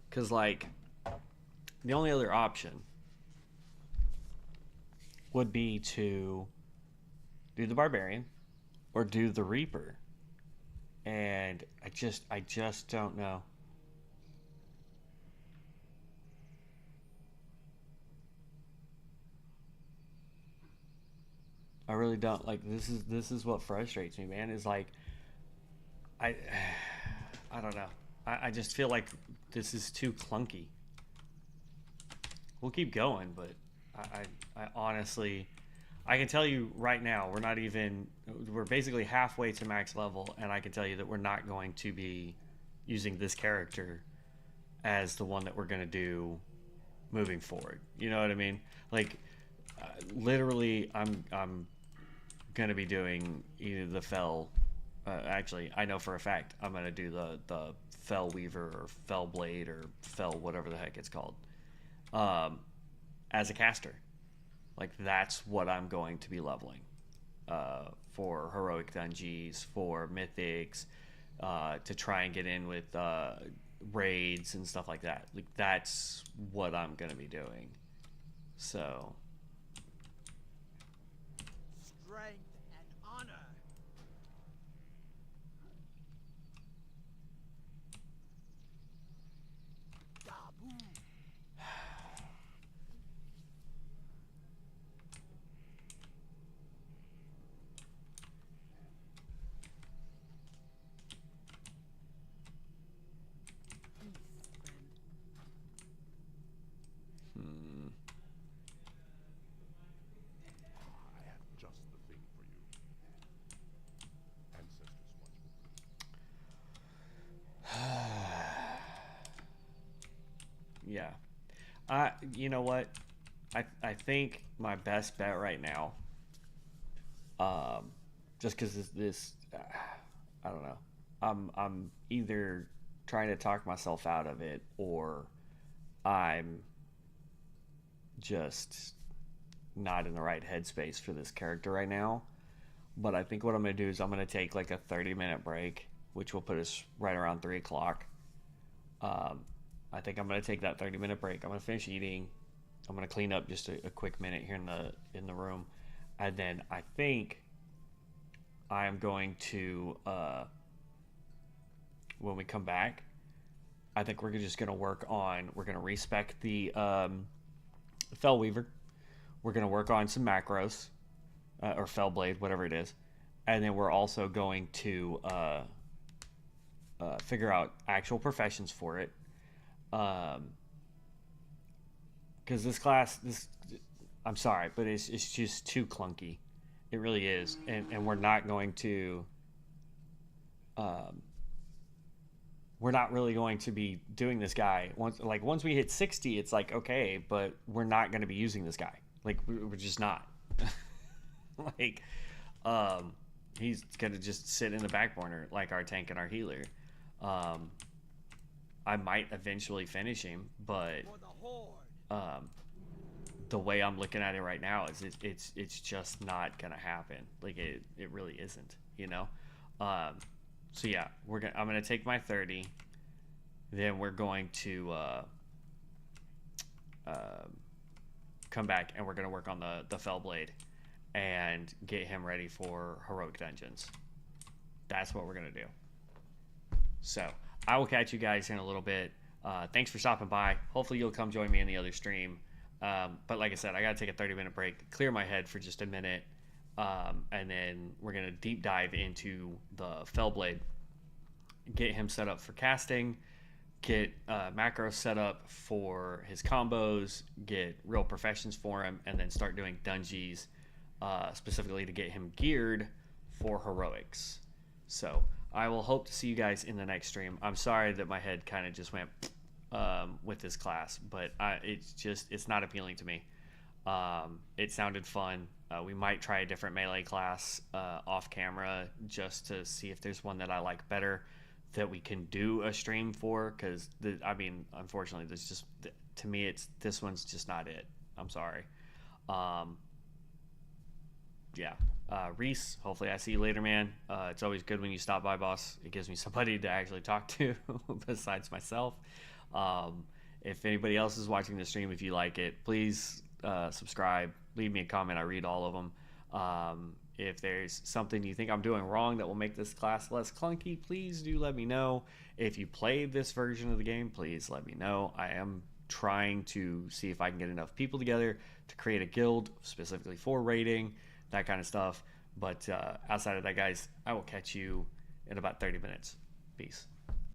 Because, like, the only other option would be to do the Barbarian or do the Reaper. And I just don't know. I really don't. Like, this is what frustrates me, man, is like I don't know. I just feel like this is too clunky. We'll keep going, but I honestly, I can tell you right now, we're basically halfway to max level, and I can tell you that we're not going to be using this character as the one that we're going to do moving forward. You know what I mean? Like, literally, I'm going to be doing either the Fell. Actually, I know for a fact I'm going to do the Fell Weaver or Fell Blade or Fell whatever the heck it's called as a caster. Like, that's what I'm going to be leveling for Heroic Dungeons, for Mythics, to try and get in with raids and stuff like that. Like, that's what I'm going to be doing. So...
Strength and honor. Dabu.
I have just the thing for you. Ancestors watch over.
Yeah. You know what? I think my best bet right now, just because this I don't know. I'm either trying to talk myself out of it, or I'm just not in the right headspace for this character right now. But I think what I'm going to do is I'm going to take like a 30-minute break, which will put us right around 3 o'clock. I think I'm going to take that 30-minute break. I'm going to finish eating. I'm going to clean up just a quick minute here in the room. And then I think I am going to, when we come back, I think we're just going to we're going to respec the Fell Weaver. We're going to work on some macros, or Fell Blade, whatever it is. And then we're also going to figure out actual professions for it. Because this class, I'm sorry, but it's just too clunky. It really is. And we're not going to... we're not really going to be doing this guy. Once we hit 60, it's like, okay, but we're not going to be using this guy. Like, we're just not. Like, he's going to just sit in the back burner like our tank and our healer. I might eventually finish him, but
For the horde.
the way I'm looking at it right now is it's just not going to happen. Like, it really isn't, you know? So yeah, I'm gonna take my 30. then we're going to come back and we're going to work on the Fellblade and get him ready for heroic dungeons. That's what we're going to do. So I will catch you guys in a little bit. Thanks for stopping by. Hopefully you'll come join me in the other stream. But like I said, I got to take a 30-minute break, clear my head for just a minute, and then we're going to deep dive into the Fellblade, get him set up for casting, get macros set up for his combos, get real professions for him, and then start doing dungeons specifically to get him geared for heroics. So I will hope to see you guys in the next stream. I'm sorry that my head kind of just went with this class, but it's not appealing to me. It sounded fun. We might try a different melee class off camera just to see if there's one that I like better that we can do a stream for, because unfortunately there's just, to me, this one's just not it. I'm sorry. Reese, hopefully I see you later, man. It's always good when you stop by, boss. It gives me somebody to actually talk to besides myself. If anybody else is watching the stream, if you like it, please subscribe, leave me a comment. I read all of them. If there's something you think I'm doing wrong that will make this class less clunky, please do let me know. If you played this version of the game, please let me know. I am trying to see if I can get enough people together to create a guild specifically for raiding, that kind of stuff. But outside of that, guys, I will catch you in about 30 minutes. Peace.